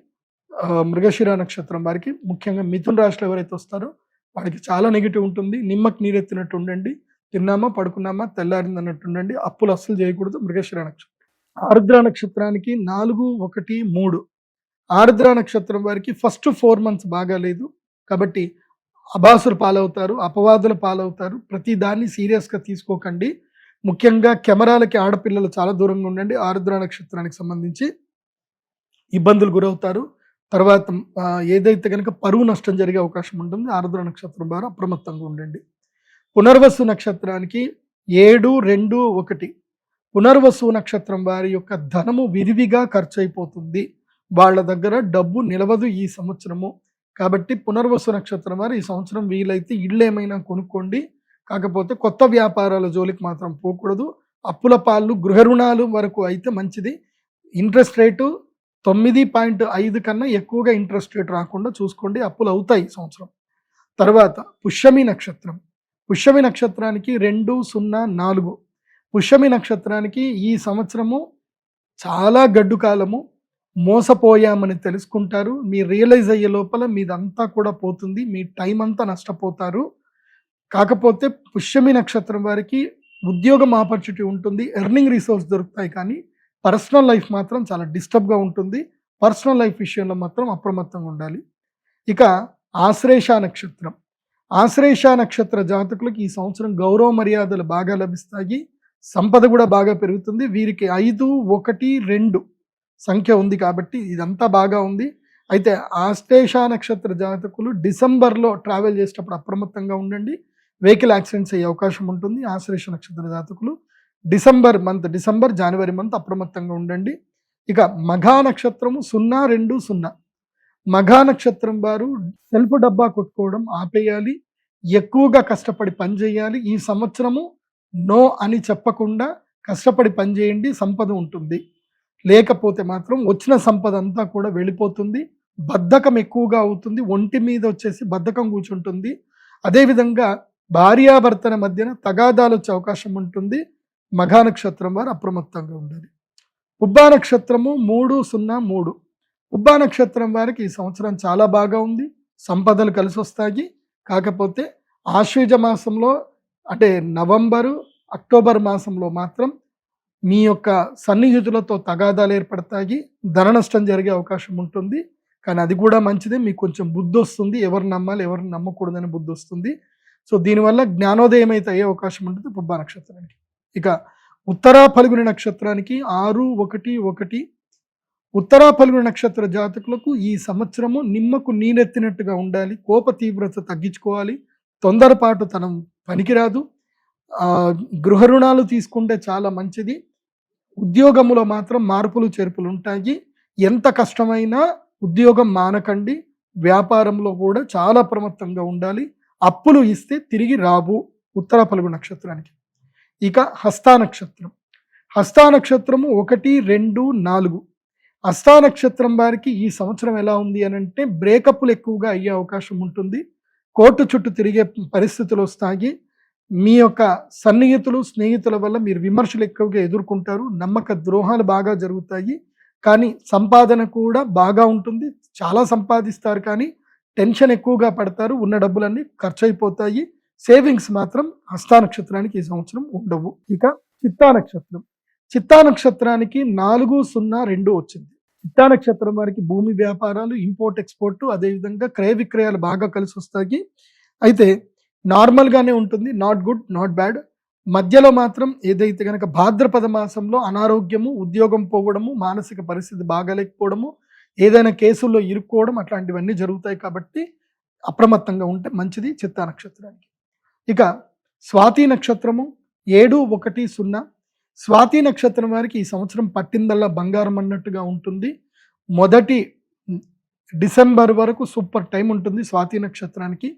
మృగశిర నక్షత్రం వారికి. ముఖ్యంగా మిథున రాశిలో ఎవరైతే వస్తారో వాడికి చాలా నెగిటివ్ ఉంటుంది. నిమ్మకి నీరెత్తినట్టు ఉండండి, తిన్నామా పడుకున్నామా తెల్లారింది అన్నట్టు ఉండండి. అప్పులు అస్సలు చేయకూడదు. మృగశిర నక్షత్రం. ఆరుద్ర నక్షత్రానికి 4, 1, 3 ఆరుద్ర నక్షత్రం వారికి ఫస్ట్ 4 months బాగాలేదు కాబట్టి అబాసులు పాలవుతారు, అపవాదుల పాలవుతారు. ప్రతి దాన్ని సీరియస్గా తీసుకోకండి. ముఖ్యంగా కెమెరాలకి ఆడపిల్లలు చాలా దూరంగా ఉండండి. ఆరుద్ర నక్షత్రానికి సంబంధించి ఇబ్బందులు గురవుతారు. తర్వాత ఏదైతే కనుక పరువు నష్టం జరిగే అవకాశం ఉంటుంది. ఆరుద్ర నక్షత్రం ద్వారా అప్రమత్తంగా ఉండండి. పునర్వసు నక్షత్రానికి 7-2-1 పునర్వసు నక్షత్రం వారి యొక్క ధనము విరివిగా ఖర్చు అయిపోతుంది. వాళ్ళ దగ్గర డబ్బు నిలవదు ఈ సంవత్సరము. కాబట్టి పునర్వసు నక్షత్రం వారు ఈ సంవత్సరం వీలైతే ఇళ్ళు ఏమైనా కొనుక్కోండి. కాకపోతే కొత్త వ్యాపారాల జోలికి మాత్రం పోకూడదు. అప్పుల పాళ్ళు, గృహ రుణాలు వరకు అయితే మంచిది. ఇంట్రెస్ట్ రేటు 9.5 కన్నా ఎక్కువగా ఇంట్రెస్ట్ రేట్ రాకుండా చూసుకోండి. అప్పులు అవుతాయి ఈ సంవత్సరం. తర్వాత పుష్యమి నక్షత్రం. పుష్యమి నక్షత్రానికి 2-0-4. పుష్యమి నక్షత్రానికి ఈ సంవత్సరము చాలా గడ్డు కాలము. మోసపోయామని తెలుసుకుంటారు. మీ రియలైజ్ అయ్యే లోపల మీదంతా కూడా పోతుంది. మీ టైం అంతా నష్టపోతారు. కాకపోతే పుష్యమి నక్షత్రం వారికి ఉద్యోగం ఆపర్చునిటీ ఉంటుంది. ఎర్నింగ్ రిసోర్స్ దొరుకుతాయి. కానీ పర్సనల్ లైఫ్ మాత్రం చాలా డిస్టర్బ్గా ఉంటుంది. పర్సనల్ లైఫ్ విషయంలో మాత్రం అప్రమత్తంగా ఉండాలి. ఇక ఆశ్లేష నక్షత్రం. ఆశ్లేష నక్షత్ర జాతకులకు ఈ సంవత్సరం గౌరవ మర్యాదలు బాగా లభిస్తాయి. సంపద కూడా బాగా పెరుగుతుంది. వీరికి 5-1-2 సంఖ్య ఉంది కాబట్టి ఇదంతా బాగా ఉంది. అయితే ఆశ్లేష నక్షత్ర జాతకులు డిసెంబర్లో ట్రావెల్ చేసేటప్పుడు అప్రమత్తంగా ఉండండి. వెహికల్ యాక్సిడెంట్స్ అయ్యే అవకాశం ఉంటుంది. ఆశ్లేష నక్షత్ర జాతకులు డిసెంబర్ జనవరి మంత్ అప్రమత్తంగా ఉండండి. ఇక మఘా నక్షత్రము 0-2-0. మఘా నక్షత్రం వారు సెల్ఫ్ డబ్బా కొట్టుకోవడం ఆపేయాలి. ఎక్కువగా కష్టపడి పని చేయాలి. ఈ సంవత్సరము నో అని చెప్పకుండా కష్టపడి పని చేయండి. సంపద ఉంటుంది. లేకపోతే మాత్రం వచ్చిన సంపద అంతా కూడా వెళ్ళిపోతుంది. బద్ధకం ఎక్కువగా అవుతుంది. ఒంటి మీద వచ్చేసి బద్ధకం కూర్చుంటుంది. అదేవిధంగా భార్యాభర్తల మధ్యన తగాదాలు వచ్చే అవకాశం ఉంటుంది. మఘా నక్షత్రం వారు అప్రమత్తంగా ఉండాలి. పుబ్బా నక్షత్రము 3-0-3. పుబ్బా నక్షత్రం వారికి ఈ సంవత్సరం చాలా బాగా ఉంది. సంపదలు కలిసి వస్తాయి. కాకపోతే ఆశ్వీజ మాసంలో అంటే నవంబరు, అక్టోబర్ మాసంలో మాత్రం మీ యొక్క సన్నిహితులతో తగాదాలు ఏర్పడతాయి. ధన నష్టం జరిగే అవకాశం ఉంటుంది. కానీ అది కూడా మంచిదే. మీకు కొంచెం బుద్ధి వస్తుంది. ఎవరు నమ్మాలి, ఎవరిని నమ్మకూడదని బుద్ధి వస్తుంది. సో దీనివల్ల జ్ఞానోదయం అయితే అయ్యే అవకాశం ఉంటుంది పుబ్బా నక్షత్రానికి. ఇక ఉత్తరా ఫల్గుని నక్షత్రానికి 6-1-1. ఉత్తరా ఫల్గుని నక్షత్ర జాతకులకు ఈ సంవత్సరము నిమ్మకు నీరెత్తినట్టుగా ఉండాలి. కోప తీవ్రత తగ్గించుకోవాలి. తొందరపాటు తనం పనికిరాదు. గృహ రుణాలు తీసుకుంటే చాలా మంచిది. ఉద్యోగములో మాత్రం మార్పులు చేర్పులు ఉంటాయి. ఎంత కష్టమైనా ఉద్యోగం మానకండి. వ్యాపారంలో కూడా చాలా అప్రమత్తంగా ఉండాలి. అప్పులు ఇస్తే తిరిగి రావు ఉత్తరా ఫల్గుని నక్షత్రానికి. ఇక హస్తా నక్షత్రం. హస్తా నక్షత్రము 1-2-4. హస్తా నక్షత్రం వారికి ఈ సంవత్సరం ఎలా ఉంది అని అంటే బ్రేకప్లు ఎక్కువగా అయ్యే అవకాశం ఉంటుంది. కోర్టు చుట్టూ తిరిగే పరిస్థితులు వస్తాయి. మీ యొక్క సన్నిహితులు, స్నేహితుల వల్ల మీరు విమర్శలు ఎక్కువగా ఎదుర్కొంటారు. నమ్మక ద్రోహాలు బాగా జరుగుతాయి. కానీ సంపాదన కూడా బాగా ఉంటుంది. చాలా సంపాదిస్తారు. కానీ టెన్షన్ ఎక్కువగా పడతారు. ఉన్న డబ్బులన్నీ ఖర్చు అయిపోతాయి. సేవింగ్స్ మాత్రం హస్తా నక్షత్రానికి ఈ సంవత్సరం ఉండవు. ఇక చిత్తా నక్షత్రం. చిత్తా నక్షత్రానికి 4-0-2 వచ్చింది. చిత్తా నక్షత్రం వారికి భూమి వ్యాపారాలు, ఇంపోర్ట్ ఎక్స్పోర్ట్, అదేవిధంగా క్రయ విక్రయాలు బాగా కలిసి వస్తాయి. అయితే నార్మల్గానే ఉంటుంది. Not good, not bad. మధ్యలో మాత్రం ఏదైతే కనుక భాద్రపద మాసంలో అనారోగ్యము, ఉద్యోగం పోవడము, మానసిక పరిస్థితి బాగాలేకపోవడము, ఏదైనా కేసుల్లో ఇరుక్కోవడం అట్లాంటివన్నీ జరుగుతాయి. కాబట్టి అప్రమత్తంగా ఉంటే మంచిది చిత్తా నక్షత్రానికి. ఇక స్వాతి నక్షత్రము 7-1-0. స్వాతి నక్షత్రం వారికి ఈ సంవత్సరం పట్టిందల్లా బంగారం అన్నట్టుగా ఉంటుంది. మొదటి డిసెంబర్ వరకు సూపర్ టైం ఉంటుంది స్వాతి నక్షత్రానికి.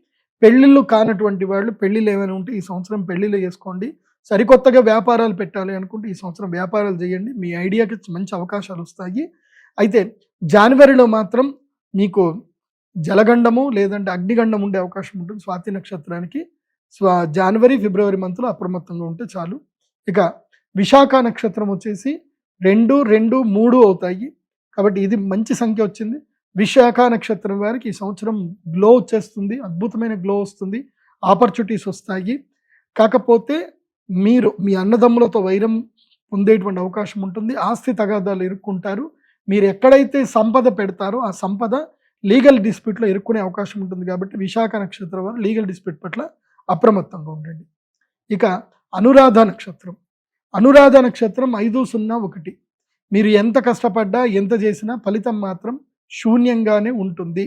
పెళ్ళిళ్ళు కానటువంటి వాళ్ళు పెళ్ళిళ్ళు ఏమైనా ఉంటే ఈ సంవత్సరం పెళ్ళిళ్ళు చేసుకోండి. సరికొత్తగా వ్యాపారాలు పెట్టాలి అనుకుంటే ఈ సంవత్సరం వ్యాపారాలు చేయండి. మీ ఐడియాకి మంచి అవకాశాలు వస్తాయి. అయితే జనవరిలో మాత్రం మీకు జలగండము లేదంటే అగ్నిగండం ఉండే అవకాశం ఉంటుంది స్వాతి నక్షత్రానికి. జనవరి, ఫిబ్రవరి మంత్లో అప్రమత్తంగా ఉంటే చాలు. ఇక విశాఖ నక్షత్రం వచ్చేసి 2-2-3 అవుతాయి. కాబట్టి ఇది మంచి సంఖ్య వచ్చింది. విశాఖ నక్షత్రం వారికి ఈ సంవత్సరం గ్లో వచ్చేస్తుంది. అద్భుతమైన గ్లో వస్తుంది. ఆపర్చునిటీస్ వస్తాయి. కాకపోతే మీరు మీ అన్నదమ్ములతో వైరం పొందేటువంటి అవకాశం ఉంటుంది. ఆస్తి తగాదాలు ఇరుక్కుంటారు. మీరు ఎక్కడైతే సంపద పెడతారో ఆ సంపద లీగల్ డిస్ప్యూట్లో ఇరుక్కునే అవకాశం ఉంటుంది. కాబట్టి విశాఖ నక్షత్రం వారు లీగల్ డిస్ప్యూట్ పట్ల అప్రమత్తంగా ఉండండి. ఇక అనురాధ నక్షత్రం. అనురాధ నక్షత్రం 5-0-1. మీరు ఎంత కష్టపడ్డా ఎంత చేసినా ఫలితం మాత్రం శూన్యంగానే ఉంటుంది.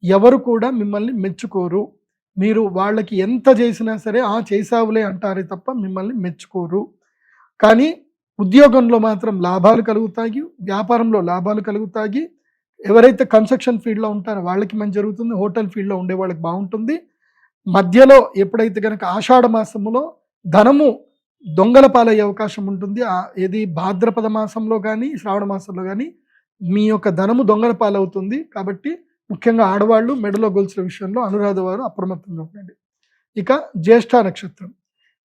ఎవరు కూడా మిమ్మల్ని మెచ్చుకోరు. మీరు వాళ్ళకి ఎంత చేసినా సరే చేసావులే అంటారే తప్ప మిమ్మల్ని మెచ్చుకోరు. కానీ ఉద్యోగంలో మాత్రం లాభాలు కలుగుతాయి, వ్యాపారంలో లాభాలు కలుగుతాయి. ఎవరైతే కన్స్ట్రక్షన్ ఫీల్డ్లో ఉంటారో వాళ్ళకి మంచి జరుగుతుంది, హోటల్ ఫీల్డ్లో ఉండే వాళ్ళకి బాగుంటుంది. మధ్యలో ఎప్పుడైతే కనుక ఆషాఢ మాసంలో ధనము దొంగల పాలయ్యే అవకాశం ఉంటుంది. ఏది భాద్రపద మాసంలో కానీ శ్రావణ మాసంలో కానీ మీ యొక్క ధనము దొంగల పాలవుతుంది. కాబట్టి ముఖ్యంగా ఆడవాళ్ళు మెడలో గొలుసుల విషయంలో అనురాధ వారు అప్రమత్తంగా ఉండండి. ఇక జ్యేష్ఠ నక్షత్రం.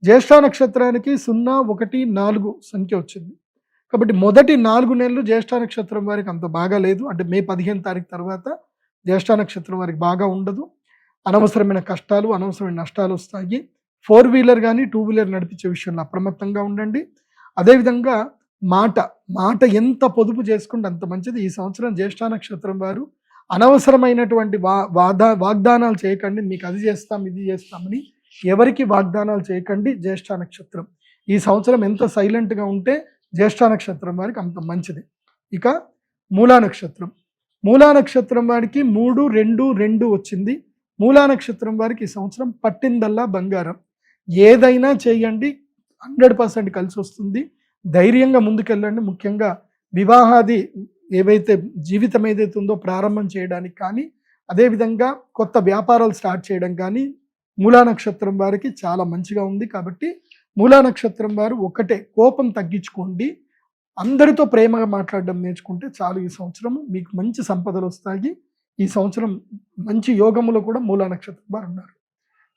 జ్యేష్ఠ నక్షత్రానికి 0, 1, 4 సంఖ్య వచ్చింది. కాబట్టి మొదటి 4 నెలలు జ్యేష్ఠ నక్షత్రం వారికి అంత బాగా లేదు. అంటే మే 15 తారీఖు తర్వాత జ్యేష్ఠ నక్షత్రం వారికి బాగా ఉండదు. అనవసరమైన కష్టాలు, అనవసరమైన నష్టాలు వస్తాయి. 4 వీలర్ కానీ 2 వీలర్ నడిపించే విషయంలో అప్రమత్తంగా ఉండండి. అదేవిధంగా మాట ఎంత పొదుపు చేసుకుంటే అంత మంచిది. ఈ సంవత్సరం జ్యేష్ఠ నక్షత్రం వారు అనవసరమైనటువంటి వాగ్దానాలు చేయకండి. మీకు అది చేస్తాం, ఇది చేస్తామని ఎవరికి వాగ్దానాలు చేయకండి. జ్యేష్ఠ నక్షత్రం ఈ సంవత్సరం ఎంత సైలెంట్గా ఉంటే జ్యేష్ఠ నక్షత్రం వారికి అంత మంచిది. ఇక మూలా నక్షత్రం. మూలా నక్షత్రం వారికి 3, 2, 2 వచ్చింది. మూలా నక్షత్రం వారికి ఈ సంవత్సరం పట్టిందల్లా బంగారం. ఏదైనా చేయండి, 100% కలిసి వస్తుంది. ధైర్యంగా ముందుకెళ్ళండి. ముఖ్యంగా వివాహాది ఏవైతే జీవితం ఏదైతే ఉందో ప్రారంభం చేయడానికి కానీ, అదేవిధంగా కొత్త వ్యాపారాలు స్టార్ట్ చేయడం కానీ మూలా నక్షత్రం వారికి చాలా మంచిగా ఉంది. కాబట్టి మూలా నక్షత్రం వారు ఒకటే, కోపం తగ్గించుకోండి. అందరితో ప్రేమగా మాట్లాడడం నేర్చుకుంటే చాలు. ఈ సంవత్సరము మీకు మంచి సంపదలు వస్తాయి. ఈ సంవత్సరం మంచి యోగములో కూడా మూలా నక్షత్రం వారు ఉన్నారు.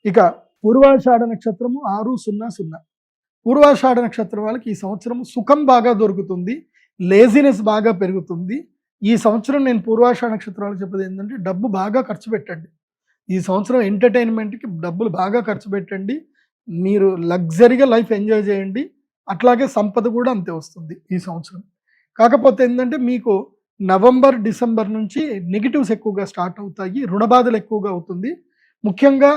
ఇక పూర్వాషాఢ నక్షత్రము 600. పూర్వాషాఢ నక్షత్రం వాళ్ళకి ఈ సంవత్సరం సుఖం బాగా దొరుకుతుంది, లేజినెస్ బాగా పెరుగుతుంది. ఈ సంవత్సరం నేను పూర్వాషాఢ నక్షత్రాలు చెప్పేది ఏంటంటే డబ్బు బాగా ఖర్చు పెట్టండి. ఈ సంవత్సరం ఎంటర్టైన్మెంట్కి డబ్బులు బాగా ఖర్చు పెట్టండి. మీరు లగ్జరీగా లైఫ్ ఎంజాయ్ చేయండి. అట్లాగే సంపద కూడా అంతే వస్తుంది ఈ సంవత్సరం. కాకపోతే ఏంటంటే మీకు నవంబర్, డిసెంబర్ నుంచి నెగిటివ్స్ ఎక్కువగా స్టార్ట్ అవుతాయి, రుణబాధలు ఎక్కువగా అవుతుంది. ముఖ్యంగా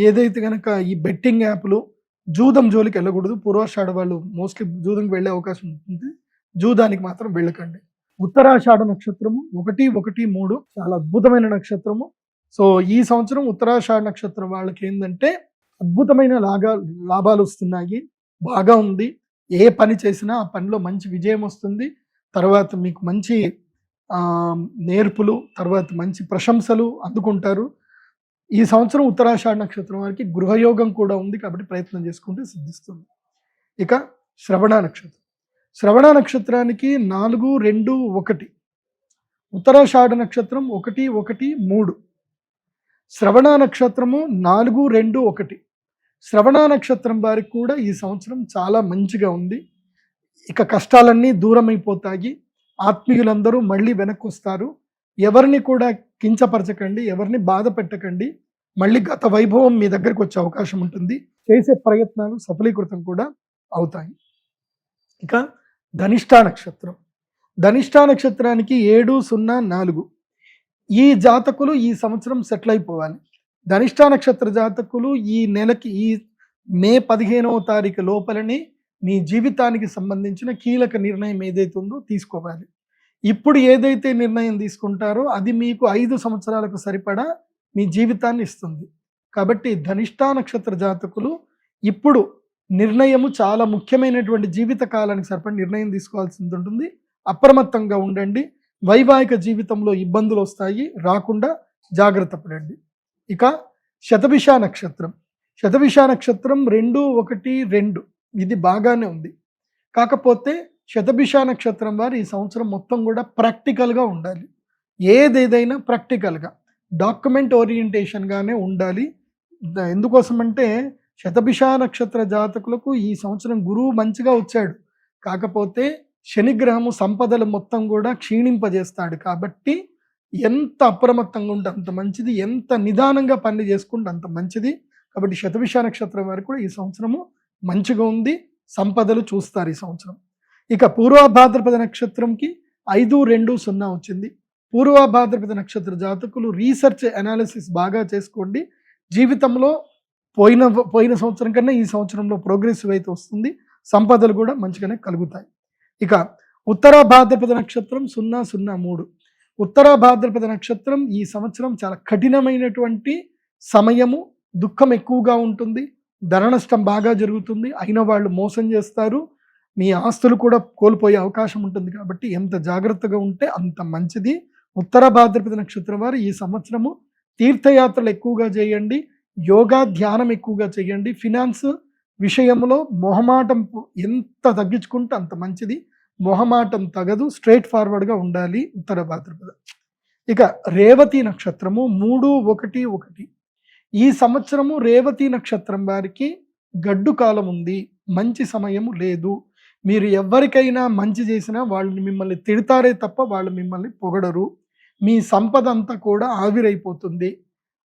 ఏదైతే కనుక ఈ బెట్టింగ్ యాప్లు, జూదం జోలికి వెళ్ళకూడదు. పూర్వాషాఢ వాళ్ళు మోస్ట్లీ జూదంకి వెళ్ళే అవకాశం ఉంటుంది. జూదానికి మాత్రం వెళ్ళకండి. ఉత్తరాషాఢ నక్షత్రము 1, 1, 3 చాలా అద్భుతమైన నక్షత్రము. సో ఈ సంవత్సరం ఉత్తరాషాఢ నక్షత్రం వాళ్ళకి ఏంటంటే అద్భుతమైన లాభాలు వస్తున్నాయి, బాగా ఉంది. ఏ పని చేసినా ఆ పనిలో మంచి విజయం వస్తుంది. తర్వాత మీకు మంచి నేర్పులు, తర్వాత మంచి ప్రశంసలు అందుకుంటారు. ఈ సంవత్సరం ఉత్తరాషాఢ నక్షత్రం వారికి గృహయోగం కూడా ఉంది. కాబట్టి ప్రయత్నం చేసుకుంటే సిద్ధిస్తుంది. ఇక శ్రవణ నక్షత్రం. శ్రవణ నక్షత్రానికి 4, 2, 1. ఉత్తరాషాఢ నక్షత్రం 1, 1, 3. శ్రవణ నక్షత్రము 4, 2, 1. శ్రవణ నక్షత్రం వారికి కూడా ఈ సంవత్సరం చాలా మంచిగా ఉంది. ఇక కష్టాలన్నీ దూరమైపోతాయి. ఆత్మీయులందరూ మళ్ళీ వెనక్కి వస్తారు. ఎవరిని కూడా కించపరచకండి, ఎవరిని బాధ పెట్టకండి. మళ్ళీ గత వైభవం మీ దగ్గరికి వచ్చే అవకాశం ఉంటుంది. చేసే ప్రయత్నాలు సఫలీకృతం కూడా అవుతాయి. ఇక ధనిష్ఠా నక్షత్రం. ధనిష్ఠా నక్షత్రానికి 7, 0, 4. ఈ జాతకులు ఈ సంవత్సరం సెటిల్ అయిపోవాలి. ధనిష్ఠా నక్షత్ర జాతకులు ఈ నెలకి, ఈ మే 15వ తారీఖు లోపలనే మీ జీవితానికి సంబంధించిన కీలక నిర్ణయం ఏదైతే ఉందో తీసుకోవాలి. ఇప్పుడు ఏదైతే నిర్ణయం తీసుకుంటారో అది మీకు 5 సంవత్సరాలకు సరిపడా మీ జీవితాన్ని ఇస్తుంది. కాబట్టి ధనిష్ఠా నక్షత్ర జాతకులు ఇప్పుడు నిర్ణయము చాలా ముఖ్యమైనటువంటి జీవిత కాలానికి సరిపడి నిర్ణయం తీసుకోవాల్సి ఉంటుంది. అప్రమత్తంగా ఉండండి. వైవాహిక జీవితంలో ఇబ్బందులు వస్తాయి, రాకుండా జాగ్రత్త పడండి. ఇక శతభిష నక్షత్రం. శతభిష నక్షత్రం 2, 1, 2 ఇది బాగానే ఉంది. కాకపోతే శతభిష నక్షత్రం వారు ఈ సంవత్సరం మొత్తం కూడా ప్రాక్టికల్గా ఉండాలి. ఏదేదైనా ప్రాక్టికల్గా డాక్యుమెంట్ ఓరియంటేషన్గానే ఉండాలి. ఎందుకోసమంటే శతభిష నక్షత్ర జాతకులకు ఈ సంవత్సరం గురువు మంచిగా వచ్చాడు. కాకపోతే శనిగ్రహము సంపదలు మొత్తం కూడా క్షీణింపజేస్తాడు. కాబట్టి ఎంత అప్రమత్తంగా ఉంటే అంత మంచిది, ఎంత నిదానంగా పని చేసుకుంటే అంత మంచిది. కాబట్టి శతభిష నక్షత్రం వారికి కూడా ఈ సంవత్సరము మంచిగా ఉంది, సంపదలు చూస్తారు ఈ సంవత్సరం. ఇక పూర్వభాద్రపద నక్షత్రంకి 5, 2, 0 వచ్చింది. పూర్వభాద్రపద నక్షత్ర జాతకులు రీసెర్చ్ అనాలిసిస్ బాగా చేసుకోండి. జీవితంలో పోయిన సంవత్సరం కన్నా ఈ సంవత్సరంలో ప్రోగ్రెసివ్ అయితే వస్తుంది, సంపదలు కూడా మంచిగానే కలుగుతాయి. ఇక ఉత్తర భాద్రపద నక్షత్రం 0, 0, 3. ఉత్తర భాద్రపద నక్షత్రం ఈ సంవత్సరం చాలా కఠినమైనటువంటి సమయము, దుఃఖం ఎక్కువగా ఉంటుంది, ధన నష్టం బాగా జరుగుతుంది, అయిన వాళ్ళు మోసం చేస్తారు, మీ ఆస్తులు కూడా కోల్పోయే అవకాశం ఉంటుంది. కాబట్టి ఎంత జాగ్రత్తగా ఉంటే అంత మంచిది. ఉత్తర భాద్రపద నక్షత్రం వారు ఈ సంవత్సరము తీర్థయాత్రలు ఎక్కువగా చేయండి, యోగా ధ్యానం ఎక్కువగా చేయండి. ఫినాన్స్ విషయంలో మొహమాటం ఎంత తగ్గించుకుంటే అంత మంచిది. మొహమాటం తగదు, స్ట్రైట్ ఫార్వర్డ్గా ఉండాలి ఉత్తర భాద్రపద. ఇక రేవతి నక్షత్రము 3-1-1. ఈ సంవత్సరము రేవతి నక్షత్రం వారికి గడ్డు కాలం ఉంది, మంచి సమయము లేదు. మీరు ఎవరికైనా మంచి చేసినా వాళ్ళు మిమ్మల్ని తిడతారే తప్ప వాళ్ళు మిమ్మల్ని పొగడరు. మీ సంపద అంతా కూడా ఆవిరైపోతుంది.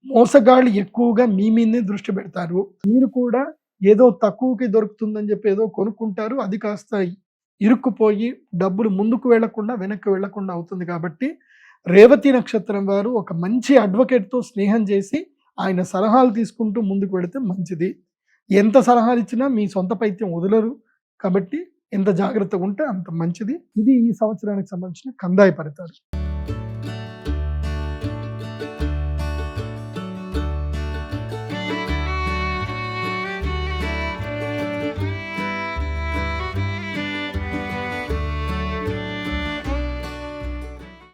మోసగాళ్ళు ఎక్కువగా మీ మీదే దృష్టి పెడతారు. మీరు కూడా ఏదో తక్కువకి దొరుకుతుందని చెప్పి ఏదో కొనుక్కుంటారు, అది కాస్త ఇరుక్కుపోయి డబ్బులు ముందుకు వెళ్లకుండా వెనక్కి వెళ్లకుండా అవుతుంది. కాబట్టి రేవతి నక్షత్రం వారు ఒక మంచి అడ్వకేట్తో స్నేహం చేసి ఆయన సలహాలు తీసుకుంటూ ముందుకు వెళితే మంచిది. ఎంత సలహాలు ఇచ్చినా మీ సొంత పైత్యం వదలరు. కాబట్టి ఎంత జాగ్రత్తగా ఉంటే అంత మంచిది. ఇది ఈ సంవత్సరానికి సంబంధించిన కందాయ ఫలితాలు.